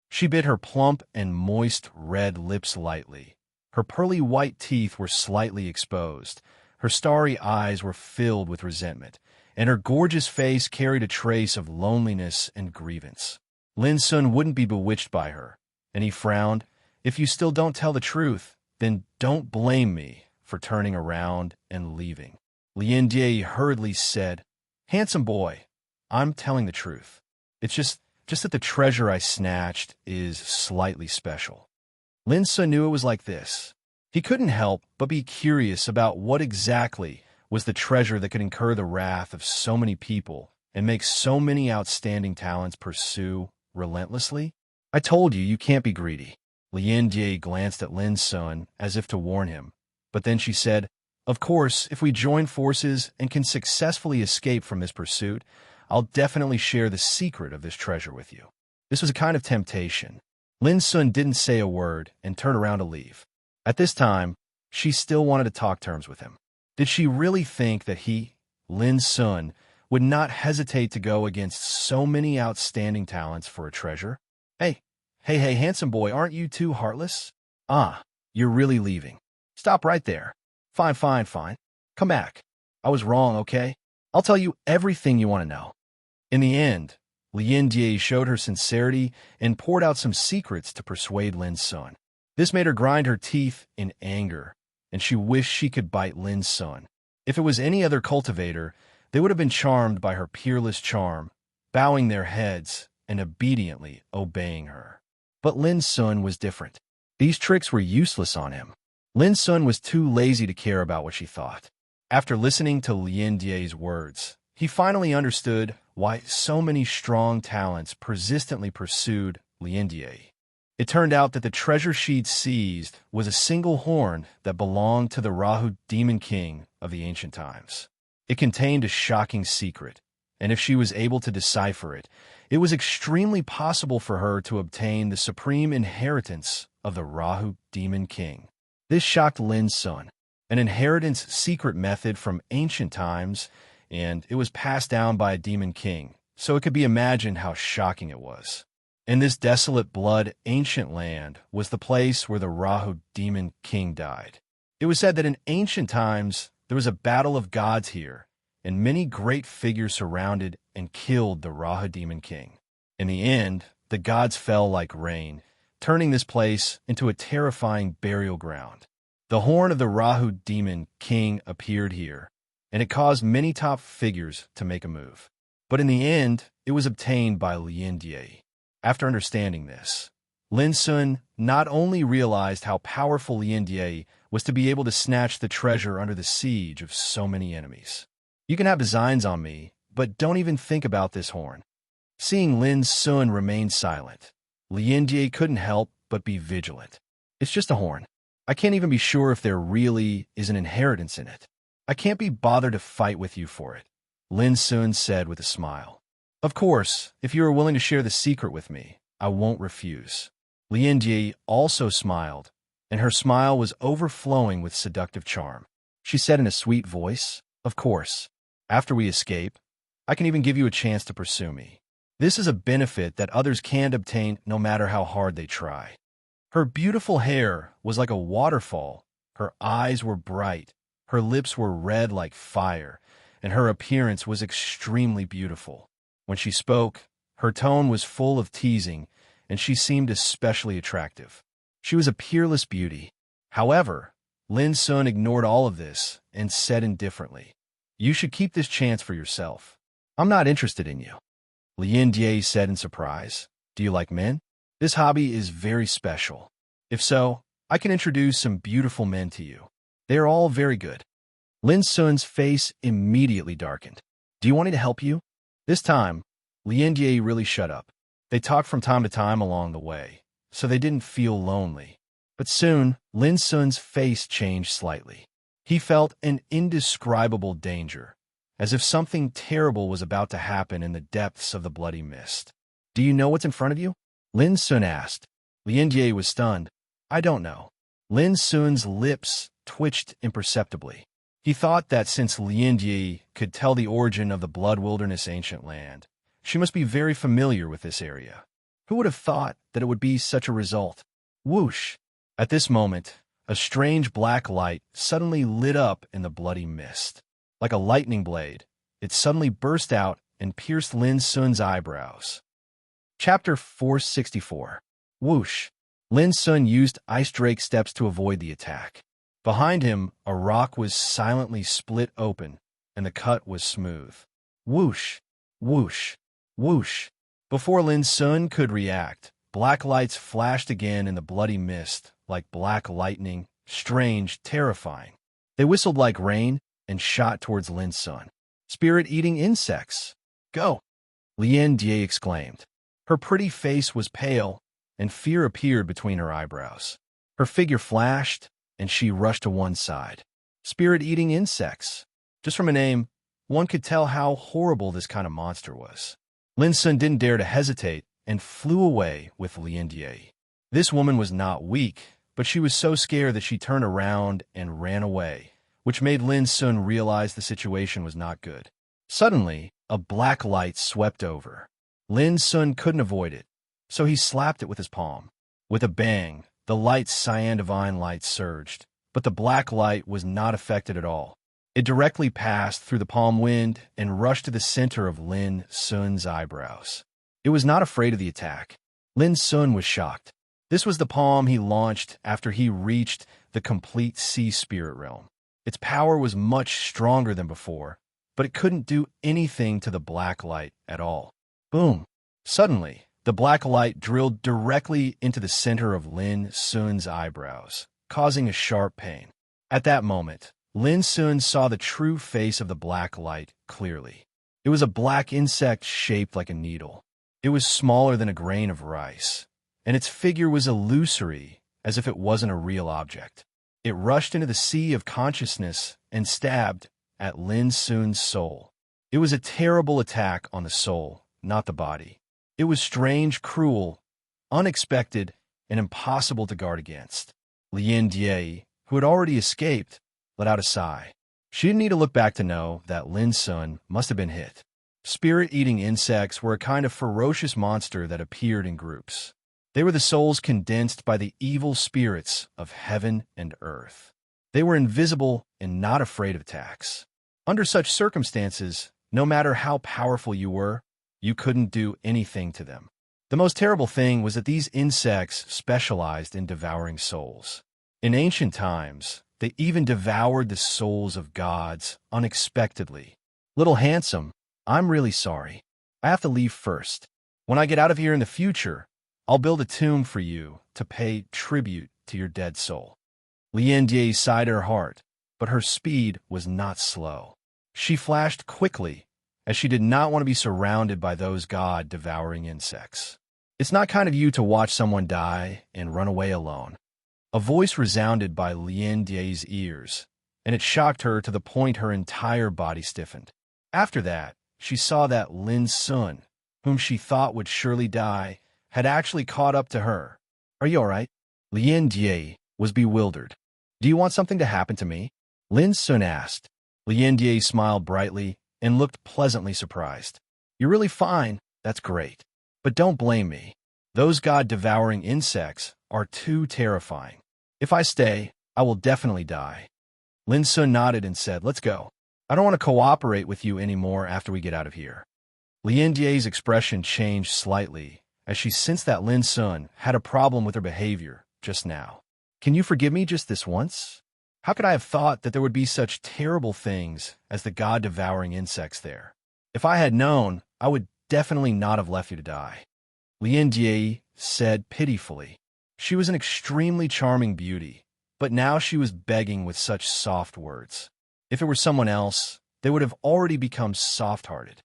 She bit her plump and moist red lips lightly. Her pearly white teeth were slightly exposed. Her starry eyes were filled with resentment, and her gorgeous face carried a trace of loneliness and grievance. Lin Sun wouldn't be bewitched by her, and he frowned. If you still don't tell the truth, then don't blame me for turning around and leaving. Lien Jie hurriedly said, Handsome boy, I'm telling the truth. It's just that the treasure I snatched is slightly special. Lin Sun knew it was like this. He couldn't help but be curious about what exactly was the treasure that could incur the wrath of so many people and make so many outstanding talents pursue relentlessly. I told you can't be greedy. Lien Jie glanced at Lin Sun as if to warn him, but then she said, Of course, if we join forces and can successfully escape from this pursuit, I'll definitely share the secret of this treasure with you. This was a kind of temptation. Lin Sun didn't say a word and turned around to leave. At this time, she still wanted to talk terms with him. Did she really think that he, Lin Sun, would not hesitate to go against so many outstanding talents for a treasure? Hey, handsome boy, aren't you too heartless? Ah, you're really leaving. Stop right there. Fine. Come back. I was wrong, okay? I'll tell you everything you want to know. In the end, Lien Jie showed her sincerity and poured out some secrets to persuade Lin Sun. This made her grind her teeth in anger, and she wished she could bite Lin Sun. If it was any other cultivator, they would have been charmed by her peerless charm, bowing their heads and obediently obeying her. But Lin Sun was different. These tricks were useless on him. Lin Sun was too lazy to care about what she thought. After listening to Lien Jie's words, he finally understood why so many strong talents persistently pursued Lien Jie. It turned out that the treasure she'd seized was a single horn that belonged to the Rahu demon king of the ancient times. It contained a shocking secret, and if she was able to decipher it, it was extremely possible for her to obtain the supreme inheritance of the Rahu demon king. This shocked Lin Sun, an inheritance secret method from ancient times, and it was passed down by a demon king, so it could be imagined how shocking it was. In this desolate blood ancient land was the place where the Rahu demon king died. It was said that in ancient times there was a battle of gods here, and many great figures surrounded and killed the Rahu demon king. In the end, the gods fell like rain, turning this place into a terrifying burial ground. The horn of the Rahu demon king appeared here, and it caused many top figures to make a move. But in the end, it was obtained by Lien Jie. After understanding this, Lin Sun not only realized how powerful Lien Jie was to be able to snatch the treasure under the siege of so many enemies. You can have designs on me, but don't even think about this horn. Seeing Lin Sun remain silent, Lien Jie couldn't help but be vigilant. It's just a horn. I can't even be sure if there really is an inheritance in it. I can't be bothered to fight with you for it, Lin Sun said with a smile. Of course, if you are willing to share the secret with me, I won't refuse. Lien Jie also smiled, and her smile was overflowing with seductive charm. She said in a sweet voice, Of course, after we escape, I can even give you a chance to pursue me. This is a benefit that others can't obtain no matter how hard they try. Her beautiful hair was like a waterfall, her eyes were bright, her lips were red like fire, and her appearance was extremely beautiful. When she spoke, her tone was full of teasing, and she seemed especially attractive. She was a peerless beauty. However, Lin Sun ignored all of this and said indifferently, You should keep this chance for yourself. I'm not interested in you. Lien Jie said in surprise, Do you like men? This hobby is very special. If so, I can introduce some beautiful men to you. They are all very good. Lin Sun's face immediately darkened. Do you want me to help you? This time, Lien Jie really shut up. They talked from time to time along the way, so they didn't feel lonely. But soon, Lin Sun's face changed slightly. He felt an indescribable danger, as if something terrible was about to happen in the depths of the bloody mist. "Do you know what's in front of you?" Lin Sun asked. Lien Jie was stunned. "I don't know." Lin Sun's lips twitched imperceptibly. He thought that since Lien Jie could tell the origin of the Blood Wilderness ancient land, she must be very familiar with this area. Who would have thought that it would be such a result? Whoosh! At this moment, a strange black light suddenly lit up in the bloody mist. Like a lightning blade, it suddenly burst out and pierced Lin Sun's eyebrows. Chapter 464. Whoosh! Lin Sun used Ice Drake steps to avoid the attack. Behind him, a rock was silently split open, and the cut was smooth. Whoosh! Whoosh! Whoosh! Before Lin Sun could react, black lights flashed again in the bloody mist, like black lightning, strange, terrifying. They whistled like rain and shot towards Lin Sun. "Spirit-eating insects! Go!" Lien Jie exclaimed. Her pretty face was pale, and fear appeared between her eyebrows. Her figure flashed, and she rushed to one side. Spirit-eating insects. Just from a name, one could tell how horrible this kind of monster was. Lin Sun didn't dare to hesitate and flew away with Lien Jie. This woman was not weak, but she was so scared that she turned around and ran away, which made Lin Sun realize the situation was not good. Suddenly, a black light swept over. Lin Sun couldn't avoid it, so he slapped it with his palm. With a bang, the light's cyan divine light surged, but the black light was not affected at all. It directly passed through the palm wind and rushed to the center of Lin Sun's eyebrows. It was not afraid of the attack. Lin Sun was shocked. This was the palm he launched after he reached the complete sea spirit realm. Its power was much stronger than before, but it couldn't do anything to the black light at all. Boom! Suddenly, the black light drilled directly into the center of Lin Sun's eyebrows, causing a sharp pain. At that moment, Lin Sun saw the true face of the black light clearly. It was a black insect shaped like a needle. It was smaller than a grain of rice, and its figure was illusory, as if it wasn't a real object. It rushed into the sea of consciousness and stabbed at Lin Sun's soul. It was a terrible attack on the soul, not the body. It was strange, cruel, unexpected, and impossible to guard against. Lien Jie, who had already escaped, let out a sigh. She didn't need to look back to know that Lin Sun must have been hit. Spirit-eating insects were a kind of ferocious monster that appeared in groups. They were the souls condensed by the evil spirits of heaven and earth. They were invisible and not afraid of attacks. Under such circumstances, no matter how powerful you were, you couldn't do anything to them. The most terrible thing was that these insects specialized in devouring souls. In ancient times, they even devoured the souls of gods unexpectedly. "Little handsome, I'm really sorry. I have to leave first. When I get out of here in the future, I'll build a tomb for you to pay tribute to your dead soul." Lien Jie sighed her heart, but her speed was not slow. She flashed quickly, as she did not want to be surrounded by those god-devouring insects. "It's not kind of you to watch someone die and run away alone." A voice resounded by Lien Jie's ears, and it shocked her to the point her entire body stiffened. After that, she saw that Lin Sun, whom she thought would surely die, had actually caught up to her. "Are you all right?" Lien Jie was bewildered. "Do you want something to happen to me?" Lin Sun asked. Lien Jie smiled brightly and looked pleasantly surprised. "You're really fine. That's great. But don't blame me. Those god-devouring insects are too terrifying. If I stay, I will definitely die." Lin Sun nodded and said, "Let's go. I don't want to cooperate with you anymore after we get out of here." Lien Jie's expression changed slightly as she sensed that Lin Sun had a problem with her behavior just now. "Can you forgive me just this once? How could I have thought that there would be such terrible things as the god-devouring insects there? If I had known, I would definitely not have left you to die." Lien Jie said pitifully. She was an extremely charming beauty, but now she was begging with such soft words. If it were someone else, they would have already become soft-hearted.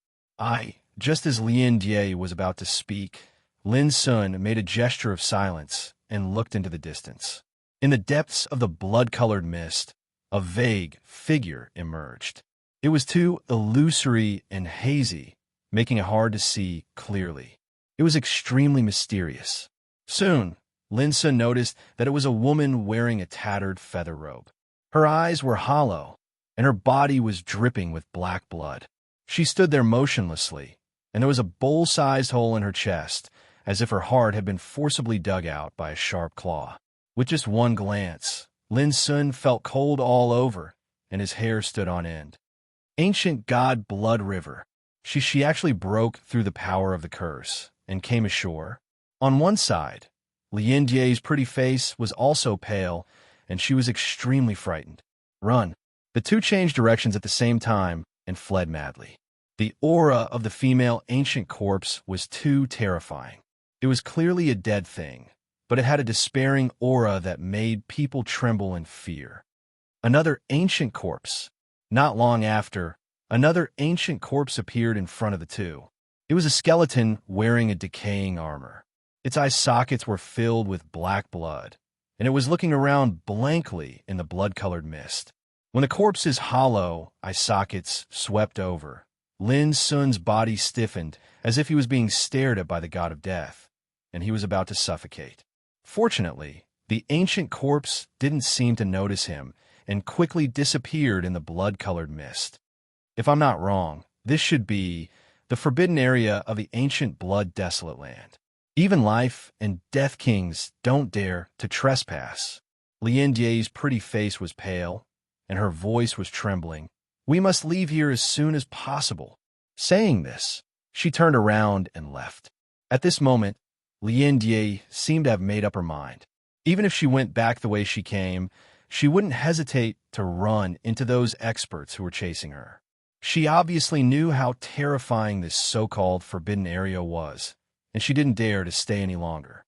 Just as Lien Jie was about to speak, Lin Sun made a gesture of silence and looked into the distance. In the depths of the blood-colored mist, a vague figure emerged. It was too illusory and hazy, making it hard to see clearly. It was extremely mysterious. Soon, Lin Sun noticed that it was a woman wearing a tattered feather robe. Her eyes were hollow, and her body was dripping with black blood. She stood there motionlessly, and there was a bowl-sized hole in her chest, as if her heart had been forcibly dug out by a sharp claw. With just one glance, Lin Sun felt cold all over, and his hair stood on end. Ancient God Blood River. She actually broke through the power of the curse and came ashore. On one side, Lien Jie's pretty face was also pale, and she was extremely frightened. Run! The two changed directions at the same time and fled madly. The aura of the female ancient corpse was too terrifying. It was clearly a dead thing, but it had a despairing aura that made people tremble in fear. Another ancient corpse. Not long after, another ancient corpse appeared in front of the two. It was a skeleton wearing a decaying armor. Its eye sockets were filled with black blood, and it was looking around blankly in the blood-colored mist. When the corpse's hollow eye sockets swept over, Lin Sun's body stiffened as if he was being stared at by the god of death, and he was about to suffocate. Fortunately, the ancient corpse didn't seem to notice him and quickly disappeared in the blood-colored mist. If I'm not wrong, this should be the forbidden area of the ancient blood-desolate land. Even life and death kings don't dare to trespass. Lien Jie's pretty face was pale, and her voice was trembling. We must leave here as soon as possible. Saying this, she turned around and left. At this moment, Lien Jie seemed to have made up her mind. Even if she went back the way she came, she wouldn't hesitate to run into those experts who were chasing her. She obviously knew how terrifying this so-called forbidden area was, and she didn't dare to stay any longer.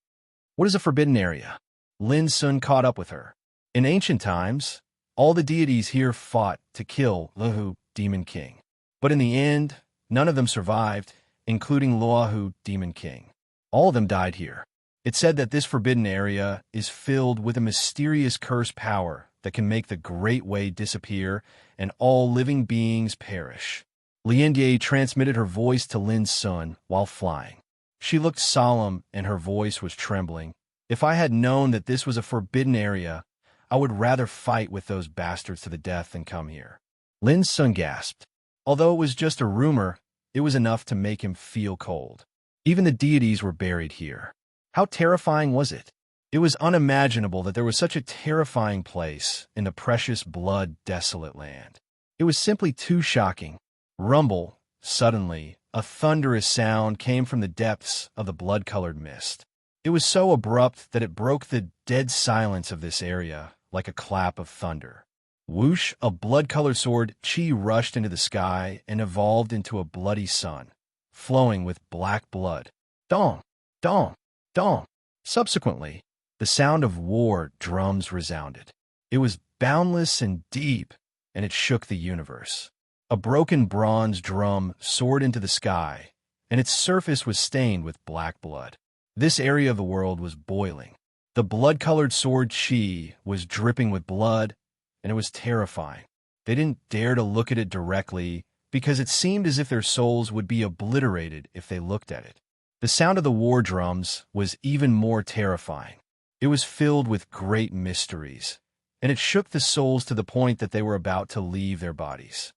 What is a forbidden area? Lin Sun caught up with her. In ancient times, all the deities here fought to kill Luohu, Demon King. But in the end, none of them survived, including Luohu, Demon King. All of them died here. It's said that this forbidden area is filled with a mysterious curse power that can make the Great Way disappear and all living beings perish. Lien Jie transmitted her voice to Lin Sun while flying. She looked solemn and her voice was trembling. If I had known that this was a forbidden area, I would rather fight with those bastards to the death than come here. Lin Sun gasped. Although it was just a rumor, it was enough to make him feel cold. Even the deities were buried here. How terrifying was it? It was unimaginable that there was such a terrifying place in the precious blood-desolate land. It was simply too shocking. Rumble, suddenly, a thunderous sound came from the depths of the blood-colored mist. It was so abrupt that it broke the dead silence of this area like a clap of thunder. Whoosh, a blood-colored sword chi rushed into the sky and evolved into a bloody sun, flowing with black blood. Dong! Dong! Dong! Subsequently, the sound of war drums resounded. It was boundless and deep, and it shook the universe. A broken bronze drum soared into the sky, and its surface was stained with black blood. This area of the world was boiling. The blood-colored sword chi was dripping with blood, and it was terrifying. They didn't dare to look at it directly because it seemed as if their souls would be obliterated if they looked at it. The sound of the war drums was even more terrifying. It was filled with great mysteries, and it shook the souls to the point that they were about to leave their bodies.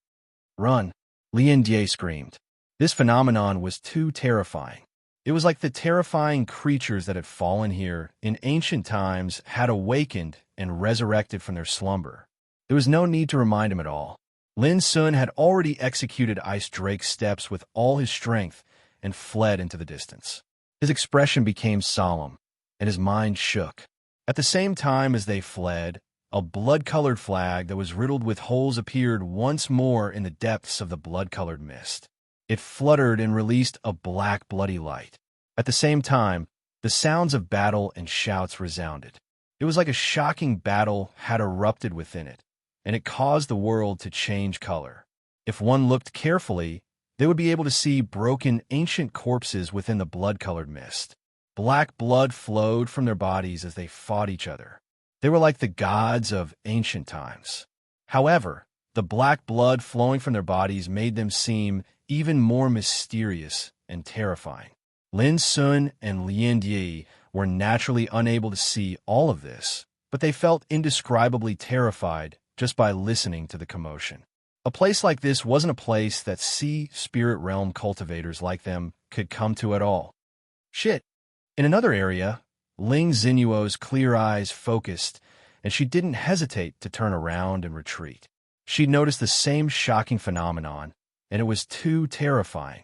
Run! Lien Jie screamed. This phenomenon was too terrifying. It was like the terrifying creatures that had fallen here in ancient times had awakened and resurrected from their slumber. There was no need to remind him at all. Lin Sun had already executed Ice Drake's steps with all his strength and fled into the distance. His expression became solemn, and his mind shook. At the same time as they fled, a blood-colored flag that was riddled with holes appeared once more in the depths of the blood-colored mist. It fluttered and released a black, bloody light. At the same time, the sounds of battle and shouts resounded. It was like a shocking battle had erupted within it, and it caused the world to change color. If one looked carefully, they would be able to see broken ancient corpses within the blood-colored mist. Black blood flowed from their bodies as they fought each other. They were like the gods of ancient times. However, The black blood flowing from their bodies made them seem even more mysterious and terrifying. Lin Sun and Lien Yi were naturally unable to see all of this, but they felt indescribably terrified just by listening to the commotion. A place like this wasn't a place that sea spirit realm cultivators like them could come to at all. Shit. In another area, Ling Xinyuo's clear eyes focused, and she didn't hesitate to turn around and retreat. She'd noticed the same shocking phenomenon, and it was too terrifying.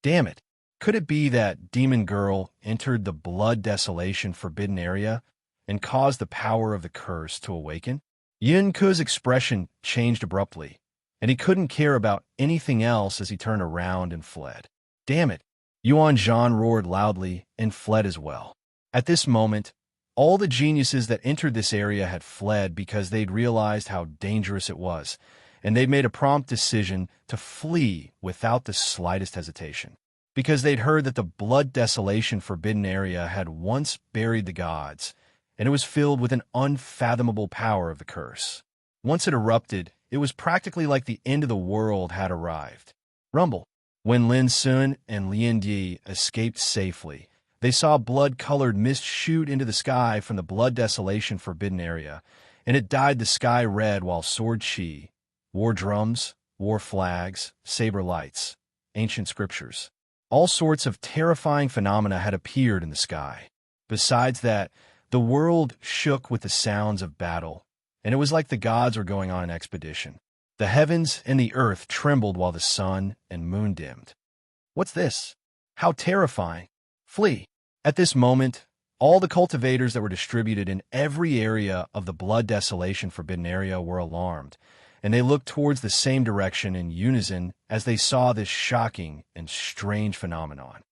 Damn it. Could it be that Demon Girl entered the blood desolation forbidden area and caused the power of the curse to awaken? Yun Ku's expression changed abruptly, and he couldn't care about anything else as he turned around and fled. Damn it! Yuan Zhan roared loudly and fled as well. At this moment, all the geniuses that entered this area had fled because they'd realized how dangerous it was, and they'd made a prompt decision to flee without the slightest hesitation. Because they'd heard that the blood desolation forbidden area had once buried the gods, and it was filled with an unfathomable power of the curse. Once it erupted, it was practically like the end of the world had arrived. Rumble. When Lin Sun and Lien Yi escaped safely, they saw blood-colored mist shoot into the sky from the blood desolation forbidden area, and it dyed the sky red while Sword Chi, war drums, war flags, saber lights, ancient scriptures. All sorts of terrifying phenomena had appeared in the sky. Besides that, the world shook with the sounds of battle, and it was like the gods were going on an expedition. The heavens and the earth trembled while the sun and moon dimmed. What's this? How terrifying! Flee! At this moment, all the cultivators that were distributed in every area of the blood desolation forbidden area were alarmed, and they looked towards the same direction in unison as they saw this shocking and strange phenomenon.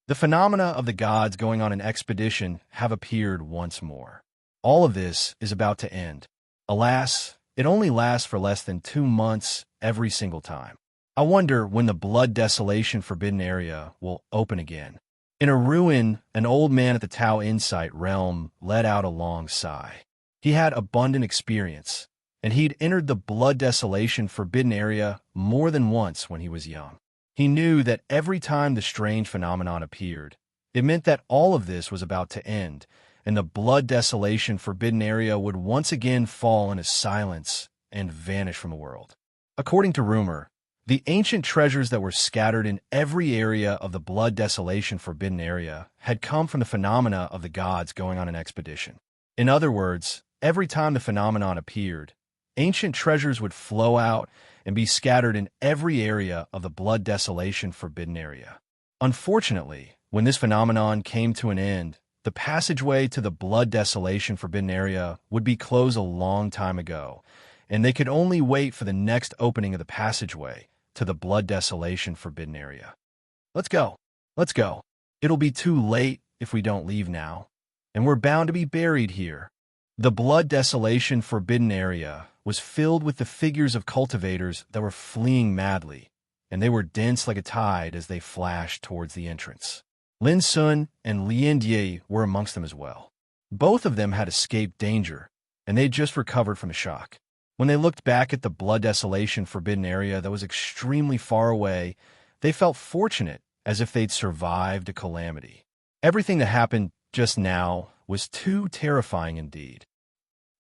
The phenomena of the gods going on an expedition have appeared once more. All of this is about to end. Alas, it only lasts for less than 2 months every single time. I wonder when the blood desolation forbidden area will open again. In a ruin, an old man at the Tao Insight realm let out a long sigh. He had abundant experience, and he'd entered the blood desolation forbidden area more than once when he was young. He knew that every time the strange phenomenon appeared, it meant that all of this was about to end, and the blood desolation forbidden area would once again fall into silence and vanish from the world. According to rumor, the ancient treasures that were scattered in every area of the blood desolation forbidden area had come from the phenomena of the gods going on an expedition. In other words, every time the phenomenon appeared, ancient treasures would flow out and be scattered in every area of the blood desolation forbidden area. Unfortunately, when this phenomenon came to an end, the passageway to the blood desolation forbidden area would be closed a long time ago, and they could only wait for the next opening of the passageway to the blood desolation forbidden area. Let's go. Let's go. It'll be too late if we don't leave now, and we're bound to be buried here. The blood desolation forbidden area was filled with the figures of cultivators that were fleeing madly, and they were dense like a tide as they flashed towards the entrance. Lin Sun and Lien Yi were amongst them as well. Both of them had escaped danger, and they'd just recovered from the shock. When they looked back at the blood desolation forbidden area that was extremely far away, they felt fortunate as if they'd survived a calamity. Everything that happened just now was too terrifying indeed.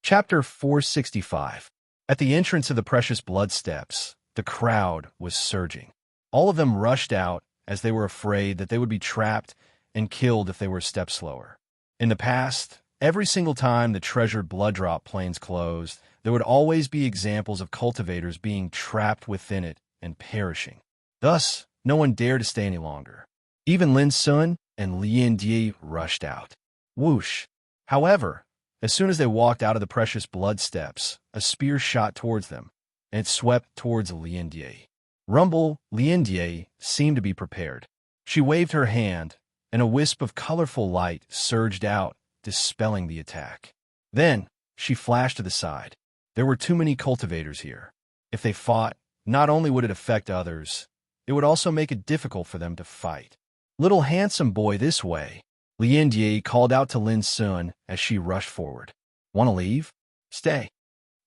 Chapter 465. At the entrance of the precious blood steps, the crowd was surging. All of them rushed out as they were afraid that they would be trapped and killed if they were a step slower. In the past, every single time the treasured blood drop plains closed, there would always be examples of cultivators being trapped within it and perishing. Thus, no one dared to stay any longer. Even Lin Sun and Lien Yi rushed out. Whoosh! However, as soon as they walked out of the precious blood steps, a spear shot towards them, and it swept towards Lien Yi. Rumble, Lien Yi seemed to be prepared. She waved her hand, and a wisp of colorful light surged out, dispelling the attack. Then, she flashed to the side. There were too many cultivators here. If they fought, not only would it affect others, it would also make it difficult for them to fight. Little handsome boy this way. Lien Yi called out to Lin Sun as she rushed forward. Want to leave? Stay.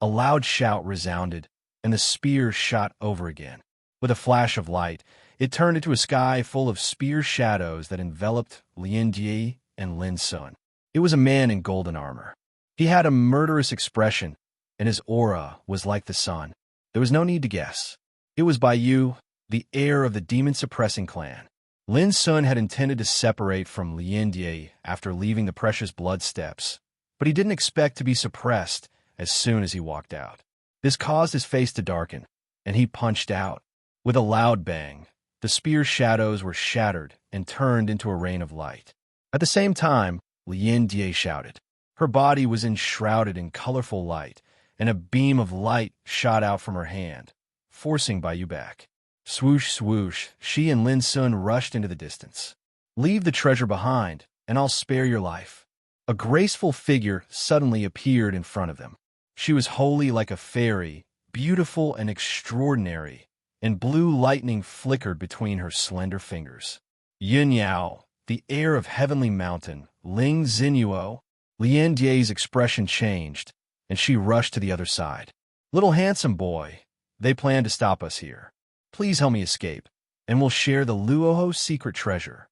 A loud shout resounded, and the spear shot over again. With a flash of light, it turned into a sky full of spear shadows that enveloped Lin Jie and Lin Sun. It was a man in golden armor. He had a murderous expression, and his aura was like the sun. There was no need to guess. It was Bai Yu, the heir of the demon-suppressing clan. Lin Sun had intended to separate from Lin Jie after leaving the precious blood steps, but he didn't expect to be suppressed as soon as he walked out. This caused his face to darken, and he punched out. With a loud bang, the spear shadows were shattered and turned into a rain of light. At the same time, Lin Jie shouted. Her body was enshrouded in colorful light, and a beam of light shot out from her hand, forcing Bai Yu back. Swoosh, swoosh, she and Lin Sun rushed into the distance. Leave the treasure behind, and I'll spare your life. A graceful figure suddenly appeared in front of them. She was wholly like a fairy, beautiful and extraordinary, and blue lightning flickered between her slender fingers. Yun Yao, the heir of Heavenly Mountain, Ling Xinyuo. Lin Jie's expression changed, and she rushed to the other side. Little handsome boy, they plan to stop us here. Please help me escape, and we'll share the Luoho's secret treasure.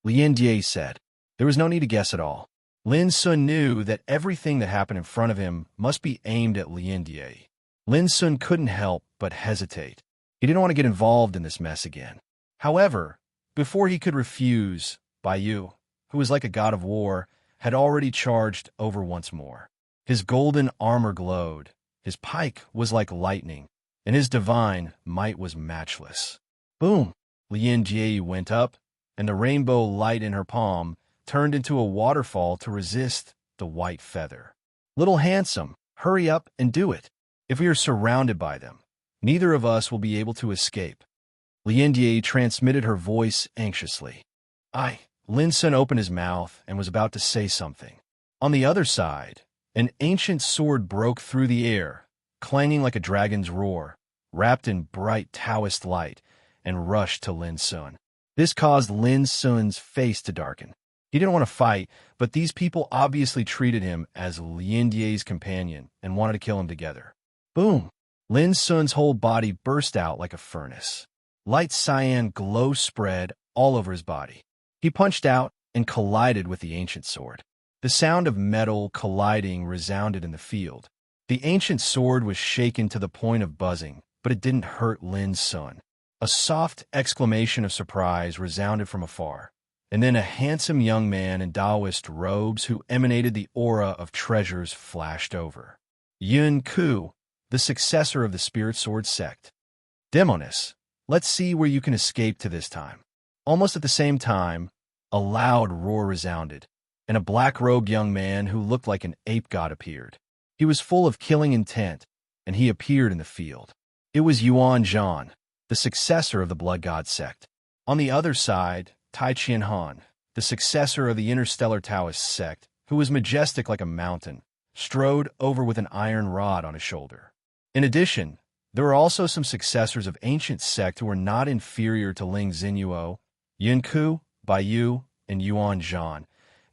Lin Jie said. There was no need to guess at all. Lin Sun knew that everything that happened in front of him must be aimed at Lin Jie. Lin Sun couldn't help but hesitate. He didn't want to get involved in this mess again. However, before he could refuse, Bai Yu, who was like a god of war, had already charged over once more. His golden armor glowed, his pike was like lightning, and his divine might was matchless. Boom! Lin Jie went up, and the rainbow light in her palm turned into a waterfall to resist the white feather. Little handsome, hurry up and do it. If we are surrounded by them, neither of us will be able to escape. Lin Jie transmitted her voice anxiously. Lin Sun opened his mouth and was about to say something. On the other side, an ancient sword broke through the air, clanging like a dragon's roar, wrapped in bright Taoist light, and rushed to Lin Sun. This caused Lin Sun's face to darken. He didn't want to fight, but these people obviously treated him as Lin Jie's companion and wanted to kill him together. Boom! Lin Sun's whole body burst out like a furnace. Light cyan glow spread all over his body. He punched out and collided with the ancient sword. The sound of metal colliding resounded in the field. The ancient sword was shaken to the point of buzzing, but it didn't hurt Lin Sun. A soft exclamation of surprise resounded from afar, and then a handsome young man in Taoist robes who emanated the aura of treasures flashed over. Yun Ku, the successor of the Spirit Sword sect. Demonis, let's see where you can escape to this time. Almost at the same time, a loud roar resounded, and a black-robed young man who looked like an ape god appeared. He was full of killing intent, and he appeared in the field. It was Yuan Zhan, the successor of the Blood God sect. On the other side, Tai Qian Han, the successor of the Interstellar Taoist sect, who was majestic like a mountain, strode over with an iron rod on his shoulder. In addition, there were also some successors of ancient sect who were not inferior to Ling Xinyuo, Yunku, Bai Yu, and Yuan Zhan,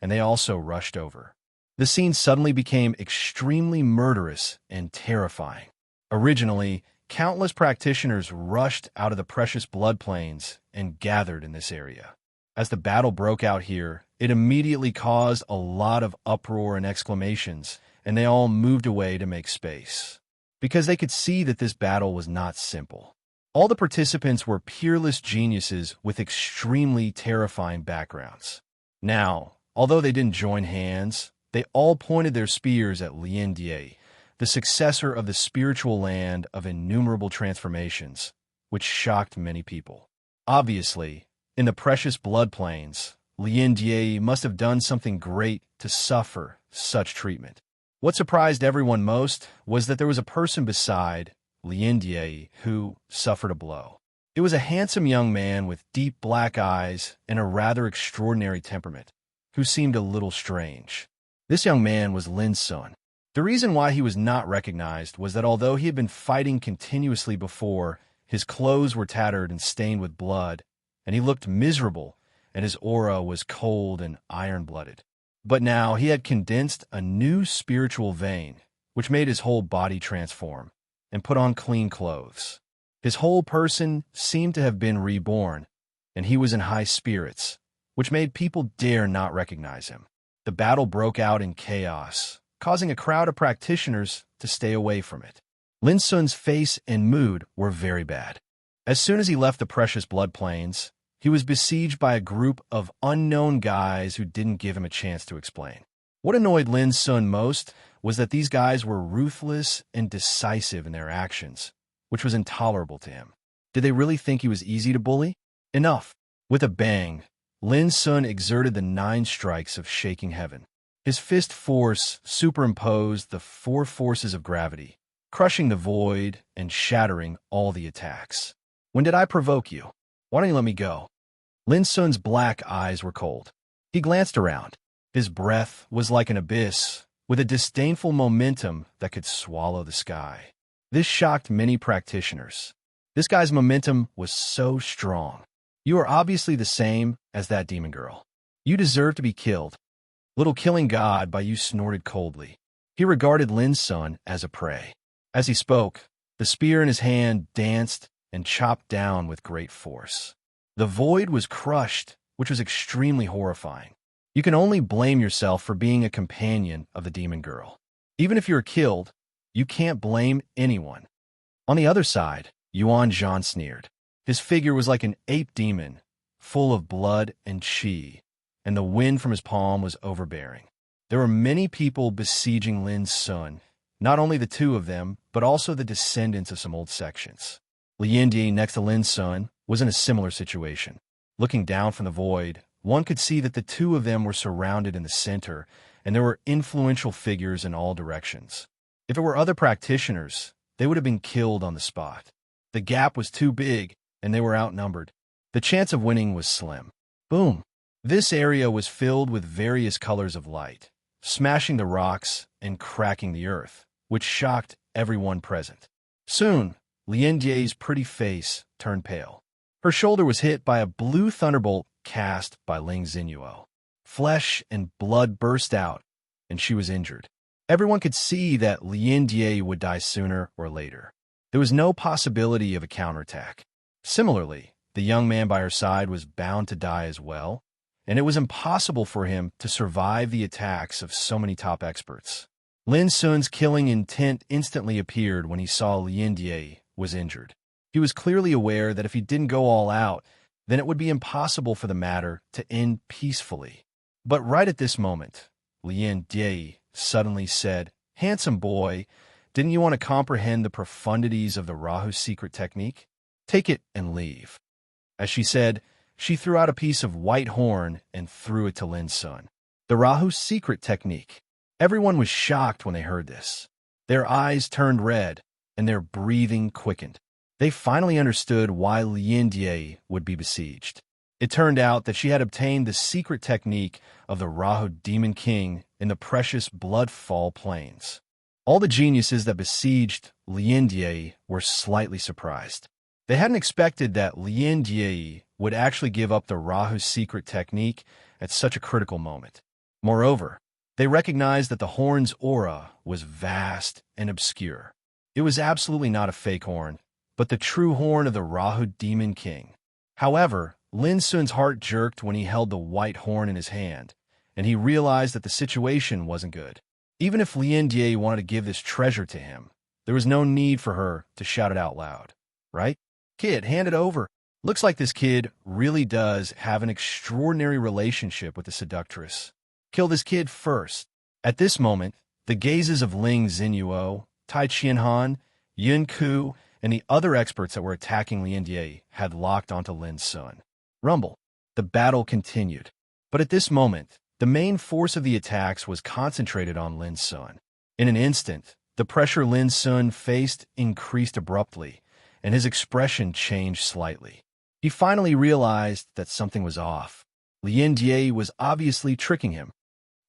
and they also rushed over. The scene suddenly became extremely murderous and terrifying. Originally, countless practitioners rushed out of the precious blood plains and gathered in this area. As the battle broke out here, it immediately caused a lot of uproar and exclamations, and they all moved away to make space. Because they could see that this battle was not simple. All the participants were peerless geniuses with extremely terrifying backgrounds. Now, although they didn't join hands, they all pointed their spears at Lin Jie, the successor of the spiritual land of innumerable transformations, which shocked many people. Obviously, in the precious blood plains, Lin Jie must have done something great to suffer such treatment. What surprised everyone most was that there was a person beside Lin Jie who suffered a blow. It was a handsome young man with deep black eyes and a rather extraordinary temperament, who seemed a little strange. This young man was Lin Sun. The reason why he was not recognized was that although he had been fighting continuously before, his clothes were tattered and stained with blood, and he looked miserable, and his aura was cold and iron-blooded. But now he had condensed a new spiritual vein, which made his whole body transform. and put on clean clothes. His whole person seemed to have been reborn, and he was in high spirits, which made people dare not recognize him. The battle broke out in chaos, causing a crowd of practitioners to stay away from it. Lin Sun's face and mood were very bad. As soon as he left the precious blood plains, he was besieged by a group of unknown guys who didn't give him a chance to explain. What annoyed Lin Sun most was that these guys were ruthless and decisive in their actions, which was intolerable to him. Did they really think he was easy to bully? Enough! With a bang, Lin Sun exerted the 9 strikes of shaking heaven. His fist force superimposed the 4 forces of gravity, crushing the void and shattering all the attacks. When did I provoke you? Why don't you let me go? Lin Sun's black eyes were cold. He glanced around. His breath was like an abyss, with a disdainful momentum that could swallow the sky. This shocked many practitioners. This guy's momentum was so strong. You are obviously the same as that demon girl. You deserve to be killed. Little killing god, by you snorted coldly. He regarded Lin Sun as a prey. As he spoke, the spear in his hand danced and chopped down with great force. The void was crushed, which was extremely horrifying. You can only blame yourself for being a companion of the demon girl. Even if you're killed, you can't blame anyone. On the other side, Yuan Zhan sneered. His figure was like an ape demon, full of blood and qi, and the wind from his palm was overbearing. There were many people besieging Lin Sun, not only the 2 of them, but also the descendants of some old sections. Lien Die, next to Lin Sun, was in a similar situation. Looking down from the void, one could see that the 2 of them were surrounded in the center, and there were influential figures in all directions. If it were other practitioners, they would have been killed on the spot. The gap was too big, and they were outnumbered. The chance of winning was slim. Boom! This area was filled with various colors of light, smashing the rocks and cracking the earth, which shocked everyone present. Soon, Lien Die's pretty face turned pale. Her shoulder was hit by a blue thunderbolt cast by Ling Xinyuo. Flesh and blood burst out, and she was injured. Everyone could see that Lien Die would die sooner or later. There was no possibility of a counterattack. Similarly, the young man by her side was bound to die as well, and it was impossible for him to survive the attacks of so many top experts. Lin Sun's killing intent instantly appeared when he saw Lien Die was injured. He was clearly aware that if he didn't go all out, then it would be impossible for the matter to end peacefully. But right at this moment, Lien Die suddenly said, "Handsome boy, didn't you want to comprehend the profundities of the Rahu's secret technique? Take it and leave." As she said, she threw out a piece of white horn and threw it to Lin Sun. The Rahu's secret technique. Everyone was shocked when they heard this. Their eyes turned red, and their breathing quickened. They finally understood why Lien Die would be besieged. It turned out that she had obtained the secret technique of the Rahu Demon King in the precious Bloodfall Plains. All the geniuses that besieged Lien Die were slightly surprised. They hadn't expected that Lien Die would actually give up the Rahu's secret technique at such a critical moment. Moreover, they recognized that the horn's aura was vast and obscure. It was absolutely not a fake horn, but the true horn of the Rahu Demon King. However, Lin Sun's heart jerked when he held the white horn in his hand, and he realized that the situation wasn't good. Even if Lien Die wanted to give this treasure to him, there was no need for her to shout it out loud. Right? Kid, hand it over. Looks like this kid really does have an extraordinary relationship with the seductress. Kill this kid first. At this moment, the gazes of Ling Xinyuo, Tai Qianhan, Yun Ku, and the other experts that were attacking Lien Die had locked onto Lin Sun. Rumble. The battle continued. But at this moment, the main force of the attacks was concentrated on Lin Sun. In an instant, the pressure Lin Sun faced increased abruptly, and his expression changed slightly. He finally realized that something was off. Lien Die was obviously tricking him.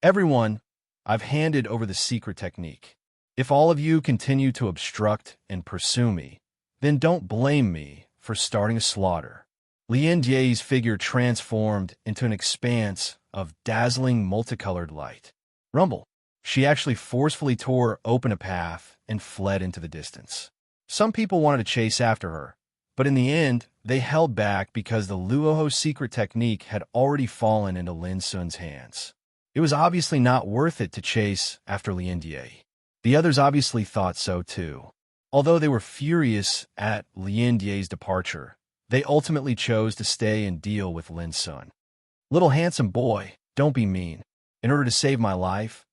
Everyone, I've handed over the secret technique. If all of you continue to obstruct and pursue me, then don't blame me for starting a slaughter. Lien Die's figure transformed into an expanse of dazzling multicolored light. Rumble. She actually forcefully tore open a path and fled into the distance. Some people wanted to chase after her, but in the end, they held back because the Luoho's secret technique had already fallen into Lin Sun's hands. It was obviously not worth it to chase after Lien Die. The others obviously thought so too. Although they were furious at Lien Die's departure, they ultimately chose to stay and deal with Lin Sun. Little handsome boy, don't be mean. In order to save my life,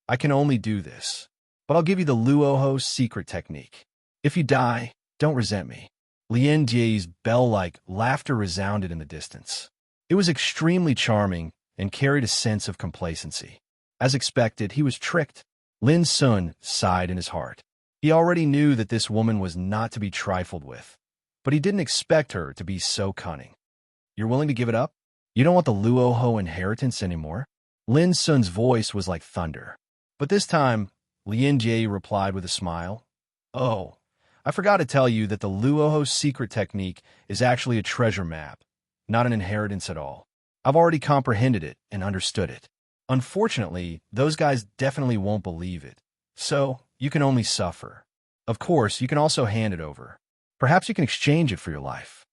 I can only do this. But I'll give you the Luoho's secret technique. If you die, don't resent me. Lien Die's bell-like laughter resounded in the distance. It was extremely charming and carried a sense of complacency. As expected, he was tricked. Lin Sun sighed in his heart. He already knew that this woman was not to be trifled with, but he didn't expect her to be so cunning. You're willing to give it up? You don't want the Luoho inheritance anymore? Lin Sun's voice was like thunder. But this time, Lien Die replied with a smile. Oh, I forgot to tell you that the Luoho's secret technique is actually a treasure map, not an inheritance at all. I've already comprehended it and understood it. Unfortunately, those guys definitely won't believe it, so you can only suffer. Of course, you can also hand it over. Perhaps you can exchange it for your life.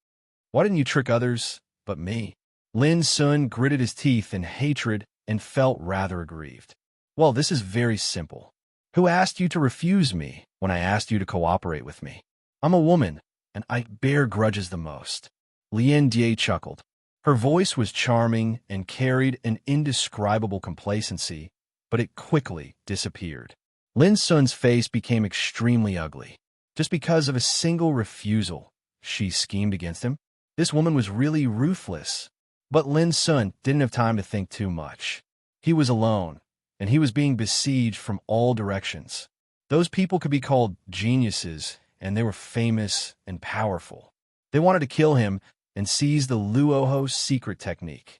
Why didn't you trick others but me? Lin Sun gritted his teeth in hatred and felt rather aggrieved. Well, this is very simple. Who asked you to refuse me when I asked you to cooperate with me? I'm a woman, and I bear grudges the most. Lien Die chuckled. Her voice was charming and carried an indescribable complacency, but it quickly disappeared. Lin Sun's face became extremely ugly. Just because of a single refusal, she schemed against him. This woman was really ruthless. But Lin Sun didn't have time to think too much. He was alone, and he was being besieged from all directions. Those people could be called geniuses, and they were famous and powerful. They wanted to kill him and seize the Luoho's secret technique.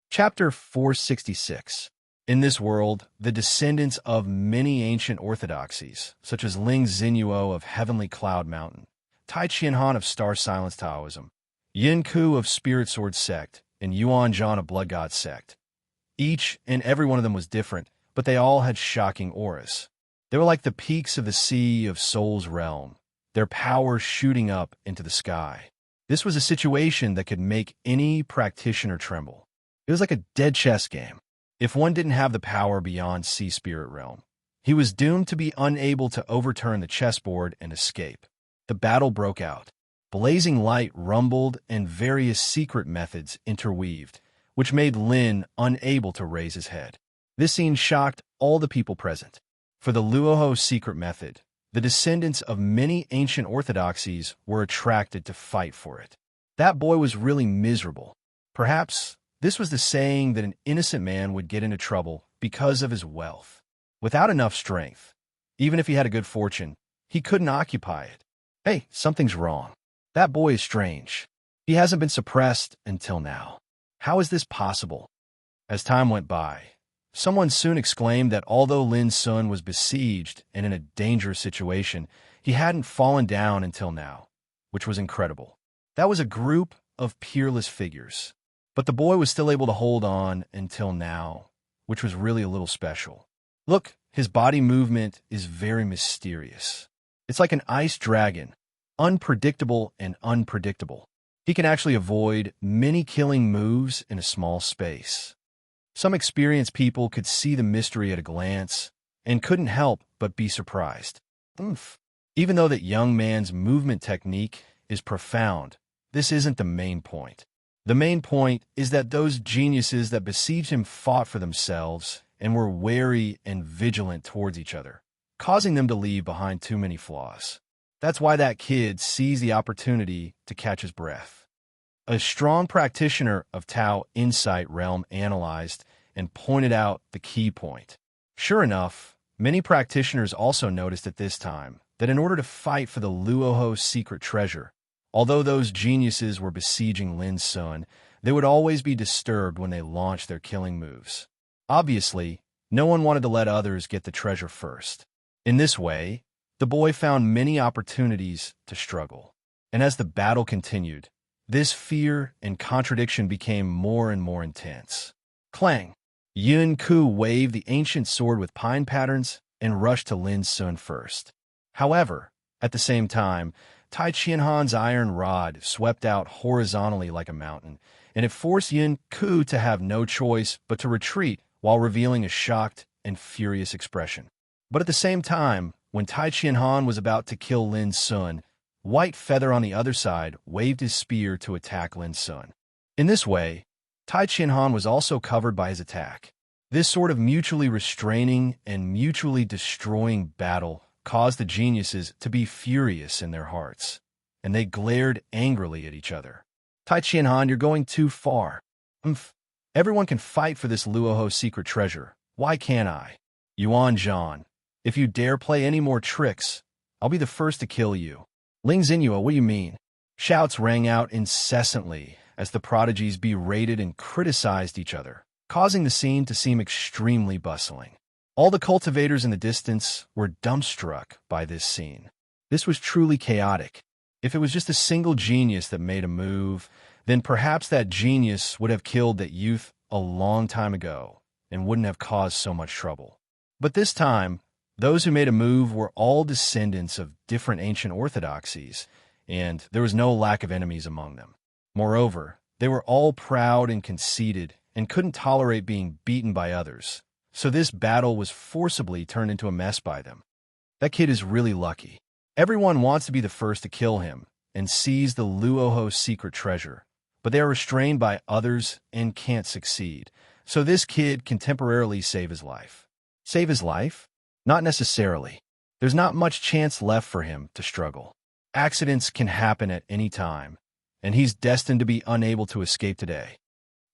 Chapter 466. In this world, the descendants of many ancient orthodoxies, such as Ling Xinyuo of Heavenly Cloud Mountain, Tai Qianhan of Star Silence Taoism, Yin Ku of Spirit Sword Sect, and Yuan Zhan of Blood God Sect. Each and every one of them was different, but they all had shocking auras. They were like the peaks of the sea of Soul's realm, their power shooting up into the sky. This was a situation that could make any practitioner tremble. It was like a dead chess game. If one didn't have the power beyond Sea Spirit Realm, he was doomed to be unable to overturn the chessboard and escape. The battle broke out. Blazing light rumbled and various secret methods interweaved, which made Lin unable to raise his head. This scene shocked all the people present. For the Luoho's secret method, the descendants of many ancient orthodoxies were attracted to fight for it. That boy was really miserable. Perhaps this was the saying that an innocent man would get into trouble because of his wealth. Without enough strength, even if he had a good fortune, he couldn't occupy it. Hey, something's wrong. That boy is strange. He hasn't been suppressed until now. How is this possible? As time went by, someone soon exclaimed that although Lin Sun was besieged and in a dangerous situation, he hadn't fallen down until now, which was incredible. That was a group of peerless figures. But the boy was still able to hold on until now, which was really a little special. Look, his body movement is very mysterious. It's like an ice dragon, unpredictable and unpredictable. He can actually avoid many killing moves in a small space. Some experienced people could see the mystery at a glance and couldn't help but be surprised. Even though that young man's movement technique is profound, this isn't the main point. The main point is that those geniuses that besieged him fought for themselves and were wary and vigilant towards each other, causing them to leave behind too many flaws. That's why that kid seized the opportunity to catch his breath. A strong practitioner of Tao Insight Realm analyzed and pointed out the key point. Sure enough, many practitioners also noticed at this time that in order to fight for the Luoho's secret treasure, although those geniuses were besieging Lin Sun, they would always be disturbed when they launched their killing moves. Obviously, no one wanted to let others get the treasure first. In this way, the boy found many opportunities to struggle. And as the battle continued, this fear and contradiction became more and more intense. Clang! Yun Ku waved the ancient sword with pine patterns and rushed to Lin Sun first. However, At the same time, Tai Qianhan's iron rod swept out horizontally like a mountain, and it forced Yin Ku to have no choice but to retreat while revealing a shocked and furious expression. But at the same time, when Tai Qianhan was about to kill Lin Sun, White Feather on the other side waved his spear to attack Lin Sun. In this way, Tai Qianhan was also covered by his attack. This sort of mutually restraining and mutually destroying battle caused the geniuses to be furious in their hearts, and they glared angrily at each other. Tai Qianhan, you're going too far. Everyone can fight for this Luoho secret treasure. Why can't I? Yuan Zhan, if you dare play any more tricks, I'll be the first to kill you. Ling Xinyuo, what do you mean? Shouts rang out incessantly as the prodigies berated and criticized each other, causing the scene to seem extremely bustling. All the cultivators in the distance were dumbstruck by this scene. This was truly chaotic. If it was just a single genius that made a move, then perhaps that genius would have killed that youth a long time ago and wouldn't have caused so much trouble. But this time, those who made a move were all descendants of different ancient orthodoxies, and there was no lack of enemies among them. Moreover, they were all proud and conceited and couldn't tolerate being beaten by others, so this battle was forcibly turned into a mess by them. That kid is really lucky. Everyone wants to be the first to kill him and seize the Luoho secret treasure, but they are restrained by others and can't succeed, so this kid can temporarily save his life. Save his life? Not necessarily. There's not much chance left for him to struggle. Accidents can happen at any time, and he's destined to be unable to escape today.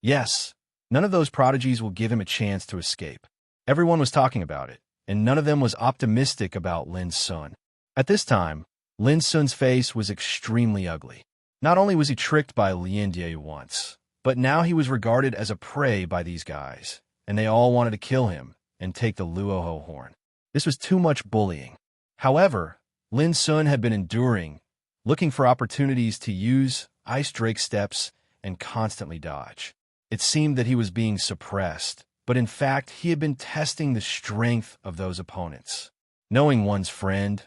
Yes, none of those prodigies will give him a chance to escape. Everyone was talking about it, and none of them was optimistic about Lin Sun. At this time, Lin Sun's face was extremely ugly. Not only was he tricked by Lian Die once, but now he was regarded as a prey by these guys, and they all wanted to kill him and take the Luoho horn. This was too much bullying. However, Lin Sun had been enduring, looking for opportunities to use Ice Drake steps and constantly dodge. It seemed that he was being suppressed, but in fact he had been testing the strength of those opponents. Knowing one's friend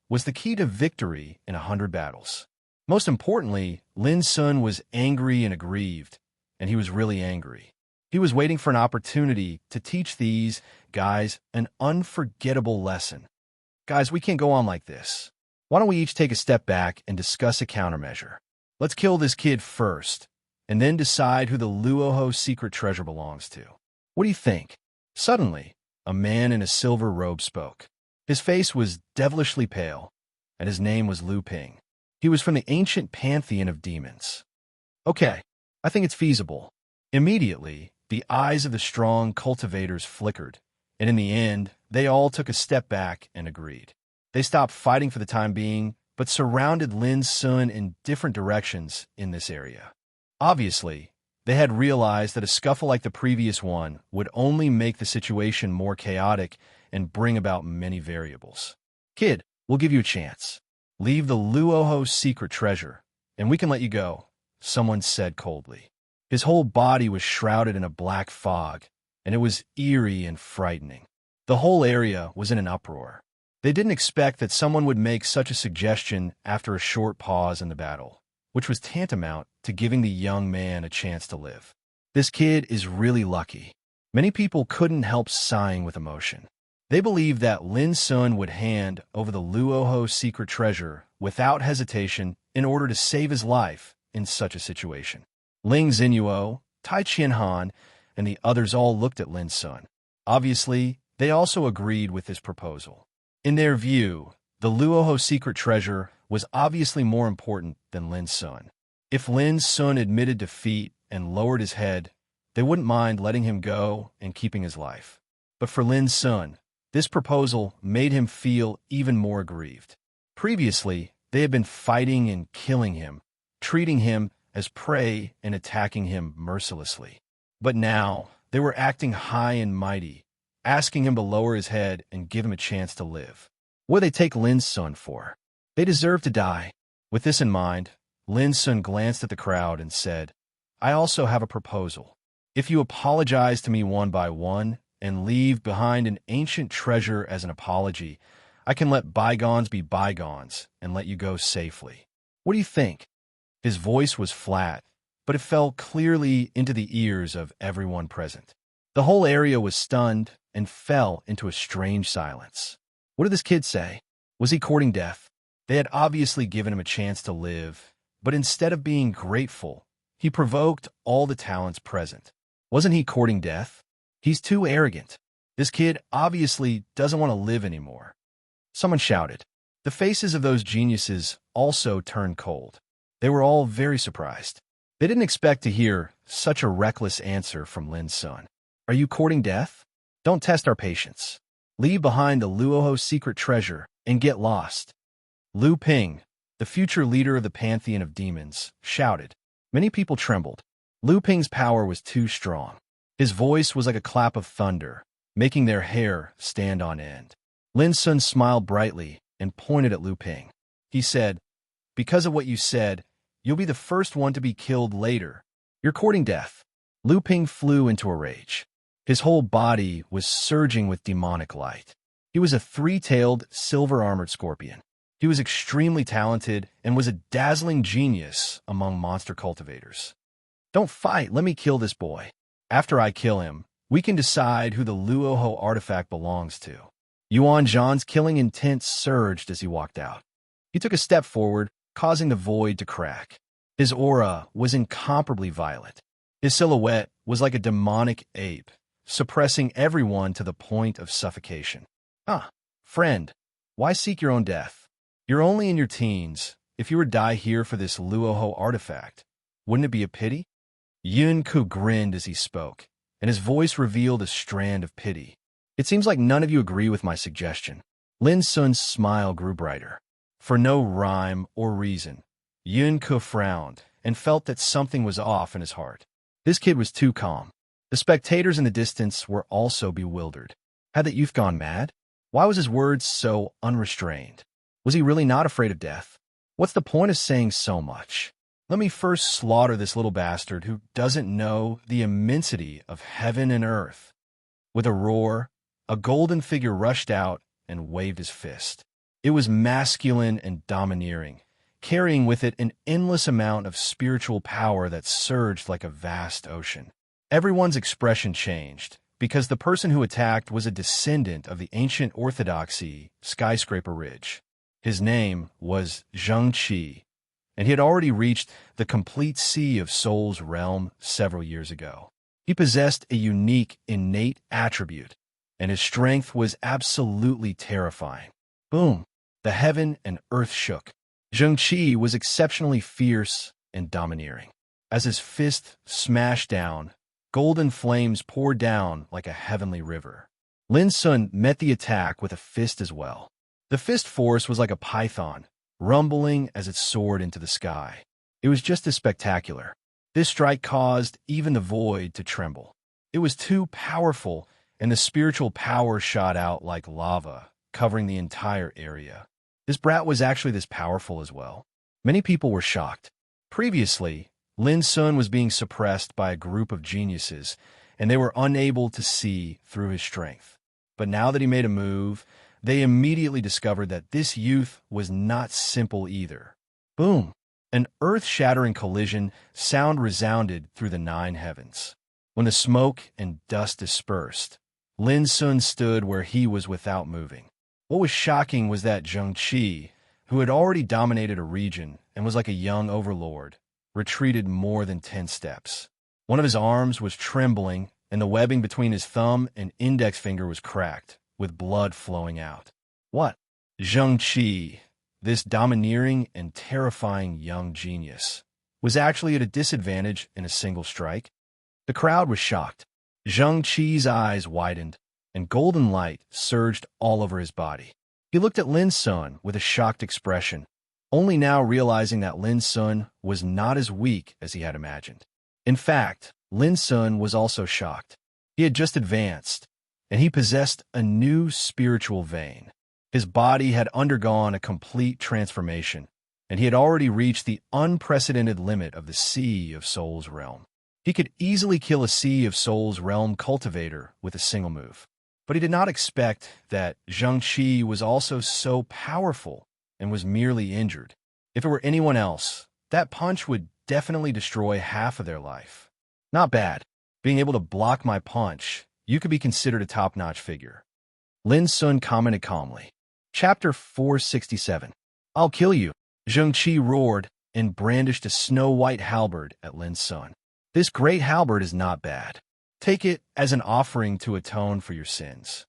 was the key to victory in 100 battles. Most importantly, Lin Sun was angry and aggrieved, and he was really angry. He was waiting for an opportunity to teach these guys an unforgettable lesson. Guys, we can't go on like this. Why don't we each take a step back and discuss a countermeasure? Let's kill this kid first, and then decide who the Luoho secret treasure belongs to. What do you think? Suddenly, a man in a silver robe spoke. His face was devilishly pale, and his name was Lu Ping. He was from the ancient pantheon of demons. Okay, I think it's feasible. Immediately, the eyes of the strong cultivators flickered, and in the end, they all took a step back and agreed. They stopped fighting for the time being, but surrounded Lin Sun in different directions in this area. Obviously, they had realized that a scuffle like the previous one would only make the situation more chaotic and bring about many variables. Kid, we'll give you a chance. Leave the Luoho secret treasure, and we can let you go, someone said coldly. His whole body was shrouded in a black fog, and it was eerie and frightening. The whole area was in an uproar. They didn't expect that someone would make such a suggestion after a short pause in the battle, which was tantamount to giving the young man a chance to live. This kid is really lucky. Many people couldn't help sighing with emotion. They believed that Lin Sun would hand over the Luoho secret treasure without hesitation in order to save his life in such a situation. Ling Xinyuo, Tai Qianhan, and the others all looked at Lin Sun. Obviously, they also agreed with this proposal. In their view, the Luoho secret treasure was obviously more important than Lin Sun. If Lin Sun admitted defeat and lowered his head, they wouldn't mind letting him go and keeping his life. But for Lin Sun, this proposal made him feel even more aggrieved. Previously, they had been fighting and killing him, treating him as prey and attacking him mercilessly. But now, they were acting high and mighty, asking him to lower his head and give him a chance to live. What do they take Lin Sun for? They deserve to die. With this in mind, Lin Sun glanced at the crowd and said, I also have a proposal. If you apologize to me one by one and leave behind an ancient treasure as an apology, I can let bygones be bygones and let you go safely. What do you think? His voice was flat, but it fell clearly into the ears of everyone present. The whole area was stunned and fell into a strange silence. What did this kid say? Was he courting death? They had obviously given him a chance to live, but instead of being grateful, he provoked all the talents present. Wasn't he courting death? He's too arrogant. This kid obviously doesn't want to live anymore. Someone shouted. The faces of those geniuses also turned cold. They were all very surprised. They didn't expect to hear such a reckless answer from Lin's son. Are you courting death? Don't test our patience. Leave behind the Luoho secret treasure and get lost. Lu Ping, the future leader of the pantheon of demons, shouted. Many people trembled. Lu Ping's power was too strong. His voice was like a clap of thunder, making their hair stand on end. Lin Sun smiled brightly and pointed at Lu Ping. He said, because of what you said, you'll be the first one to be killed later. You're courting death. Lu Ping flew into a rage. His whole body was surging with demonic light. He was a three-tailed, silver-armored scorpion. He was extremely talented and was a dazzling genius among monster cultivators. Don't fight, let me kill this boy. After I kill him, we can decide who the Luoho artifact belongs to. Yuan Zhan's killing intent surged as he walked out. He took a step forward, causing the void to crack. His aura was incomparably violent. His silhouette was like a demonic ape, suppressing everyone to the point of suffocation. Friend, why seek your own death? You're only in your teens. If you were to die here for this Luoho artifact, wouldn't it be a pity? Yun Ku grinned as he spoke, and his voice revealed a strand of pity. It seems like none of you agree with my suggestion. Lin Sun's smile grew brighter. For no rhyme or reason, Yun Ku frowned and felt that something was off in his heart. This kid was too calm. The spectators in the distance were also bewildered. Had that youth gone mad? Why was his words so unrestrained? Was he really not afraid of death? What's the point of saying so much? Let me first slaughter this little bastard who doesn't know the immensity of heaven and earth. With a roar, a golden figure rushed out and waved his fist. It was masculine and domineering, carrying with it an endless amount of spiritual power that surged like a vast ocean. Everyone's expression changed, because the person who attacked was a descendant of the ancient orthodoxy, Skyscraper Ridge. His name was Zheng Qi, and he had already reached the complete sea of Soul's realm several years ago. He possessed a unique, innate attribute, and his strength was absolutely terrifying. Boom! The heaven and earth shook. Zheng Qi was exceptionally fierce and domineering. As his fist smashed down, golden flames poured down like a heavenly river. Lin Sun met the attack with a fist as well. The fist force was like a python, rumbling as it soared into the sky. It was just as spectacular. This strike caused even the void to tremble. It was too powerful, and the spiritual power shot out like lava, covering the entire area. This brat was actually this powerful as well. Many people were shocked. Previously, Lin Sun was being suppressed by a group of geniuses, and they were unable to see through his strength. But now that he made a move, they immediately discovered that this youth was not simple either. Boom! An earth-shattering collision sound resounded through the 9 heavens. When the smoke and dust dispersed, Lin Sun stood where he was without moving. What was shocking was that Zheng Qi, who had already dominated a region and was like a young overlord, retreated more than 10 steps. One of his arms was trembling, and the webbing between his thumb and index finger was cracked, with blood flowing out. What? Zheng Qi, this domineering and terrifying young genius, was actually at a disadvantage in a single strike? The crowd was shocked. Zheng Qi's eyes widened, and golden light surged all over his body. He looked at Lin Sun with a shocked expression, only now realizing that Lin Sun was not as weak as he had imagined. In fact, Lin Sun was also shocked. He had just advanced, and he possessed a new spiritual vein. His body had undergone a complete transformation, and he had already reached the unprecedented limit of the Sea of Soul's realm. He could easily kill a Sea of Soul's realm cultivator with a single move. But he did not expect that Zhang Qi was also so powerful and was merely injured. If it were anyone else, that punch would definitely destroy half of their life. Not bad. Being able to block my punch, you could be considered a top-notch figure. Lin Sun commented calmly. Chapter 467. I'll kill you. Zhang Qi roared and brandished a snow-white halberd at Lin Sun. This great halberd is not bad. Take it as an offering to atone for your sins.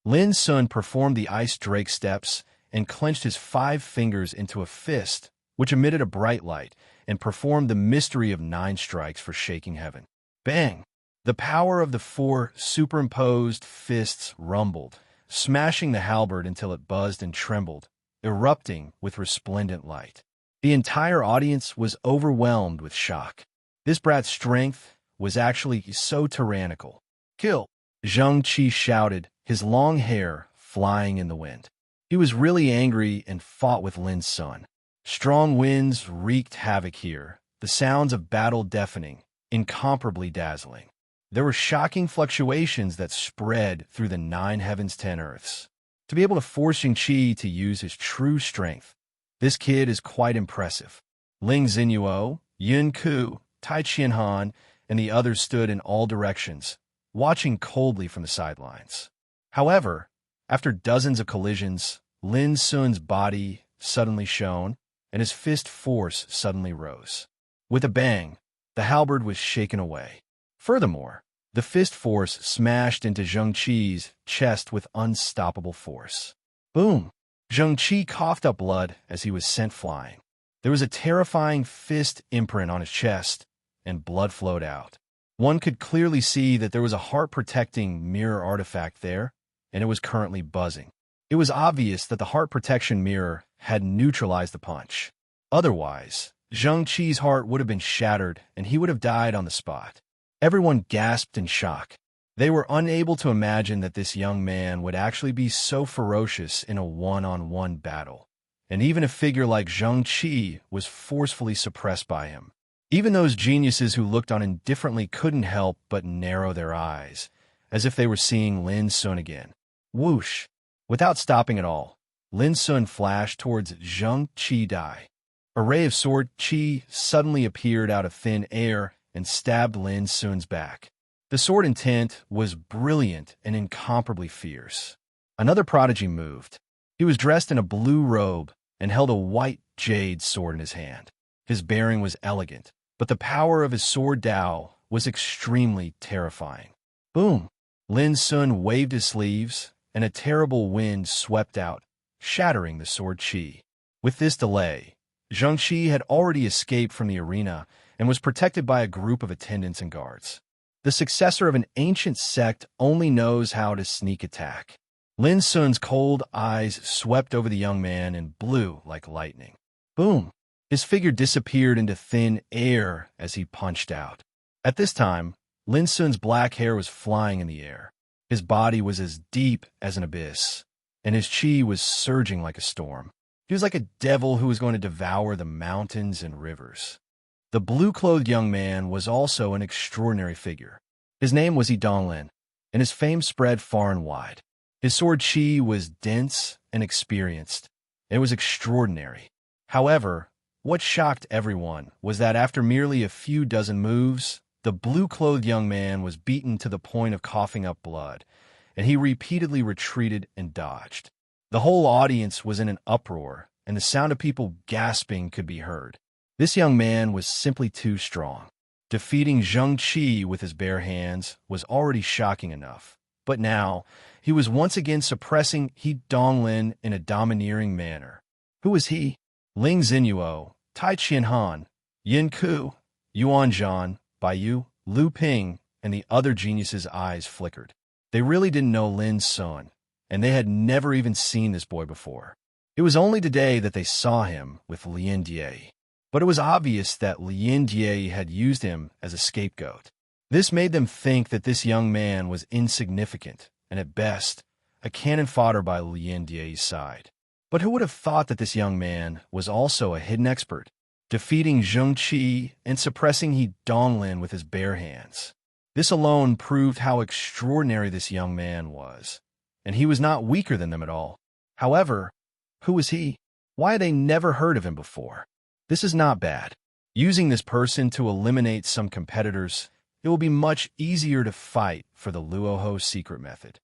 Lin Sun performed the ice drake steps and clenched his 5 fingers into a fist, which emitted a bright light, and performed the mystery of 9 strikes for shaking heaven. Bang! The power of the 4 superimposed fists rumbled, smashing the halberd until it buzzed and trembled, erupting with resplendent light. The entire audience was overwhelmed with shock. This brat's strength was actually so tyrannical. Kill! Zhang Qi shouted, his long hair flying in the wind. He was really angry and fought with Lin Sun. Strong winds wreaked havoc here, the sounds of battle deafening, incomparably dazzling. There were shocking fluctuations that spread through the 9 heavens 10 earths. To be able to force Zhang Qi to use his true strength, this kid is quite impressive. Ling Xinyuo, Yun Ku, Tai Qianhan, and the others stood in all directions, watching coldly from the sidelines. However, after dozens of collisions, Lin Sun's body suddenly shone, and his fist force suddenly rose. With a bang, the halberd was shaken away. Furthermore, the fist force smashed into Zhang Qi's chest with unstoppable force. Boom! Zhang Qi coughed up blood as he was sent flying. There was a terrifying fist imprint on his chest, and blood flowed out. One could clearly see that there was a heart-protecting mirror artifact there, and it was currently buzzing. It was obvious that the heart protection mirror had neutralized the punch. Otherwise, Zhang Qi's heart would have been shattered, and he would have died on the spot. Everyone gasped in shock. They were unable to imagine that this young man would actually be so ferocious in a one-on-one battle. And even a figure like Zhang Qi was forcefully suppressed by him. Even those geniuses who looked on indifferently couldn't help but narrow their eyes, as if they were seeing Lin Sun again. Whoosh! Without stopping at all, Lin Sun flashed towards Zhang Qi Dai. A ray of sword qi suddenly appeared out of thin air and stabbed Lin Sun's back. The sword intent was brilliant and incomparably fierce. Another prodigy moved. He was dressed in a blue robe and held a white jade sword in his hand. His bearing was elegant, but the power of his sword Dao was extremely terrifying. Boom! Lin Sun waved his sleeves, and a terrible wind swept out, shattering the sword qi. With this delay, Zhang Qi had already escaped from the arena and was protected by a group of attendants and guards. The successor of an ancient sect only knows how to sneak attack. Lin Sun's cold eyes swept over the young man and blew like lightning. Boom! His figure disappeared into thin air as he punched out. At this time, Lin Sun's black hair was flying in the air. His body was as deep as an abyss, and his qi was surging like a storm. He was like a devil who was going to devour the mountains and rivers. The blue-clothed young man was also an extraordinary figure. His name was Donglin, and his fame spread far and wide. His sword qi was dense and experienced. It was extraordinary. However, what shocked everyone was that after merely a few dozen moves, the blue-clothed young man was beaten to the point of coughing up blood, and he repeatedly retreated and dodged. The whole audience was in an uproar, and the sound of people gasping could be heard. This young man was simply too strong. Defeating Zhang Qi with his bare hands was already shocking enough, but now he was once again suppressing He Donglin in a domineering manner. Who was he? Ling Xinyuo, Tai Qianhan, Yin Ku, Yuan Zhan, Baiyu, Lu Ping, and the other geniuses' eyes flickered. They really didn't know Lin Sun, and they had never even seen this boy before. It was only today that they saw him with Lien Die. But it was obvious that Lien Die had used him as a scapegoat. This made them think that this young man was insignificant, and at best, a cannon fodder by Lien Die's side. But who would have thought that this young man was also a hidden expert, defeating Zhang Qi and suppressing He Donglin with his bare hands? This alone proved how extraordinary this young man was, and he was not weaker than them at all. However, who was he? Why had they never heard of him before? This is not bad. Using this person to eliminate some competitors, it will be much easier to fight for the Luoho secret method.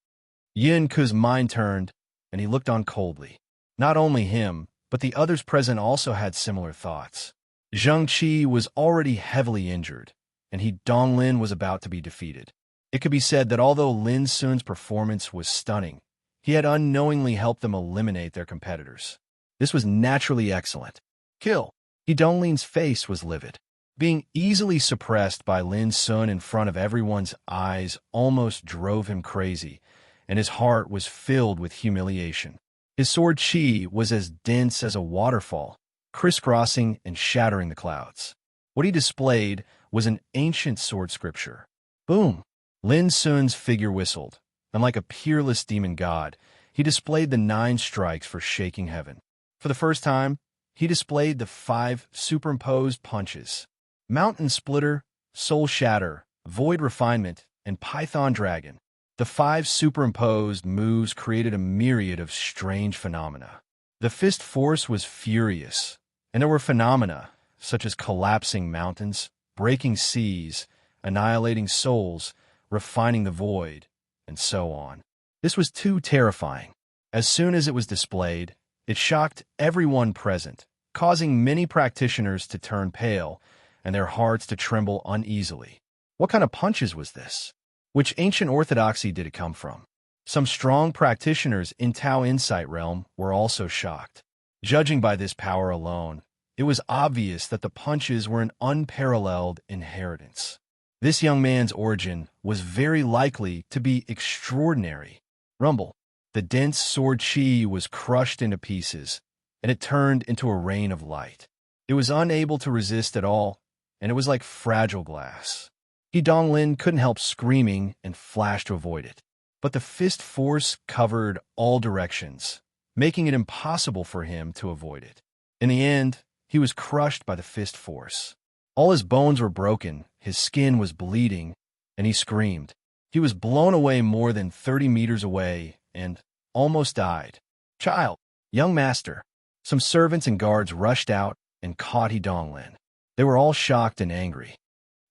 Yin Ku's mind turned, and he looked on coldly. Not only him, but the others present also had similar thoughts. Zheng Qi was already heavily injured, and Donglin was about to be defeated. It could be said that although Lin Sun's performance was stunning, he had unknowingly helped them eliminate their competitors. This was naturally excellent. Kill. Donglin's face was livid. Being easily suppressed by Lin Sun in front of everyone's eyes almost drove him crazy, and his heart was filled with humiliation. His sword chi was as dense as a waterfall, crisscrossing and shattering the clouds. What he displayed was an ancient sword scripture. Boom! Lin Sun's figure whistled, and like a peerless demon god, he displayed the 9 strikes for shaking heaven. For the first time, he displayed the 5 superimposed punches: Mountain Splitter, Soul Shatter, Void Refinement, and Python Dragon. The 5 superimposed moves created a myriad of strange phenomena. The fist force was furious, and there were phenomena such as collapsing mountains, breaking seas, annihilating souls, refining the void, and so on. This was too terrifying. As soon as it was displayed, it shocked everyone present, causing many practitioners to turn pale and their hearts to tremble uneasily. What kind of punches was this? Which ancient orthodoxy did it come from? Some strong practitioners in Tao Insight realm were also shocked. Judging by this power alone, it was obvious that the punches were an unparalleled inheritance. This young man's origin was very likely to be extraordinary. Rumble. The dense sword chi was crushed into pieces, and it turned into a rain of light. It was unable to resist at all, and it was like fragile glass. Donglin couldn't help screaming and flashed to avoid it. But the fist force covered all directions, making it impossible for him to avoid it. In the end, he was crushed by the fist force. All his bones were broken, his skin was bleeding, and he screamed. He was blown away more than 30 meters away and almost died. Child, young master. Some servants and guards rushed out and caught Donglin. They were all shocked and angry.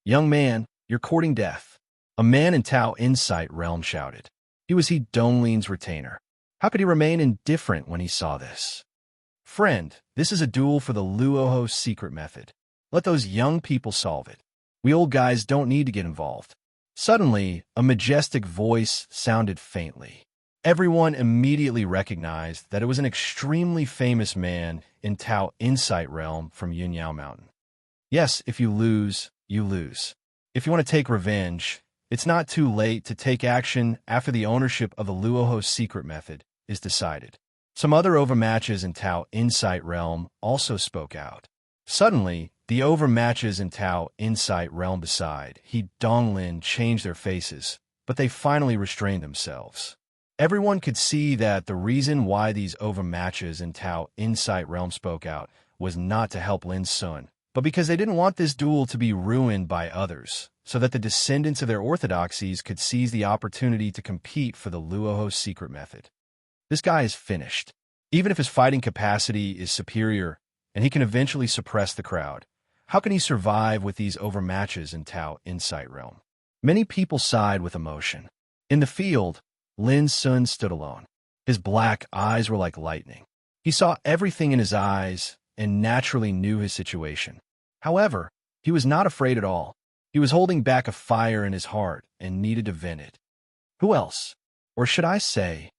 Young man, you're courting death. A man in Tao Insight realm shouted. He was Donglin's retainer. How could he remain indifferent when he saw this? Friend, this is a duel for the Luoho secret method. Let those young people solve it. We old guys don't need to get involved. Suddenly, a majestic voice sounded faintly. Everyone immediately recognized that it was an extremely famous man in Tao Insight realm from Yunyao Mountain. Yes, if you lose, you lose. If you want to take revenge, it's not too late to take action after the ownership of the Luoho secret method is decided. Some other overmatches in Tao Insight realm also spoke out. Suddenly, the overmatches in Tao Insight realm beside Donglin changed their faces, but they finally restrained themselves. Everyone could see that the reason why these overmatches in Tao Insight realm spoke out was not to help Lin Sun, but because they didn't want this duel to be ruined by others, so that the descendants of their orthodoxies could seize the opportunity to compete for the Luoho secret method. This guy is finished. Even if his fighting capacity is superior, and he can eventually suppress the crowd, how can he survive with these overmatches in Tao Insight realm? Many people sighed with emotion. In the field, Lin Sun stood alone. His black eyes were like lightning. He saw everything in his eyes and naturally knew his situation. However, he was not afraid at all. He was holding back a fire in his heart and needed to vent it. Who else? Or should I say,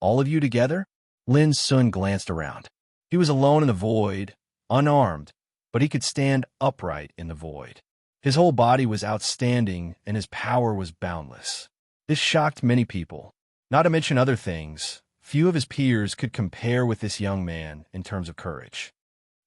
all of you together? Lin Sun glanced around. He was alone in the void, unarmed, but he could stand upright in the void. His whole body was outstanding and his power was boundless. This shocked many people. Not to mention other things, few of his peers could compare with this young man in terms of courage.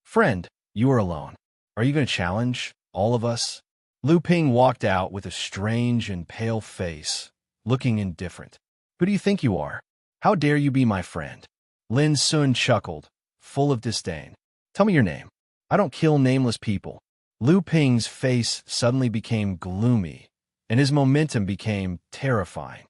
Friend, you are alone. Are you going to challenge all of us? Lu Ping walked out with a strange and pale face, looking indifferent. Who do you think you are? How dare you be my friend? Lin Sun chuckled, full of disdain. Tell me your name. I don't kill nameless people. Lu Ping's face suddenly became gloomy, and his momentum became terrifying.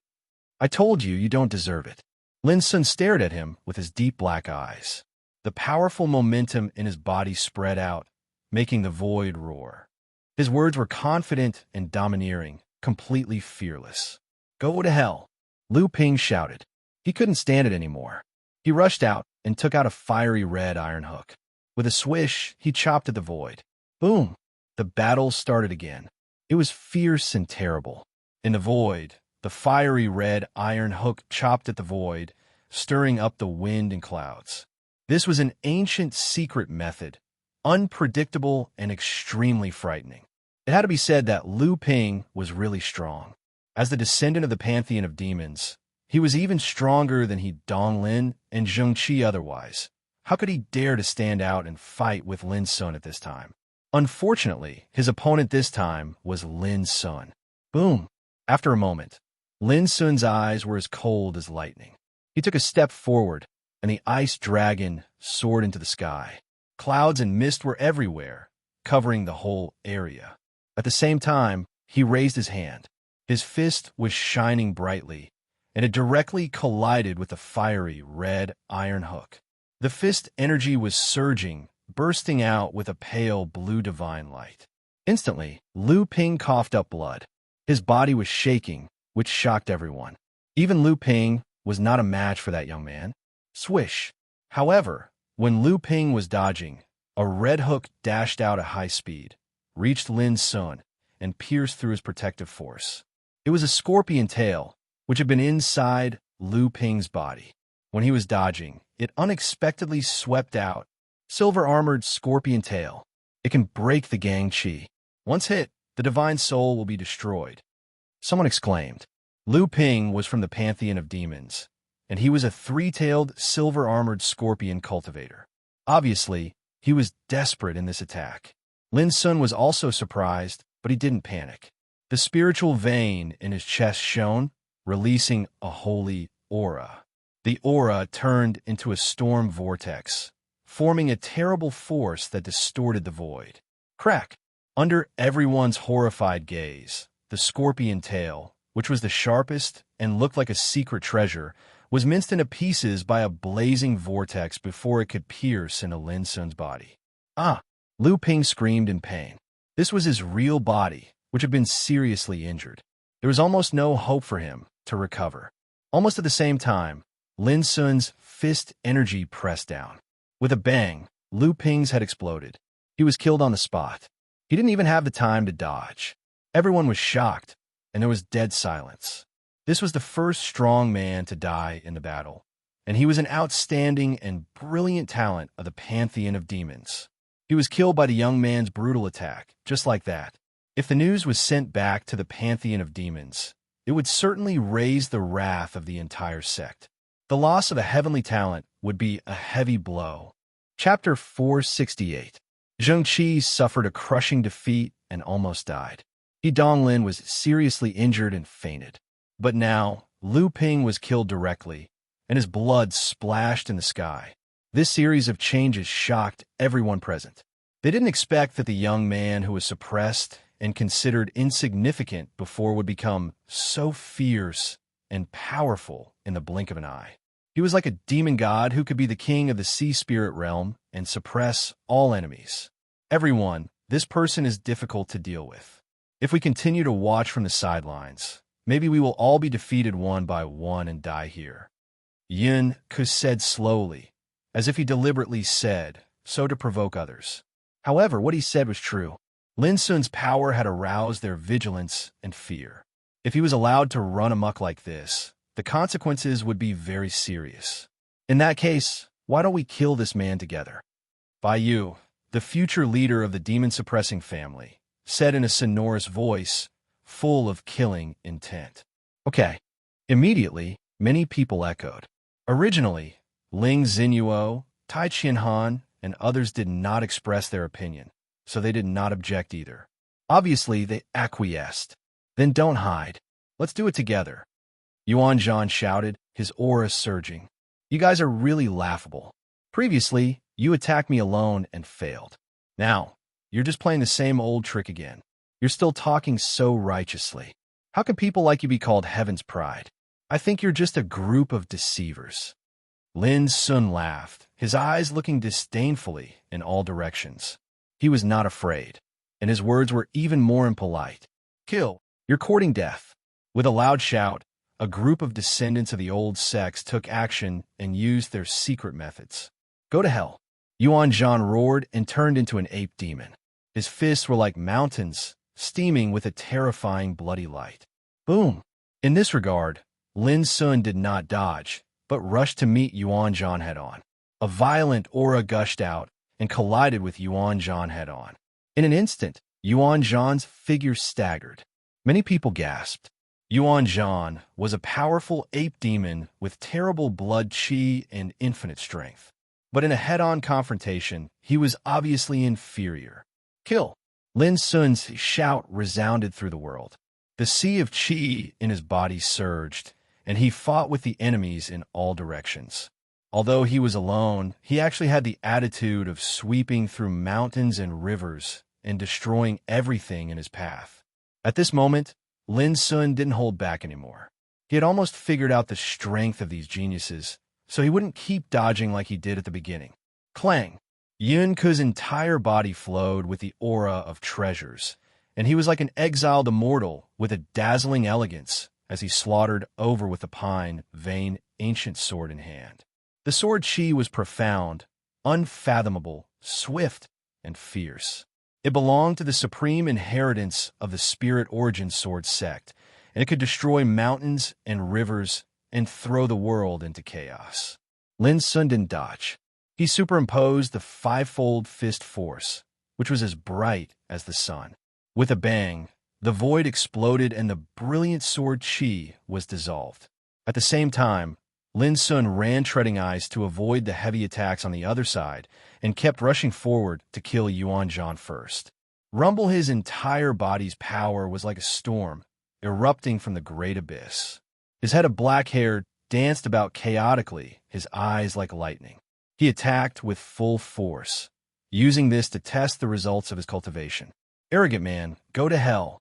I told you, you don't deserve it. Lin Sun stared at him with his deep black eyes. The powerful momentum in his body spread out, making the void roar. His words were confident and domineering, completely fearless. Go to hell, Lu Ping shouted. He couldn't stand it anymore. He rushed out and took out a fiery red iron hook. With a swish, he chopped at the void. Boom! The battle started again. It was fierce and terrible. In the void, the fiery red iron hook chopped at the void, stirring up the wind and clouds. This was an ancient secret method, unpredictable and extremely frightening. It had to be said that Lu Ping was really strong. As the descendant of the pantheon of demons, he was even stronger than he Donglin and Zhengqi otherwise. How could he dare to stand out and fight with Lin Sun at this time? Unfortunately, his opponent this time was Lin Sun. Boom! After a moment, Lin Sun's eyes were as cold as lightning. He took a step forward, and the ice dragon soared into the sky. Clouds and mist were everywhere, covering the whole area. At the same time, he raised his hand. His fist was shining brightly, and it directly collided with the fiery red iron hook. The fist energy was surging, bursting out with a pale blue divine light. Instantly, Lu Ping coughed up blood. His body was shaking, which shocked everyone. Even Lu Ping was not a match for that young man. Swish! However, when Lu Ping was dodging, a red hook dashed out at high speed, reached Lin Sun, and pierced through his protective force. It was a scorpion tail, which had been inside Lu Ping's body. When he was dodging, it unexpectedly swept out. Silver-armored scorpion tail. It can break the gang chi. Once hit, the divine soul will be destroyed. Someone exclaimed. Lu Ping was from the pantheon of demons, and he was a three-tailed, silver-armored scorpion cultivator. Obviously, he was desperate in this attack. Lin Sun was also surprised, but he didn't panic. The spiritual vein in his chest shone, releasing a holy aura. The aura turned into a storm vortex, forming a terrible force that distorted the void. Crack! Under everyone's horrified gaze, the scorpion tail, which was the sharpest and looked like a secret treasure, was minced into pieces by a blazing vortex before it could pierce into Lin Sun's body. Ah! Lu Ping screamed in pain. This was his real body, which had been seriously injured. There was almost no hope for him to recover. Almost at the same time, Lin Sun's fist energy pressed down. With a bang, Lu Ping's head exploded. He was killed on the spot. He didn't even have the time to dodge. Everyone was shocked, and there was dead silence. This was the first strong man to die in the battle, and he was an outstanding and brilliant talent of the pantheon of demons. He was killed by the young man's brutal attack, just like that. If the news was sent back to the pantheon of demons, it would certainly raise the wrath of the entire sect. The loss of a heavenly talent would be a heavy blow. Chapter 468. Zhengqi suffered a crushing defeat and almost died. He Donglin was seriously injured and fainted. But now, Lu Ping was killed directly, and his blood splashed in the sky. This series of changes shocked everyone present. They didn't expect that the young man who was suppressed and considered insignificant before would become so fierce and powerful in the blink of an eye. He was like a demon god who could be the king of the sea spirit realm and suppress all enemies. Everyone, this person is difficult to deal with. If we continue to watch from the sidelines, maybe we will all be defeated one by one and die here. Yun Ku said slowly, as if he deliberately said, so to provoke others. However, what he said was true. Lin Sun's power had aroused their vigilance and fear. If he was allowed to run amok like this, the consequences would be very serious. In that case, why don't we kill this man together? Bai Yu, the future leader of the demon-suppressing family, said in a sonorous voice, full of killing intent. Okay. Immediately, many people echoed. Originally, Ling Xinyuo, Tai Qianhan, and others did not express their opinion, so they did not object either. Obviously, they acquiesced. Then don't hide. Let's do it together. Yuan Zhan shouted, his aura surging. You guys are really laughable. Previously, you attacked me alone and failed. Now, you're just playing the same old trick again. You're still talking so righteously. How can people like you be called heaven's pride? I think you're just a group of deceivers. Lin Sun laughed, his eyes looking disdainfully in all directions. He was not afraid, and his words were even more impolite. Kill. You're courting death. With a loud shout, a group of descendants of the old sects took action and used their secret methods. Go to hell. Yuan Zhan roared and turned into an ape demon. His fists were like mountains, steaming with a terrifying bloody light. Boom! In this regard, Lin Sun did not dodge, but rushed to meet Yuan Zhan head-on. A violent aura gushed out and collided with Yuan Zhan head-on. In an instant, Yuan Zhan's figure staggered. Many people gasped. Yuan Zhan was a powerful ape demon with terrible blood qi and infinite strength. But in a head-on confrontation, he was obviously inferior. Kill! Lin Sun's shout resounded through the world. The sea of qi in his body surged, and he fought with the enemies in all directions. Although he was alone, he actually had the attitude of sweeping through mountains and rivers and destroying everything in his path. At this moment, Lin Sun didn't hold back anymore. He had almost figured out the strength of these geniuses, so he wouldn't keep dodging like he did at the beginning. Clang! Yun Ke's entire body flowed with the aura of treasures, and he was like an exiled immortal with a dazzling elegance as he slaughtered over with the pine vein ancient sword in hand. The sword qi was profound, unfathomable, swift, and fierce. It belonged to the supreme inheritance of the spirit origin sword sect, and it could destroy mountains and rivers and throw the world into chaos. Lin Sun didn't dodge. He superimposed the fivefold fist force, which was as bright as the sun. With a bang, the void exploded and the brilliant sword qi was dissolved. At the same time, Lin Sun ran treading ice to avoid the heavy attacks on the other side and kept rushing forward to kill Yuan Zhan first. Rumble, his entire body's power was like a storm, erupting from the great abyss. His head of black hair danced about chaotically, his eyes like lightning. He attacked with full force, using this to test the results of his cultivation. Arrogant man, go to hell.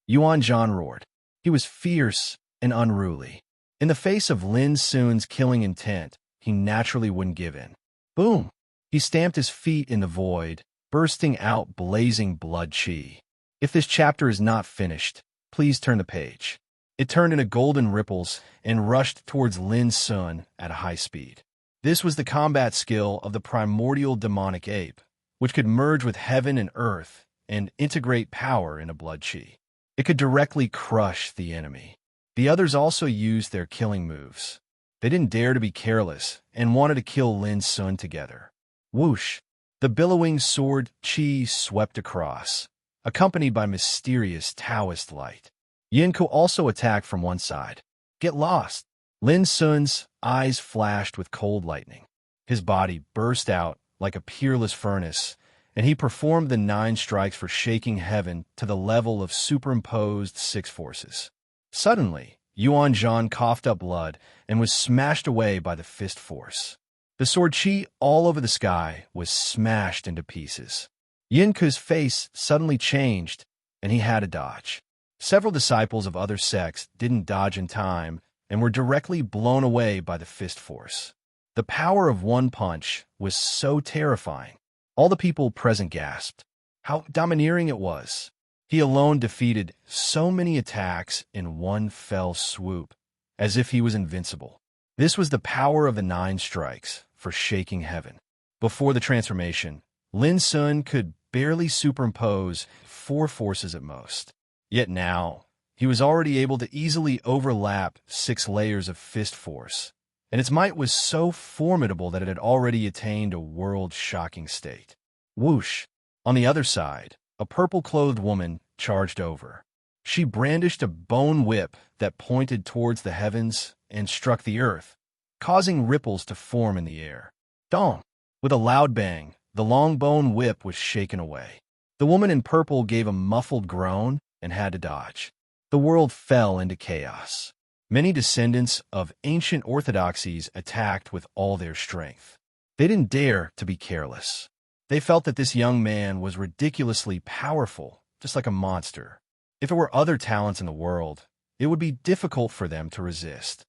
Yuan Zhan roared. He was fierce and unruly. In the face of Lin Sun's killing intent, he naturally wouldn't give in. Boom! He stamped his feet in the void, bursting out blazing blood qi. If this chapter is not finished, please turn the page. It turned into golden ripples and rushed towards Lin Sun at a high speed. This was the combat skill of the primordial demonic ape, which could merge with heaven and earth and integrate power in a blood qi. It could directly crush the enemy. The others also used their killing moves. They didn't dare to be careless and wanted to kill Lin Sun together. Whoosh! The billowing sword qi swept across, accompanied by mysterious Taoist light. Yin Ke also attacked from one side. Get lost! Lin Sun's eyes flashed with cold lightning. His body burst out like a peerless furnace, and he performed the 9 strikes for shaking heaven to the level of superimposed 6 forces. Suddenly, Yuan Zhan coughed up blood and was smashed away by the fist force. The sword qi all over the sky was smashed into pieces. Yin Ke's face suddenly changed, and he had to dodge. Several disciples of other sects didn't dodge in time and were directly blown away by the fist force. The power of one punch was so terrifying. All the people present gasped. How domineering it was. He alone defeated so many attacks in one fell swoop, as if he was invincible. This was the power of the 9 strikes for shaking heaven. Before the transformation, Lin Sun could barely superimpose 4 forces at most. Yet now, he was already able to easily overlap 6 layers of fist force, and its might was so formidable that it had already attained a world-shocking state. Whoosh! On the other side, a purple-clothed woman charged over. She brandished a bone whip that pointed towards the heavens and struck the earth, causing ripples to form in the air. Dong! With a loud bang, the long bone whip was shaken away. The woman in purple gave a muffled groan and had to dodge. The world fell into chaos. Many descendants of ancient orthodoxies attacked with all their strength. They didn't dare to be careless. They felt that this young man was ridiculously powerful, just like a monster. If it were other talents in the world, it would be difficult for them to resist.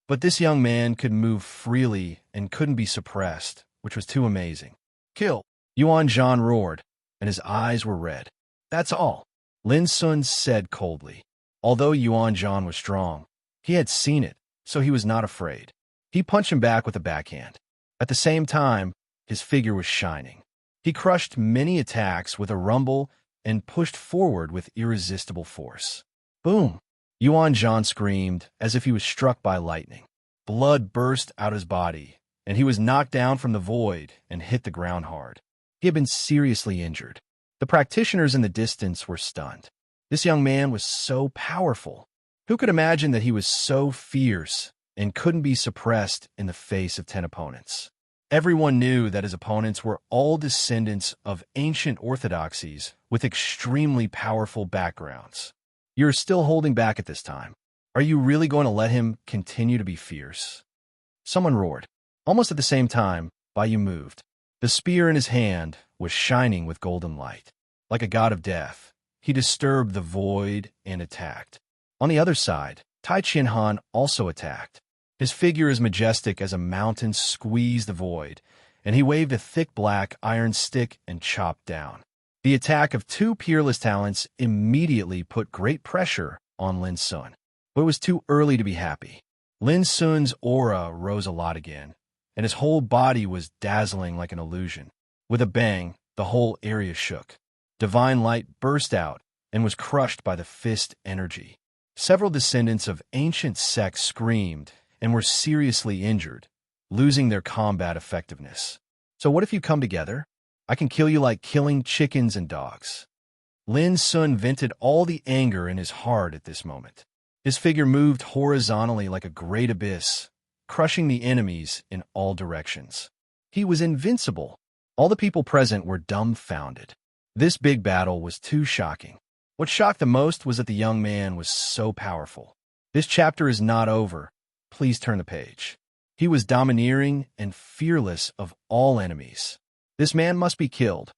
But this young man could move freely and couldn't be suppressed, which was too amazing. Kill! Yuan Zhan roared, and his eyes were red. That's all, Lin Sun said coldly. Although Yuan Zhan was strong, he had seen it, so he was not afraid. He punched him back with a backhand. At the same time, his figure was shining. He crushed many attacks with a rumble and pushed forward with irresistible force. Boom! Yuan Zhan screamed as if he was struck by lightning. Blood burst out his body, and he was knocked down from the void and hit the ground hard. He had been seriously injured. The practitioners in the distance were stunned. This young man was so powerful. Who could imagine that he was so fierce and couldn't be suppressed in the face of 10 opponents? Everyone knew that his opponents were all descendants of ancient orthodoxies with extremely powerful backgrounds. You're still holding back at this time. Are you really going to let him continue to be fierce? Someone roared. Almost at the same time, Baiyu moved. The spear in his hand was shining with golden light. Like a god of death, he disturbed the void and attacked. On the other side, Tai Qianhan also attacked. His figure as majestic as a mountain squeezed the void, and he waved a thick black iron stick and chopped down. The attack of 2 peerless talents immediately put great pressure on Lin Sun. But it was too early to be happy. Lin Sun's aura rose a lot again, and his whole body was dazzling like an illusion. With a bang, the whole area shook. Divine light burst out and was crushed by the fist energy. Several descendants of ancient sects screamed and were seriously injured, losing their combat effectiveness. So what if you come together? I can kill you like killing chickens and dogs. Lin Sun vented all the anger in his heart at this moment. His figure moved horizontally like a great abyss, crushing the enemies in all directions. He was invincible. All the people present were dumbfounded. This big battle was too shocking. What shocked the most was that the young man was so powerful. This chapter is not over. Please turn the page. He was domineering and fearless of all enemies. This man must be killed.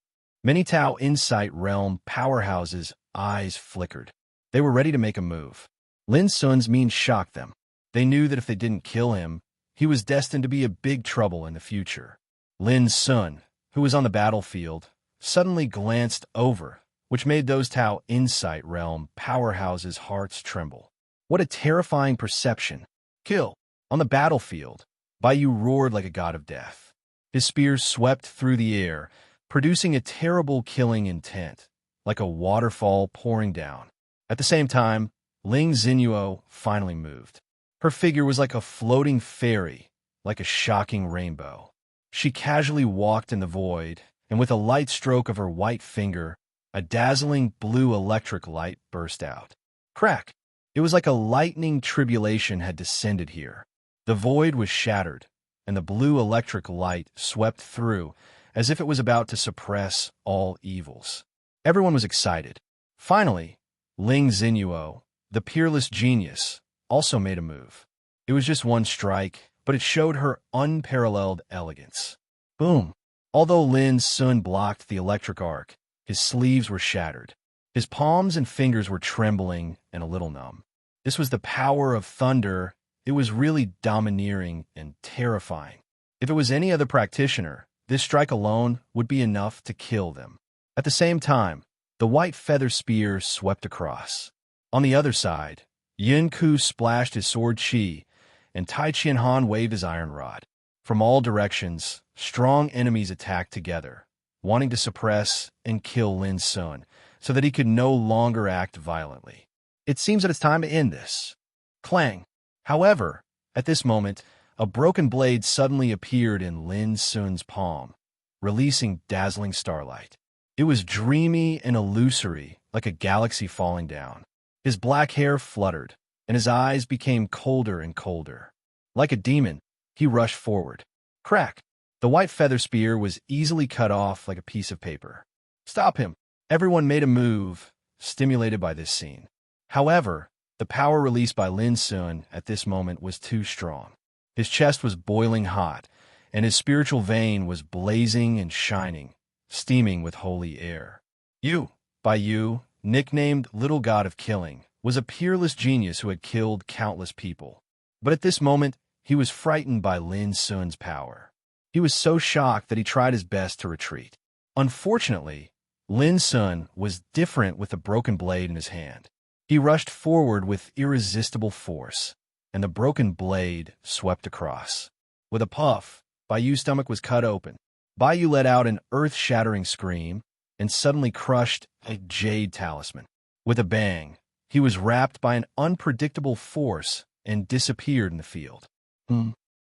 Many Tao Insight Realm powerhouses' eyes flickered. They were ready to make a move. Lin Sun's mien shocked them. They knew that if they didn't kill him, he was destined to be a big trouble in the future. Lin Sun, who was on the battlefield, suddenly glanced over, which made those Tao Insight Realm powerhouses' hearts tremble. What a terrifying perception. Kill! On the battlefield, Baiyu roared like a god of death. His spear swept through the air, producing a terrible killing intent, like a waterfall pouring down. At the same time, Ling Xinyuo finally moved. Her figure was like a floating fairy, like a shocking rainbow. She casually walked in the void, and with a light stroke of her white finger, a dazzling blue electric light burst out. Crack! It was like a lightning tribulation had descended here. The void was shattered, and the blue electric light swept through as if it was about to suppress all evils. Everyone was excited. Finally, Ling Xinyuo, the peerless genius, also made a move. It was just one strike, but it showed her unparalleled elegance. Boom! Although Lin Sun blocked the electric arc, his sleeves were shattered. His palms and fingers were trembling and a little numb. This was the power of thunder. It was really domineering and terrifying. If it was any other practitioner, this strike alone would be enough to kill them. At the same time, the white feather spear swept across. On the other side, Yin Ku splashed his sword chi, and Tai Qianhan waved his iron rod. From all directions, strong enemies attacked together, wanting to suppress and kill Lin Sun, so that he could no longer act violently. It seems that it's time to end this. Clang! However, at this moment, a broken blade suddenly appeared in Lin Sun's palm, releasing dazzling starlight. It was dreamy and illusory, like a galaxy falling down. His black hair fluttered, and his eyes became colder and colder. Like a demon, he rushed forward. Crack! The white feather spear was easily cut off like a piece of paper. Stop him! Everyone made a move, stimulated by this scene. However, the power released by Lin Sun at this moment was too strong. His chest was boiling hot, and his spiritual vein was blazing and shining, steaming with holy air. Baiyu, nicknamed Little God of Killing, was a peerless genius who had killed countless people. But at this moment, he was frightened by Lin Sun's power. He was so shocked that he tried his best to retreat. Unfortunately, Lin Sun was different with the broken blade in his hand. He rushed forward with irresistible force, and the broken blade swept across. With a puff, Bayu's stomach was cut open. Bayu let out an earth-shattering scream and suddenly crushed a jade talisman. With a bang, he was wrapped by an unpredictable force and disappeared in the field.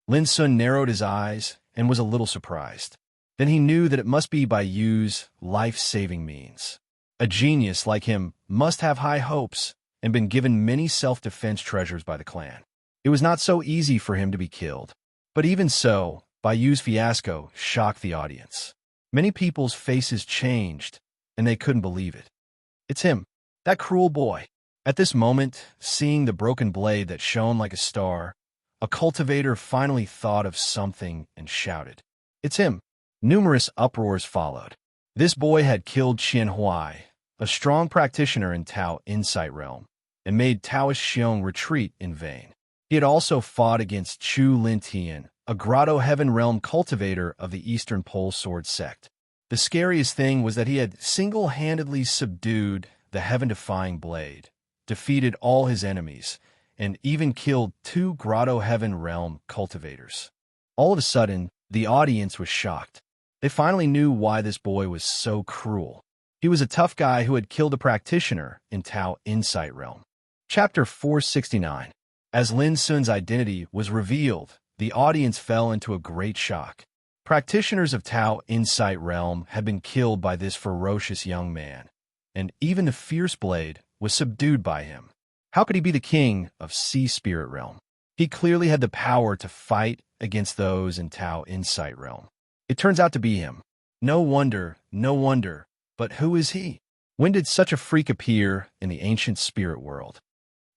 Lin Sun narrowed his eyes and was a little surprised. Then he knew that it must be Bayu's life-saving means. A genius like him must have high hopes and been given many self-defense treasures by the clan. It was not so easy for him to be killed. But even so, Bayu's fiasco shocked the audience. Many people's faces changed, and they couldn't believe it. It's him, that cruel boy. At this moment, seeing the broken blade that shone like a star, a cultivator finally thought of something and shouted, "It's him!" Numerous uproars followed. This boy had killed Qian Huai, a strong practitioner in Tao Insight Realm, and made Taoist Xiong retreat in vain. He had also fought against Chu Lintian, a Grotto Heaven Realm cultivator of the Eastern Pole Sword sect. The scariest thing was that he had single-handedly subdued the heaven-defying blade, defeated all his enemies, and even killed 2 Grotto Heaven Realm cultivators. All of a sudden, the audience was shocked. They finally knew why this boy was so cruel. He was a tough guy who had killed a practitioner in Tao Insight Realm. Chapter 469. As Lin Sun's identity was revealed, the audience fell into a great shock. Practitioners of Tao Insight Realm had been killed by this ferocious young man, and even the fierce blade was subdued by him. How could he be the king of Sea Spirit Realm? He clearly had the power to fight against those in Tao Insight Realm. It turns out to be him. No wonder, but who is he? When did such a freak appear in the ancient spirit world?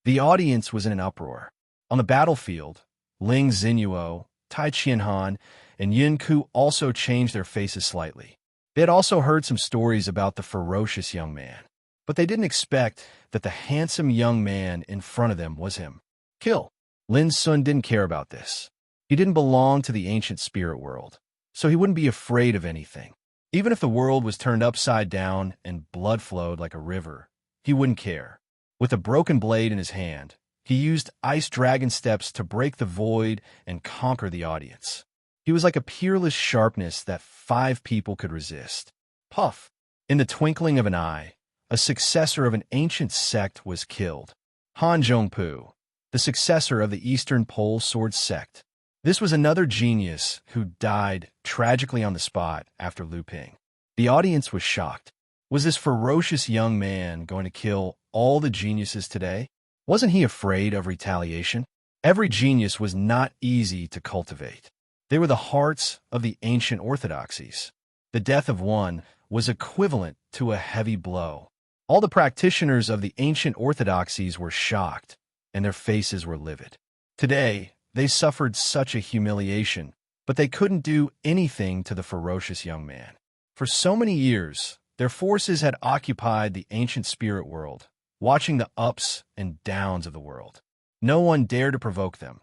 The audience was in an uproar. On the battlefield, Ling Xinyuo, Tai Qianhan, and Yin Ku also changed their faces slightly. They had also heard some stories about the ferocious young man, but they didn't expect that the handsome young man in front of them was him. Kill. Lin Sun didn't care about this. He didn't belong to the ancient spirit world, so he wouldn't be afraid of anything. Even if the world was turned upside down and blood flowed like a river, he wouldn't care. With a broken blade in his hand, he used ice dragon steps to break the void and conquer the audience. He was like a peerless sharpness that 5 people could resist. Puff! In the twinkling of an eye, a successor of an ancient sect was killed. Han Zhongpu, the successor of the Eastern Pole Sword sect. This was another genius who died tragically on the spot after looping. The audience was shocked. Was this ferocious young man going to kill all the geniuses today? Wasn't he afraid of retaliation? Every genius was not easy to cultivate. They were the hearts of the ancient orthodoxies. The death of one was equivalent to a heavy blow. All the practitioners of the ancient orthodoxies were shocked, and their faces were livid. Today, they suffered such a humiliation, but they couldn't do anything to the ferocious young man. For so many years, their forces had occupied the ancient spirit world, watching the ups and downs of the world. No one dared to provoke them,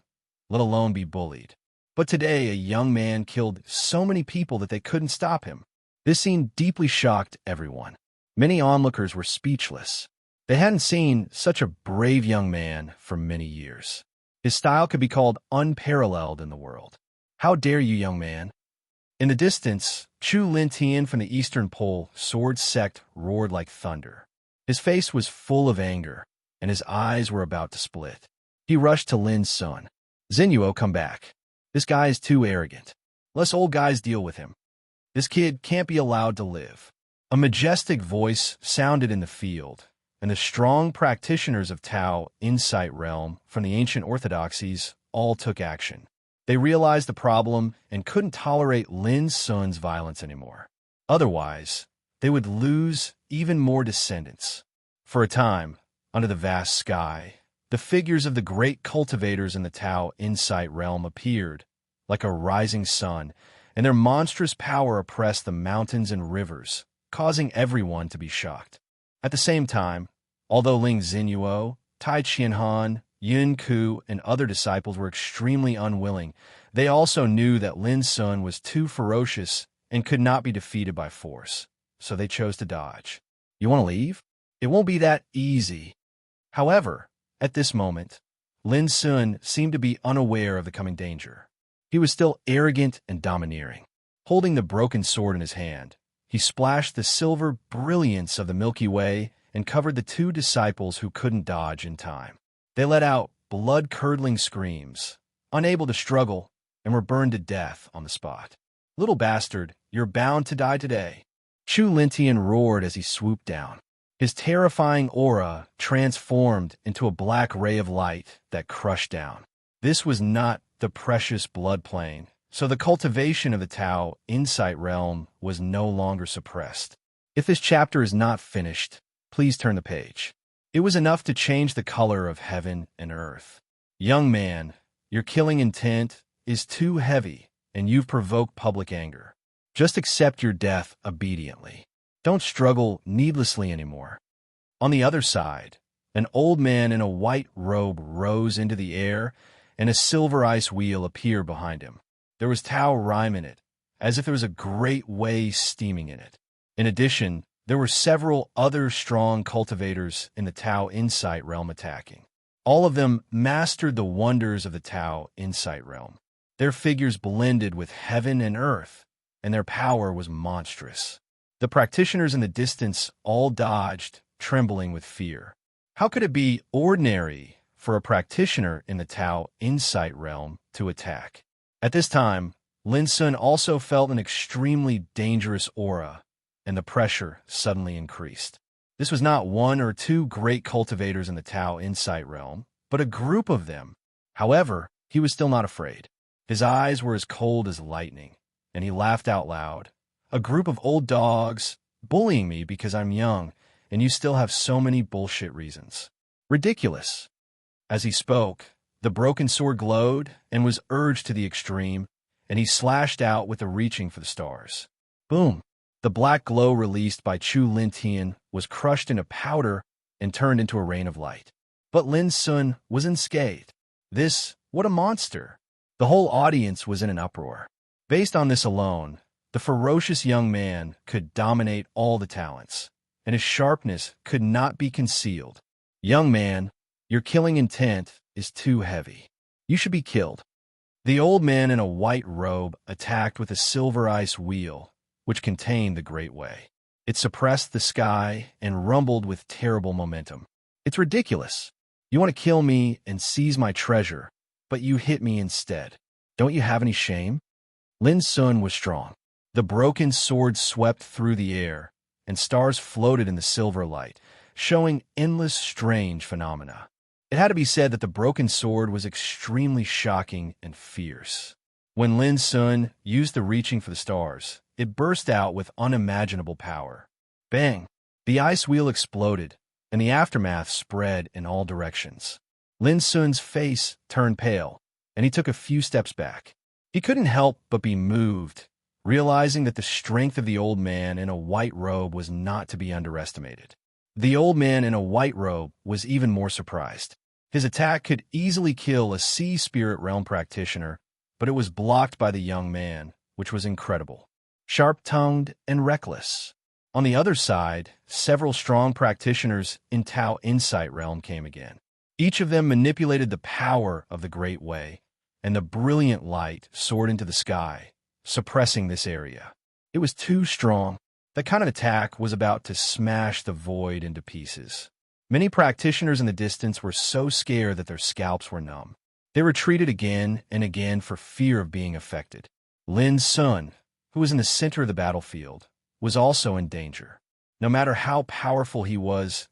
let alone be bullied. But today, a young man killed so many people that they couldn't stop him. This scene deeply shocked everyone. Many onlookers were speechless. They hadn't seen such a brave young man for many years. His style could be called unparalleled in the world. How dare you, young man? In the distance, Chu Lintian from the Eastern Pole Sword sect roared like thunder. His face was full of anger, and his eyes were about to split. He rushed to Lin Sun. Xinyuo, come back. This guy is too arrogant. Let's old guys deal with him. This kid can't be allowed to live. A majestic voice sounded in the field, and the strong practitioners of Tao Insight Realm from the ancient orthodoxies all took action. They realized the problem and couldn't tolerate Lin Sun's violence anymore. Otherwise, they would lose even more descendants. For a time, under the vast sky, the figures of the great cultivators in the Tao Insight Realm appeared, like a rising sun, and their monstrous power oppressed the mountains and rivers, causing everyone to be shocked. At the same time, although Ling Xinyuo, Tai Qianhan, Yun Ku, and other disciples were extremely unwilling, they also knew that Lin Sun was too ferocious and could not be defeated by force, so they chose to dodge. You want to leave? It won't be that easy. However, at this moment, Lin Sun seemed to be unaware of the coming danger. He was still arrogant and domineering. Holding the broken sword in his hand, he splashed the silver brilliance of the Milky Way and covered the two disciples who couldn't dodge in time. They let out blood-curdling screams, unable to struggle, and were burned to death on the spot. "Little bastard, you're bound to die today." Chu Lintian roared as he swooped down. His terrifying aura transformed into a black ray of light that crushed down. This was not the precious blood plane, so the cultivation of the Tao Insight Realm was no longer suppressed. If this chapter is not finished, please turn the page. It was enough to change the color of heaven and earth. Young man, your killing intent is too heavy, and you've provoked public anger. Just accept your death obediently. Don't struggle needlessly anymore. On the other side, an old man in a white robe rose into the air, and a silver ice wheel appeared behind him. There was Tao rhyme in it, as if there was a great way steaming in it. In addition, there were several other strong cultivators in the Tao Insight Realm attacking. All of them mastered the wonders of the Tao Insight Realm. Their figures blended with heaven and earth, and their power was monstrous. The practitioners in the distance all dodged, trembling with fear. How could it be ordinary for a practitioner in the Tao Insight Realm to attack? At this time, Lin Sun also felt an extremely dangerous aura, and the pressure suddenly increased. This was not one or two great cultivators in the Tao Insight Realm, but a group of them. However, he was still not afraid. His eyes were as cold as lightning, and he laughed out loud. "A group of old dogs bullying me because I'm young, and you still have so many bullshit reasons. Ridiculous." As he spoke, the broken sword glowed and was urged to the extreme, and he slashed out with the reaching for the stars. Boom! The black glow released by Chu Lintian was crushed into powder and turned into a rain of light. But Lin Sun was unscathed. What a monster! The whole audience was in an uproar. Based on this alone, the ferocious young man could dominate all the talents, and his sharpness could not be concealed. "Young man, your killing intent is too heavy. You should be killed." The old man in a white robe attacked with a silver ice wheel, which contained the Great Way. It suppressed the sky and rumbled with terrible momentum. "It's ridiculous. You want to kill me and seize my treasure, but you hit me instead. Don't you have any shame?" Lin Sun was strong. The broken sword swept through the air, and stars floated in the silver light, showing endless strange phenomena. It had to be said that the broken sword was extremely shocking and fierce. When Lin Sun used the reaching for the stars, it burst out with unimaginable power. Bang! The ice wheel exploded, and the aftermath spread in all directions. Lin Sun's face turned pale, and he took a few steps back. He couldn't help but be moved, realizing that the strength of the old man in a white robe was not to be underestimated. The old man in a white robe was even more surprised. His attack could easily kill a Sea Spirit Realm practitioner, but it was blocked by the young man, which was incredible. Sharp-tongued and reckless. On the other side, several strong practitioners in Tao Insight Realm came again. Each of them manipulated the power of the Great Way, and the brilliant light soared into the sky, suppressing this area. It was too strong. That kind of attack was about to smash the void into pieces. Many practitioners in the distance were so scared that their scalps were numb. They retreated again and again for fear of being affected. Lin Sun, who was in the center of the battlefield, was also in danger. No matter how powerful he was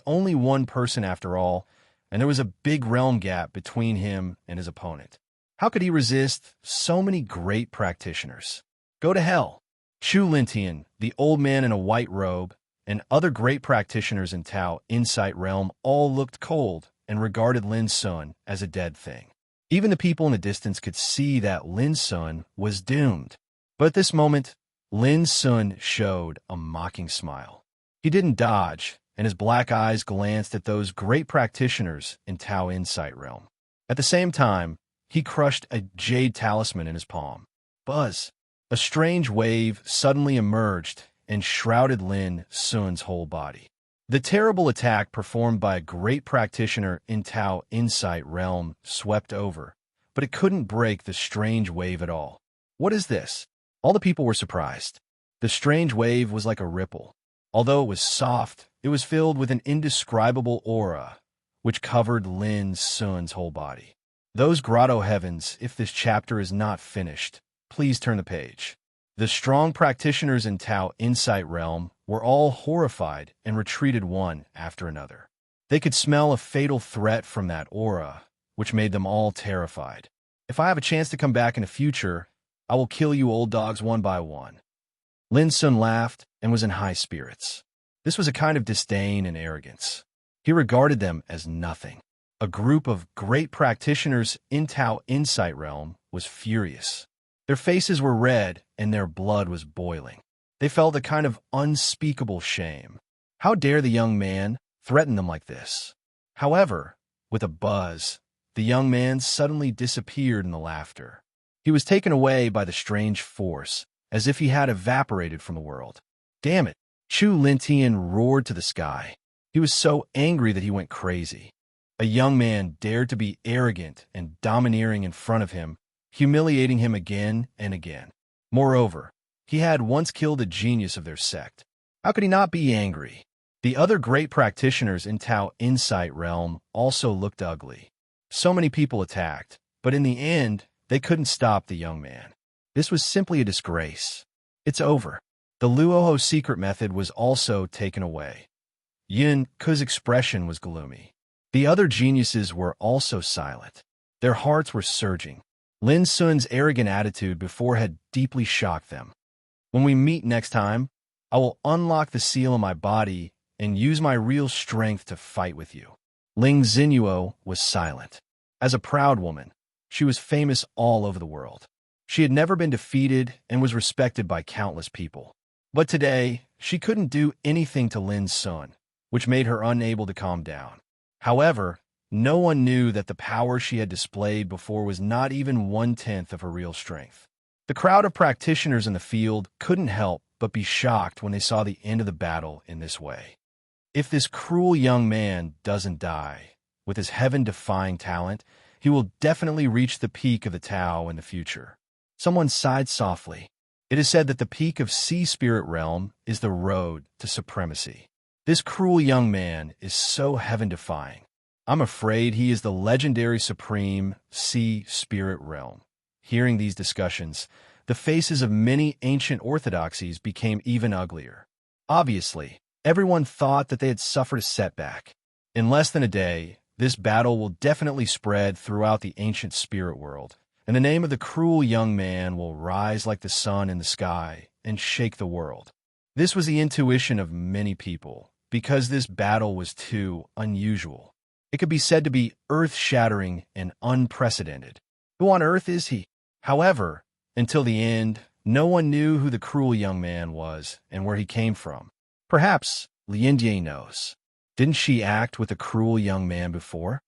only one person after all, and there was a big realm gap between him and his opponent. How could he resist so many great practitioners? Go to hell. Chu Lintian, the old man in a white robe, and other great practitioners in Tao Insight Realm all looked cold and regarded Lin Sun as a dead thing. Even the people in the distance could see that Lin Sun was doomed. But at this moment, Lin Sun showed a mocking smile. He didn't dodge, and his black eyes glanced at those great practitioners in Tao Insight Realm. At the same time, he crushed a jade talisman in his palm. Buzz! A strange wave suddenly emerged and shrouded Lin Sun's whole body. The terrible attack performed by a great practitioner in Tao Insight Realm swept over, but it couldn't break the strange wave at all. What is this? All the people were surprised. The strange wave was like a ripple. Although it was soft, it was filled with an indescribable aura, which covered Lin Sun's whole body. Those grotto heavens, if this chapter is not finished, please turn the page. The strong practitioners in Tao Insight Realm were all horrified and retreated one after another. They could smell a fatal threat from that aura, which made them all terrified. If I have a chance to come back in the future, I will kill you old dogs one by one. Lin Sun laughed and was in high spirits. This was a kind of disdain and arrogance. He regarded them as nothing. A group of great practitioners in Tao Insight Realm was furious. Their faces were red and their blood was boiling. They felt a kind of unspeakable shame. How dare the young man threaten them like this? However, with a buzz, the young man suddenly disappeared in the laughter. He was taken away by the strange force, as if he had evaporated from the world. Damn it! Chu Lintian roared to the sky. He was so angry that he went crazy. A young man dared to be arrogant and domineering in front of him, humiliating him again and again. Moreover, he had once killed a genius of their sect. How could he not be angry? The other great practitioners in Tao Insight Realm also looked ugly. So many people attacked, but in the end, they couldn't stop the young man. This was simply a disgrace. It's over. The Luoho secret method was also taken away. Yin Ku's expression was gloomy. The other geniuses were also silent. Their hearts were surging. Lin Sun's arrogant attitude before had deeply shocked them. When we meet next time, I will unlock the seal in my body and use my real strength to fight with you. Ling Xinyuo was silent. As a proud woman, she was famous all over the world. She had never been defeated and was respected by countless people. But today, she couldn't do anything to Lin Sun, which made her unable to calm down. However, no one knew that the power she had displayed before was not even 1/10 of her real strength. The crowd of practitioners in the field couldn't help but be shocked when they saw the end of the battle in this way. If this cruel young man doesn't die, with his heaven-defying talent, he will definitely reach the peak of the Tao in the future. Someone sighed softly. It is said that the peak of Sea Spirit Realm is the road to supremacy. This cruel young man is so heaven-defying. I'm afraid he is the legendary supreme Sea Spirit Realm. Hearing these discussions, the faces of many ancient orthodoxies became even uglier. Obviously, everyone thought that they had suffered a setback. In less than a day, this battle will definitely spread throughout the ancient spirit world, and the name of the cruel young man will rise like the sun in the sky and shake the world. This was the intuition of many people, because this battle was too unusual. It could be said to be earth-shattering and unprecedented. Who on earth is he? However, until the end, no one knew who the cruel young man was and where he came from. Perhaps Liandie knows. Didn't she act with a cruel young man before?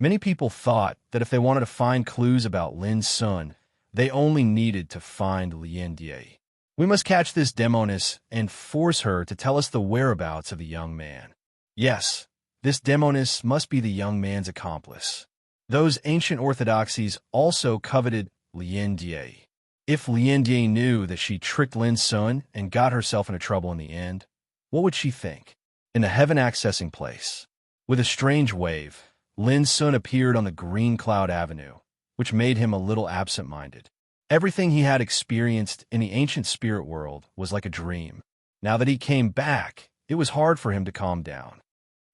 Many people thought that if they wanted to find clues about Lin Sun, they only needed to find Liandie. We must catch this demoness and force her to tell us the whereabouts of the young man. Yes, this demoness must be the young man's accomplice. Those ancient orthodoxies also coveted Liandie. If Liandie knew that she tricked Lin Sun and got herself into trouble in the end, what would she think? In the heaven-accessing place, with a strange wave, Lin Sun appeared on the Green Cloud Avenue, which made him a little absent-minded. Everything he had experienced in the ancient spirit world was like a dream. Now that he came back, it was hard for him to calm down.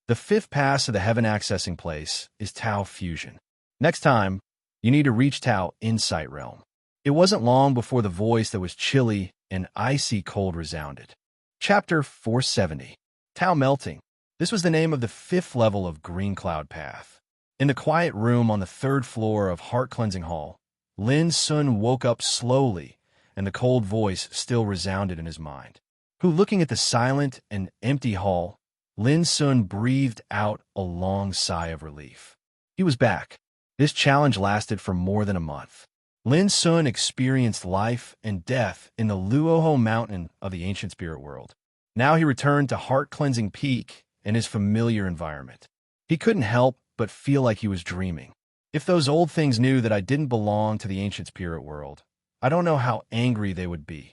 The fifth pass of the heaven-accessing place is Tao Fusion. Next time, you need to reach Tao Insight Realm. It wasn't long before the voice that was chilly and icy cold resounded. Chapter 470. Tao Melting. This was the name of the fifth level of Green Cloud Path. In the quiet room on the third floor of Heart Cleansing Hall, Lin Sun woke up slowly, and the cold voice still resounded in his mind. Looking at the silent and empty hall, Lin Sun breathed out a long sigh of relief. He was back. This challenge lasted for more than a month. Lin Sun experienced life and death in the Luoho mountain of the ancient spirit world. Now he returned to heart-cleansing peak in his familiar environment. He couldn't help but feel like he was dreaming. If those old things knew that I didn't belong to the ancient spirit world, I don't know how angry they would be.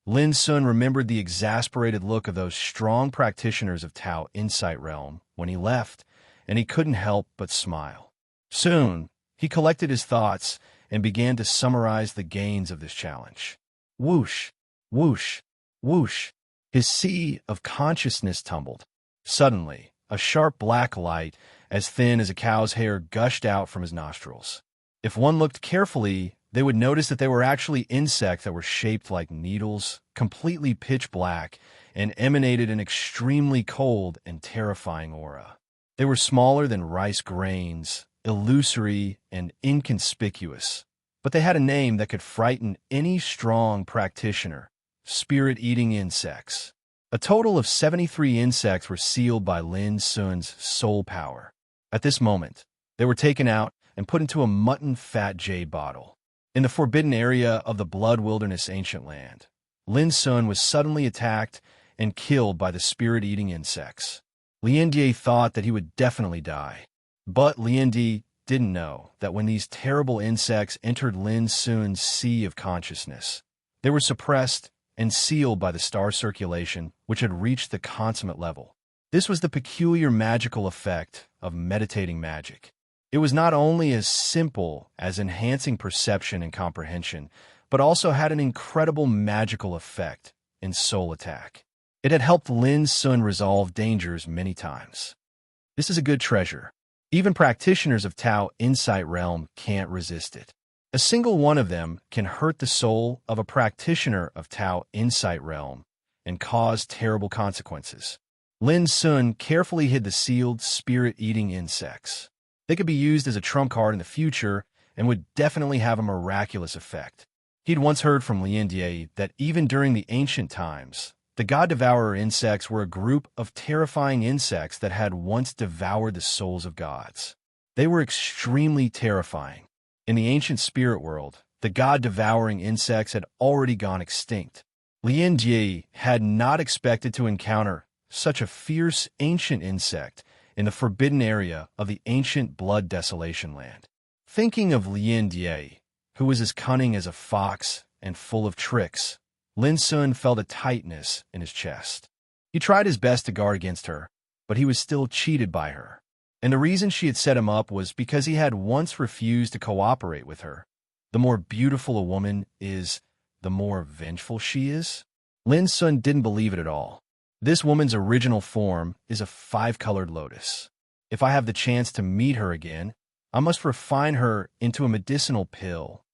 Lin Sun remembered the exasperated look of those strong practitioners of Tao Insight Realm when he left, and he couldn't help but smile. Soon, he collected his thoughts and began to summarize the gains of this challenge. Whoosh, whoosh, whoosh. His sea of consciousness tumbled. Suddenly, a sharp black light, as thin as a cow's hair, gushed out from his nostrils. If one looked carefully, they would notice that they were actually insects that were shaped like needles, completely pitch black, and emanated an extremely cold and terrifying aura. They were smaller than rice grains, illusory and inconspicuous, but they had a name that could frighten any strong practitioner: spirit-eating insects. A total of 73 insects were sealed by Lin Sun's soul power. At this moment, they were taken out and put into a mutton-fat jade bottle. In the forbidden area of the Blood Wilderness ancient land, Lin Sun was suddenly attacked and killed by the spirit-eating insects. Lien Die thought that he would definitely die. But Lien Die didn't know that when these terrible insects entered Lin Sun's sea of consciousness, they were suppressed and sealed by the star circulation, which had reached the consummate level. This was the peculiar magical effect of meditating magic. It was not only as simple as enhancing perception and comprehension, but also had an incredible magical effect in soul attack. It had helped Lin Sun resolve dangers many times. This is a good treasure. Even practitioners of Tao Insight Realm can't resist it. A single one of them can hurt the soul of a practitioner of Tao Insight Realm and cause terrible consequences. Lin Sun carefully hid the sealed, spirit-eating insects. They could be used as a trump card in the future and would definitely have a miraculous effect. He'd once heard from Lien Die that even during the ancient times, the god-devourer insects were a group of terrifying insects that had once devoured the souls of gods. They were extremely terrifying. In the ancient spirit world, the god-devouring insects had already gone extinct. Lien Die had not expected to encounter such a fierce ancient insect in the forbidden area of the ancient blood desolation land. Thinking of Lien Die, who was as cunning as a fox and full of tricks, Lin Sun felt a tightness in his chest. He tried his best to guard against her, but he was still cheated by her. And the reason she had set him up was because he had once refused to cooperate with her. The more beautiful a woman is, the more vengeful she is. Lin Sun didn't believe it at all. This woman's original form is a 5-colored lotus. If I have the chance to meet her again, I must refine her into a medicinal pill.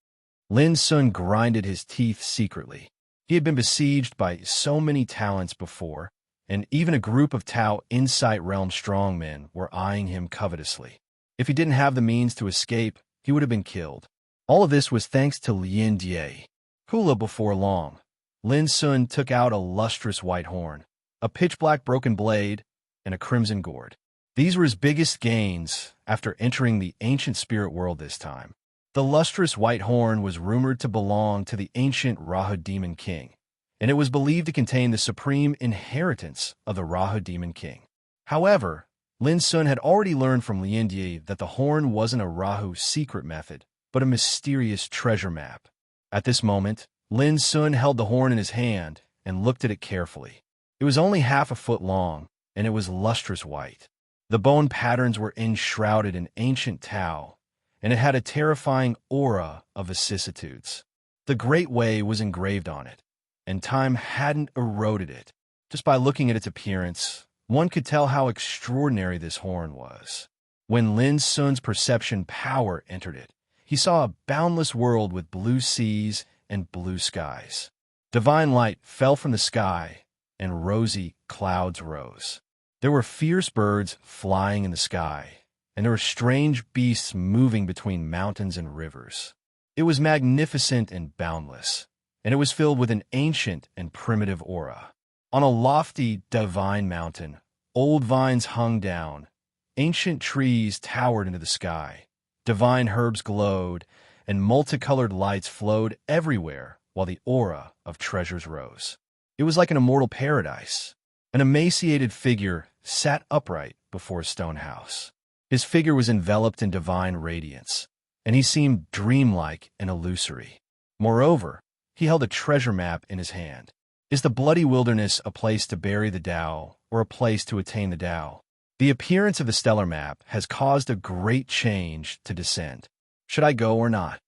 Lin Sun grinded his teeth secretly. He had been besieged by so many talents before, and even a group of Tao Insight Realm strongmen were eyeing him covetously. If he didn't have the means to escape, he would have been killed. All of this was thanks to Lien Die. Hula before long, Lin Sun took out a lustrous white horn, a pitch-black broken blade, and a crimson gourd. These were his biggest gains after entering the ancient spirit world this time. The lustrous white horn was rumored to belong to the ancient Rahu Demon King, and it was believed to contain the supreme inheritance of the Rahu Demon King. However, Lin Sun had already learned from Lien Die that the horn wasn't a Rahu secret method, but a mysterious treasure map. At this moment, Lin Sun held the horn in his hand and looked at it carefully. It was only half a foot long, and it was lustrous white. The bone patterns were enshrouded in ancient Tao, and it had a terrifying aura of vicissitudes. The Great Way was engraved on it, and time hadn't eroded it. Just by looking at its appearance, one could tell how extraordinary this horn was. When Lin Sun's perception power entered it, he saw a boundless world with blue seas and blue skies. Divine light fell from the sky, and rosy clouds rose. There were fierce birds flying in the sky, and there were strange beasts moving between mountains and rivers. It was magnificent and boundless, and it was filled with an ancient and primitive aura. On a lofty, divine mountain, Old vines hung down. Ancient trees towered into the sky. Divine herbs glowed, and multicolored lights flowed everywhere while the aura of treasures rose. It was like an immortal paradise. An emaciated figure sat upright before a stone house. His figure was enveloped in divine radiance, and he seemed dreamlike and illusory. Moreover, he held a treasure map in his hand. Is the bloody wilderness a place to bury the Tao, or a place to attain the Tao? The appearance of the stellar map has caused a great change to descend. Should I go or not?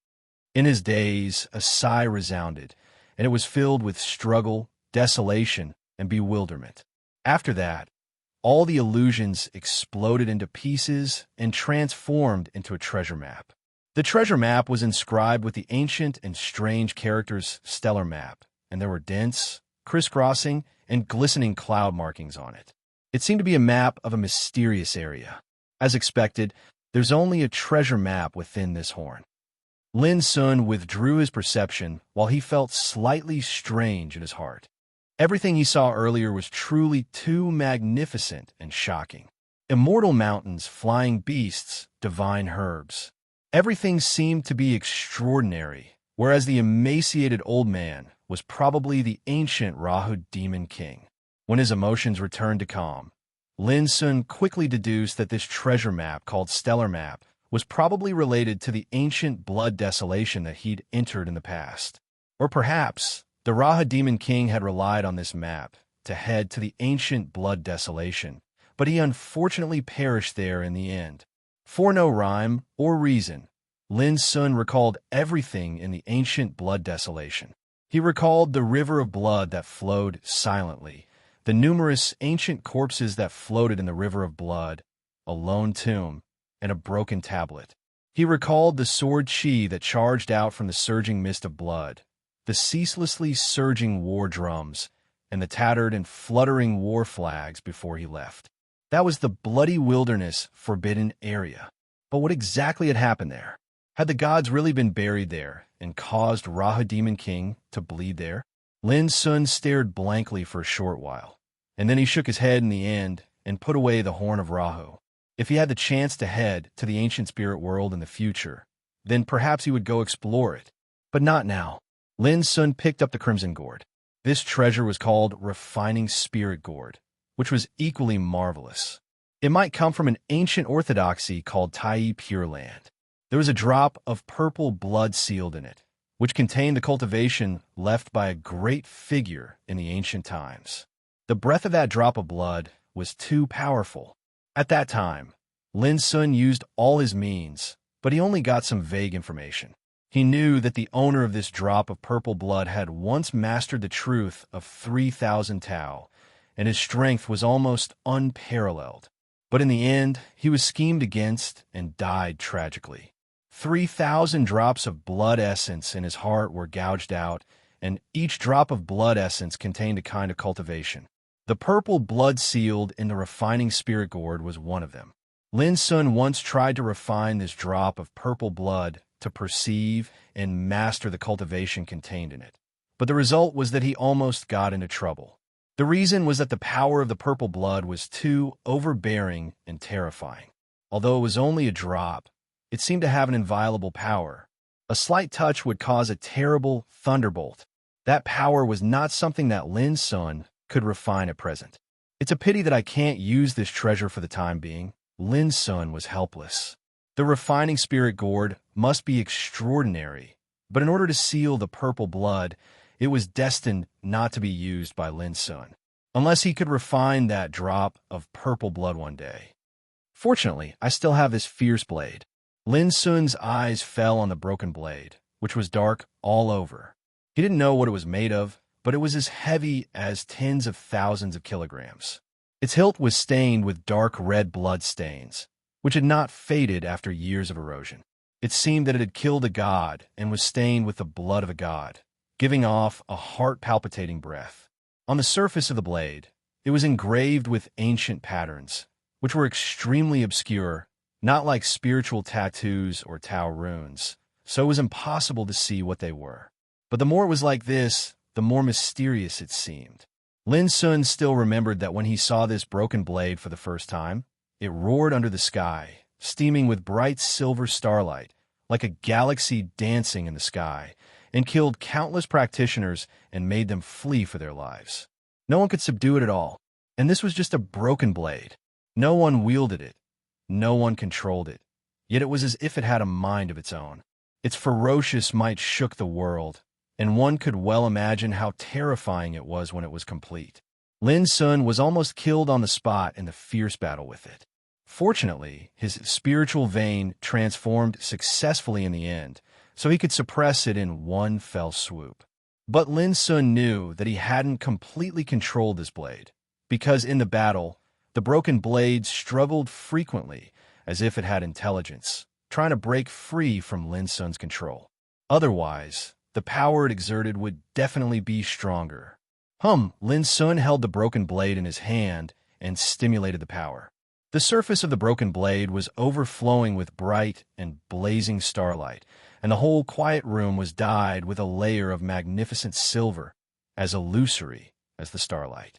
In his daze, a sigh resounded, and it was filled with struggle, desolation, and bewilderment. After that, all the illusions exploded into pieces and transformed into a treasure map. The treasure map was inscribed with the ancient and strange characters stellar map, and there were dense, crisscrossing, and glistening cloud markings on it. It seemed to be a map of a mysterious area. As expected, there's only a treasure map within this horn. Lin Sun withdrew his perception while he felt slightly strange in his heart. Everything he saw earlier was truly too magnificent and shocking. Immortal mountains, flying beasts, divine herbs. Everything seemed to be extraordinary, whereas the emaciated old man was probably the ancient Rahu demon king. When his emotions returned to calm, Lin Sun quickly deduced that this treasure map, called Stellar Map, was probably related to the ancient blood desolation that he'd entered in the past. Or perhaps the Raha demon king had relied on this map to head to the ancient blood desolation, but he unfortunately perished there in the end. For no rhyme or reason, Lin Sun recalled everything in the ancient blood desolation. He recalled the river of blood that flowed silently, the numerous ancient corpses that floated in the river of blood, a lone tomb, and a broken tablet. He recalled the sword chi that charged out from the surging mist of blood, the ceaselessly surging war drums, and the tattered and fluttering war flags before he left. That was the bloody wilderness forbidden area. But what exactly had happened there? Had the gods really been buried there and caused Raha Demon King to bleed there? Lin Sun stared blankly for a short while, and then he shook his head in the end and put away the horn of Rahu. If he had the chance to head to the ancient spirit world in the future, then perhaps he would go explore it. But not now. Lin Sun picked up the crimson gourd. This treasure was called Refining Spirit Gourd, which was equally marvelous. It might come from an ancient orthodoxy called Tai Pure Land. There was a drop of purple blood sealed in it, which contained the cultivation left by a great figure in the ancient times. The breath of that drop of blood was too powerful. At that time, Lin Sun used all his means, but he only got some vague information. He knew that the owner of this drop of purple blood had once mastered the truth of 3,000 Tao, and his strength was almost unparalleled. But in the end, he was schemed against and died tragically. 3,000 drops of blood essence in his heart were gouged out, and each drop of blood essence contained a kind of cultivation. The purple blood sealed in the refining spirit gourd was one of them. Lin Sun once tried to refine this drop of purple blood to perceive and master the cultivation contained in it. But the result was that he almost got into trouble. The reason was that the power of the purple blood was too overbearing and terrifying. Although it was only a drop, it seemed to have an inviolable power. A slight touch would cause a terrible thunderbolt. That power was not something that Lin Sun could refine at present. It's a pity that I can't use this treasure for the time being. Lin Sun was helpless. The refining spirit gourd must be extraordinary, but in order to seal the purple blood, it was destined not to be used by Lin Sun, unless he could refine that drop of purple blood one day. Fortunately, I still have this fierce blade. Lin Sun's eyes fell on the broken blade, which was dark all over. He didn't know what it was made of, but it was as heavy as tens of thousands of kilograms. Its hilt was stained with dark red blood stains, which had not faded after years of erosion. It seemed that it had killed a god and was stained with the blood of a god, giving off a heart-palpitating breath. On the surface of the blade, it was engraved with ancient patterns, which were extremely obscure, not like spiritual tattoos or Tao runes, so it was impossible to see what they were. But the more it was like this, the more mysterious it seemed. Lin Sun still remembered that when he saw this broken blade for the first time, it roared under the sky, steaming with bright silver starlight, like a galaxy dancing in the sky, and killed countless practitioners and made them flee for their lives. No one could subdue it at all, and this was just a broken blade. No one wielded it. No one controlled it. Yet it was as if it had a mind of its own. Its ferocious might shook the world, and one could well imagine how terrifying it was when it was complete. Lin Sun was almost killed on the spot in the fierce battle with it. Fortunately, his spiritual vein transformed successfully in the end, so he could suppress it in one fell swoop. But Lin Sun knew that he hadn't completely controlled this blade, because in the battle, the broken blade struggled frequently as if it had intelligence, trying to break free from Lin Sun's control. Otherwise, the power it exerted would definitely be stronger. Lin Sun held the broken blade in his hand and stimulated the power. The surface of the broken blade was overflowing with bright and blazing starlight, and the whole quiet room was dyed with a layer of magnificent silver, as illusory as the starlight.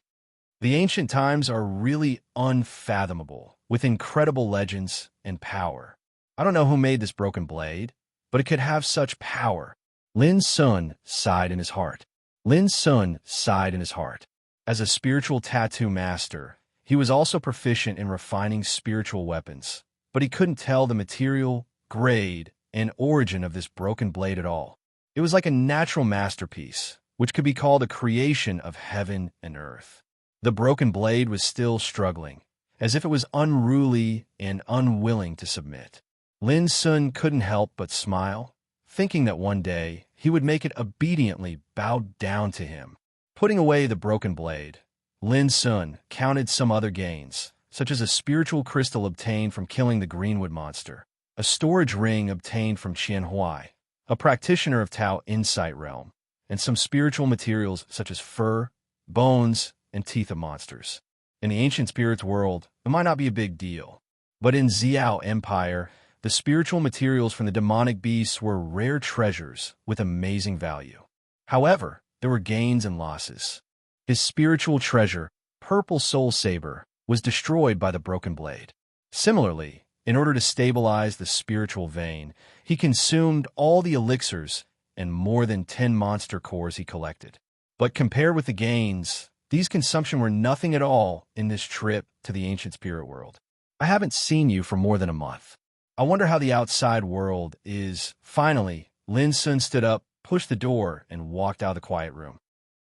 The ancient times are really unfathomable, with incredible legends and power. I don't know who made this broken blade, but it could have such power. Lin Sun sighed in his heart. Lin Sun sighed in his heart. As a spiritual tattoo master, he was also proficient in refining spiritual weapons, but he couldn't tell the material, grade, and origin of this broken blade at all. It was like a natural masterpiece, which could be called a creation of heaven and earth. The broken blade was still struggling, as if it was unruly and unwilling to submit. Lin Sun couldn't help but smile, thinking that one day he would make it obediently bow down to him. Putting away the broken blade, Lin Sun counted some other gains, such as a spiritual crystal obtained from killing the Greenwood monster, a storage ring obtained from Qian Huai, a practitioner of Tao Insight Realm, and some spiritual materials such as fur, bones, and teeth of monsters. In the ancient spirits world, it might not be a big deal, but in Xiao Empire, the spiritual materials from the demonic beasts were rare treasures with amazing value. However, there were gains and losses. His spiritual treasure, Purple Soul Saber, was destroyed by the broken blade. Similarly, in order to stabilize the spiritual vein, he consumed all the elixirs and more than 10 monster cores he collected. But compared with the gains, these consumption were nothing at all in this trip to the ancient spirit world. I haven't seen you for more than a month. I wonder how the outside world is. Finally, Lin Sun stood up, pushed the door, and walked out of the quiet room.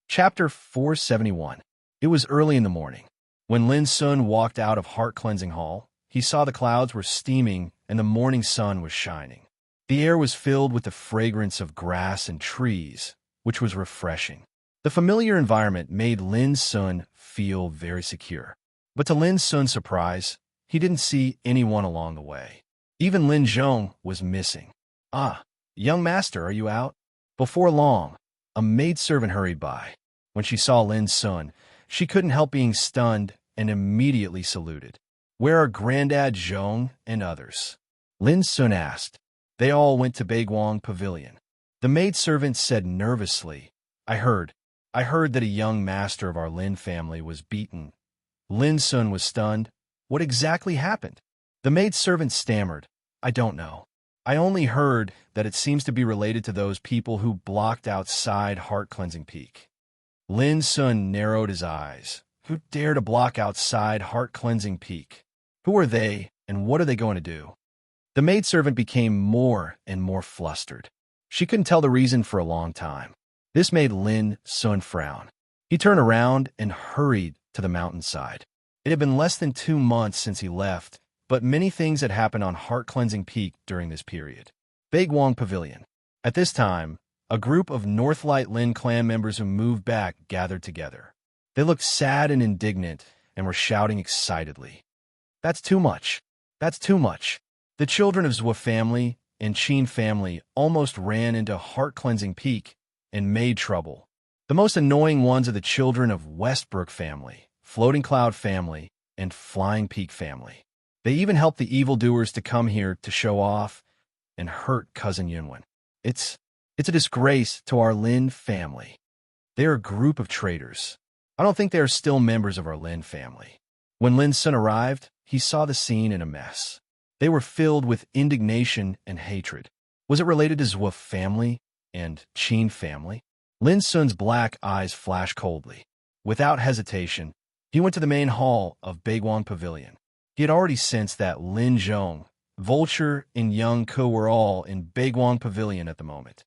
Chapter 471. It was early in the morning. When Lin Sun walked out of Heart Cleansing Hall, he saw the clouds were steaming and the morning sun was shining. The air was filled with the fragrance of grass and trees, which was refreshing. The familiar environment made Lin Sun feel very secure. But to Lin Sun's surprise, he didn't see anyone along the way. Even Lin Zhong was missing. Young master, are you out? Before long, a maidservant hurried by. When she saw Lin Sun, she couldn't help being stunned and immediately saluted. Where are Grandad Zhong and others? Lin Sun asked. They all went to Baiguang Pavilion. The maidservant said nervously, I heard that a young master of our Lin family was beaten. Lin Sun was stunned. What exactly happened? The maidservant stammered, I don't know. I only heard that it seems to be related to those people who blocked outside Heart Cleansing Peak. Lin Sun narrowed his eyes. Who dare to block outside Heart Cleansing Peak? Who are they, and what are they going to do? The maidservant became more and more flustered. She couldn't tell the reason for a long time. This made Lin Sun frown. He turned around and hurried to the mountainside. It had been less than 2 months since he left, but many things had happened on Heart Cleansing Peak during this period. Baiguang Pavilion. At this time, a group of Northlight Lin clan members who moved back gathered together. They looked sad and indignant and were shouting excitedly. That's too much. That's too much. The children of Zhou family and Qin family almost ran into Heart Cleansing Peak and made trouble. The most annoying ones are the children of Westbrook family, Floating Cloud family, and Flying Peak family. They even helped the evildoers to come here to show off and hurt Cousin Yunwen. It's a disgrace to our Lin family. They're a group of traitors. I don't think they are still members of our Lin family. When Lin's son arrived, he saw the scene in a mess. They were filled with indignation and hatred. Was it related to Zhou family and Qin family? Lin Sun's black eyes flashed coldly. Without hesitation, he went to the main hall of Baiguang Pavilion. He had already sensed that Lin Zhong, Vulture, and Young Ku were all in Baiguang Pavilion at the moment.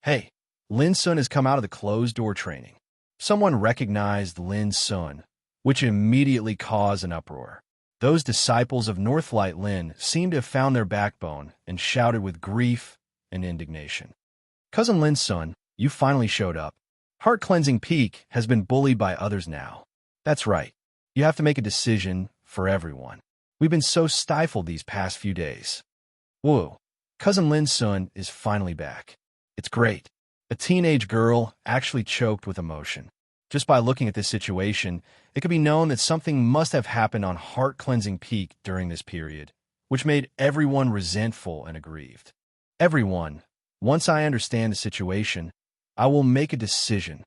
Hey, Lin Sun has come out of the closed-door training. Someone recognized Lin Sun, which immediately caused an uproar. Those disciples of Northlight Lin seemed to have found their backbone and shouted with grief and indignation. Cousin Lin Sun, you finally showed up. Heart Cleansing Peak has been bullied by others now. That's right. You have to make a decision for everyone. We've been so stifled these past few days. Whoa, Cousin Lin Sun is finally back. It's great. A teenage girl actually choked with emotion. Just by looking at this situation, it could be known that something must have happened on Heart Cleansing Peak during this period, which made everyone resentful and aggrieved. Everyone, once I understand the situation, I will make a decision.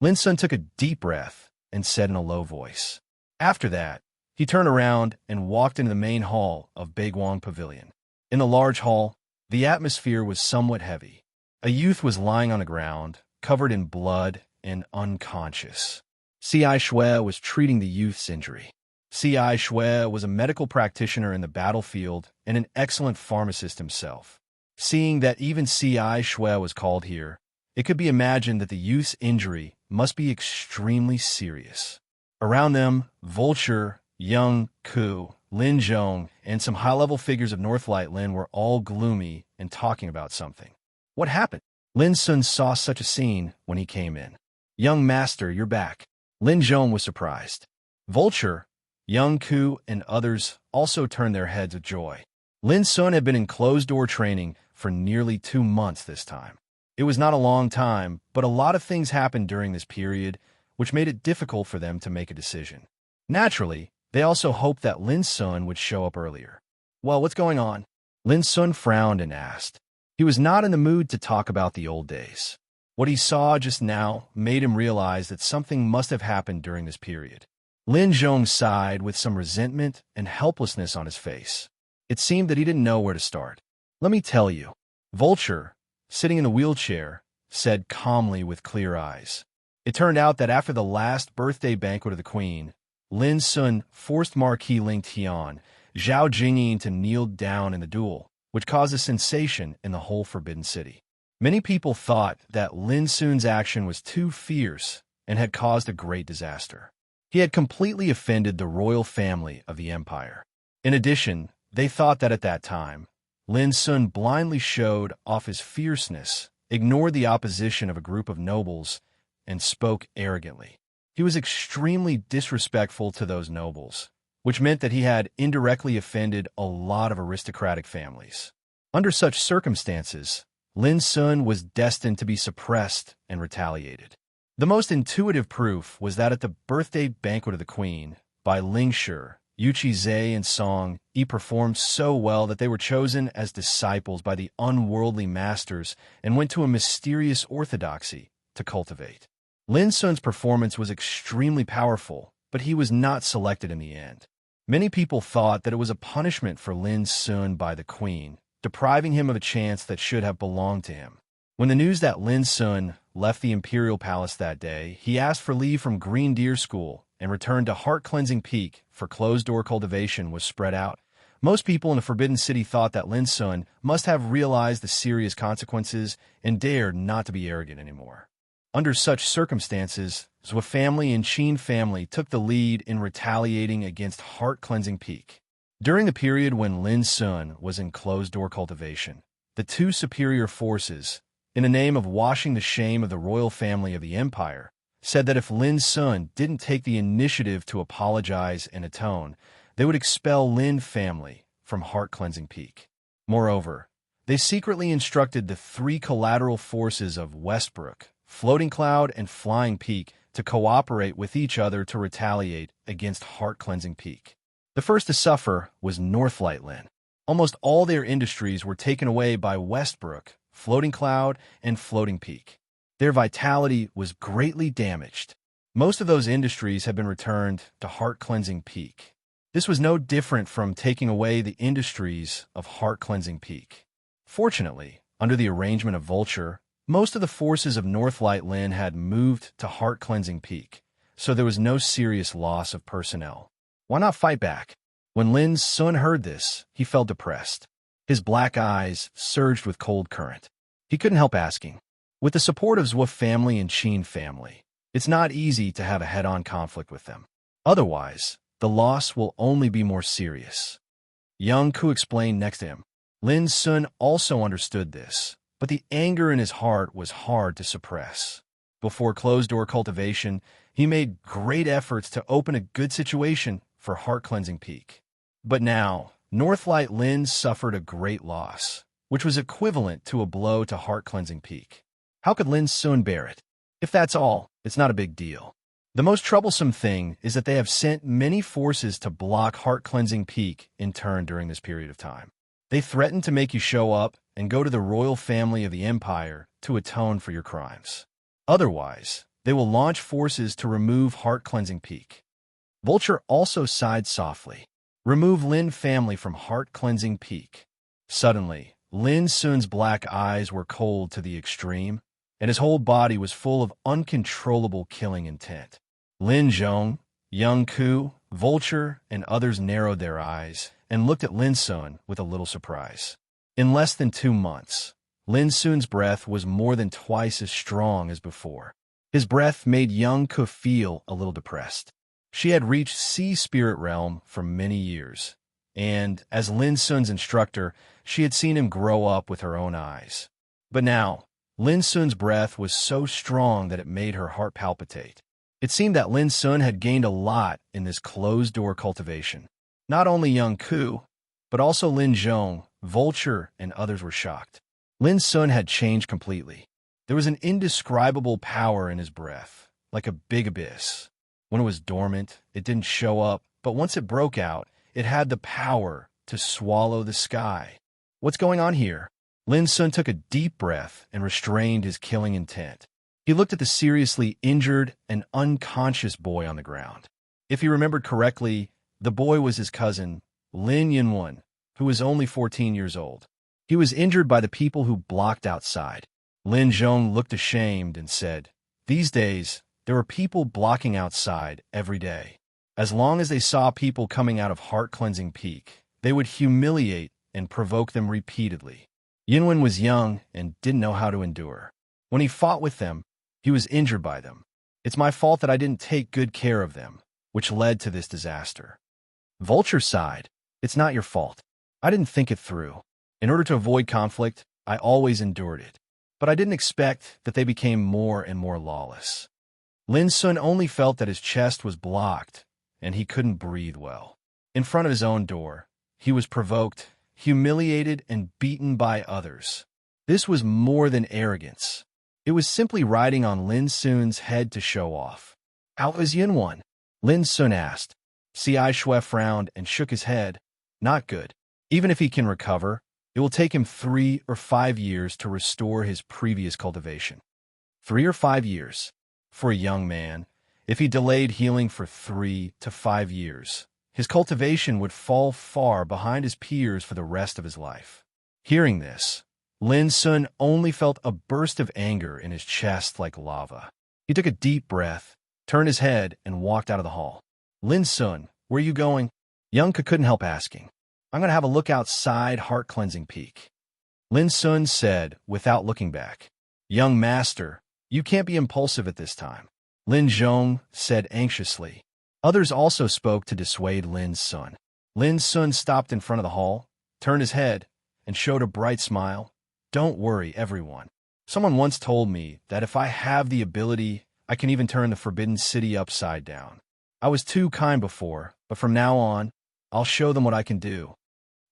Lin Sun took a deep breath and said in a low voice. After that, he turned around and walked into the main hall of Baiguang Pavilion. In the large hall, the atmosphere was somewhat heavy. A youth was lying on the ground, covered in blood and unconscious. C.I. Shui was treating the youth's injury. C.I. Shui was a medical practitioner in the battlefield and an excellent pharmacist himself. Seeing that even C.I. Shui was called here, it could be imagined that the youth's injury must be extremely serious. Around them, Vulture, Young Ku, Lin Zhong, and some high-level figures of Northlight Lin were all gloomy and talking about something. What happened? Lin Sun saw such a scene when he came in. Young master, you're back. Lin Zhong was surprised. Vulture, Young Ku, and others also turned their heads with joy. Lin Sun had been in closed-door training for nearly 2 months this time. It was not a long time, but a lot of things happened during this period, which made it difficult for them to make a decision. Naturally, they also hoped that Lin Sun would show up earlier. Well, what's going on? Lin Sun frowned and asked. He was not in the mood to talk about the old days. What he saw just now made him realize that something must have happened during this period. Lin Zhong sighed with some resentment and helplessness on his face. It seemed that he didn't know where to start. Let me tell you. Vulture, sitting in the wheelchair, said calmly with clear eyes. It turned out that after the last birthday banquet of the Queen, Lin Sun forced Marquis Ling Tian, Zhao Jingyin to kneel down in the duel, which caused a sensation in the whole Forbidden City. Many people thought that Lin Sun's action was too fierce and had caused a great disaster. He had completely offended the royal family of the empire. In addition, they thought that at that time, Lin Sun blindly showed off his fierceness, ignored the opposition of a group of nobles, and spoke arrogantly. He was extremely disrespectful to those nobles, which meant that he had indirectly offended a lot of aristocratic families. Under such circumstances, Lin Sun was destined to be suppressed and retaliated. The most intuitive proof was that at the birthday banquet of the Queen, by Ling Shi, Yuqi Zhe, and Song, he performed so well that they were chosen as disciples by the unworldly masters and went to a mysterious orthodoxy to cultivate. Lin Sun's performance was extremely powerful, but he was not selected in the end. Many people thought that it was a punishment for Lin Sun by the Queen, depriving him of a chance that should have belonged to him. When the news that Lin Sun left the Imperial Palace that day, he asked for leave from Green Deer School and returned to Heart Cleansing Peak for closed-door cultivation was spread out. Most people in the Forbidden City thought that Lin Sun must have realized the serious consequences and dared not to be arrogant anymore. Under such circumstances, Zhou family and Qin family took the lead in retaliating against Heart Cleansing Peak. During the period when Lin Sun was in closed-door cultivation, the two superior forces, in the name of washing the shame of the royal family of the empire, said that if Lin Sun didn't take the initiative to apologize and atone, they would expel Lin family from Heart Cleansing Peak. Moreover, they secretly instructed the 3 collateral forces of Westbrook, Floating Cloud, and Flying Peak to cooperate with each other to retaliate against Heart Cleansing Peak. The first to suffer was Northlight Lin. Almost all their industries were taken away by Westbrook, Floating Cloud, and Floating Peak. Their vitality was greatly damaged. Most of those industries had been returned to heart-cleansing peak. This was no different from taking away the industries of heart-cleansing peak. Fortunately, under the arrangement of Vulture, most of the forces of Northlight Lin had moved to heart-cleansing peak, so there was no serious loss of personnel. Why not fight back? When Lin Sun heard this, he felt depressed. His black eyes surged with cold current. He couldn't help asking. With the support of Zhou family and Qin family, it's not easy to have a head-on conflict with them. Otherwise, the loss will only be more serious. Young Ku explained next to him. Lin Sun also understood this, but the anger in his heart was hard to suppress. Before closed-door cultivation, he made great efforts to open a good situation for heart-cleansing peak. But now, Northlight Lin suffered a great loss, which was equivalent to a blow to heart-cleansing peak. How could Lin Sun bear it? If that's all, it's not a big deal. The most troublesome thing is that they have sent many forces to block heart-cleansing peak in turn during this period of time. They threaten to make you show up and go to the royal family of the empire to atone for your crimes. Otherwise, they will launch forces to remove heart-cleansing peak. Vulture also sighed softly. Remove Lin family from heart-cleansing peak. Suddenly, Lin Sun's black eyes were cold to the extreme, and his whole body was full of uncontrollable killing intent. Lin Zhong, Young Ku, Vulture, and others narrowed their eyes and looked at Lin Sun with a little surprise. In less than 2 months, Lin Sun's breath was more than twice as strong as before. His breath made Young Ku feel a little depressed. She had reached Sea Spirit Realm for many years, and as Lin Sun's instructor, she had seen him grow up with her own eyes. But now, Lin Sun's breath was so strong that it made her heart palpitate. It seemed that Lin Sun had gained a lot in this closed-door cultivation. Not only Young Ku, but also Lin Zhong, Vulture, and others were shocked. Lin Sun had changed completely. There was an indescribable power in his breath, like a big abyss. When it was dormant, it didn't show up, but once it broke out, it had the power to swallow the sky. What's going on here? Lin Sun took a deep breath and restrained his killing intent. He looked at the seriously injured and unconscious boy on the ground. If he remembered correctly, the boy was his cousin, Lin Yunwen, who was only 14 years old. He was injured by the people who blocked outside. Lin Zhong looked ashamed and said, "These days, there are people blocking outside every day. As long as they saw people coming out of heart-cleansing peak, they would humiliate and provoke them repeatedly." Yunwen was young and didn't know how to endure. When he fought with them, he was injured by them. It's my fault that I didn't take good care of them, which led to this disaster. Vulture sighed. It's not your fault. I didn't think it through. In order to avoid conflict, I always endured it. But I didn't expect that they became more and more lawless. Lin Sun only felt that his chest was blocked, and he couldn't breathe well. In front of his own door, he was provoked, humiliated, and beaten by others. This was more than arrogance. It was simply riding on Lin Sun's head to show off. "How is Yunwen?" Lin Sun asked. Si Shui frowned and shook his head. "Not good. Even if he can recover, it will take him 3 or 5 years to restore his previous cultivation." 3 or 5 years. For a young man, if he delayed healing for 3 to 5 years, his cultivation would fall far behind his peers for the rest of his life. Hearing this, Lin Sun only felt a burst of anger in his chest like lava. He took a deep breath, turned his head, and walked out of the hall. "Lin Sun, where are you going?" Young Ka couldn't help asking. "I'm going to have a look outside heart-cleansing peak," Lin Sun said without looking back. "Young master, you can't be impulsive at this time," Lin Zhong said anxiously. Others also spoke to dissuade Lin Sun. Lin Sun stopped in front of the hall, turned his head, and showed a bright smile. "Don't worry, everyone. Someone once told me that if I have the ability, I can even turn the Forbidden City upside down. I was too kind before, but from now on, I'll show them what I can do."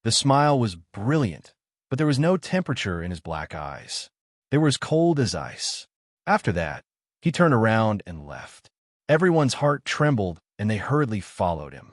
The smile was brilliant, but there was no temperature in his black eyes. They were as cold as ice. After that, he turned around and left. Everyone's heart trembled, and they hurriedly followed him.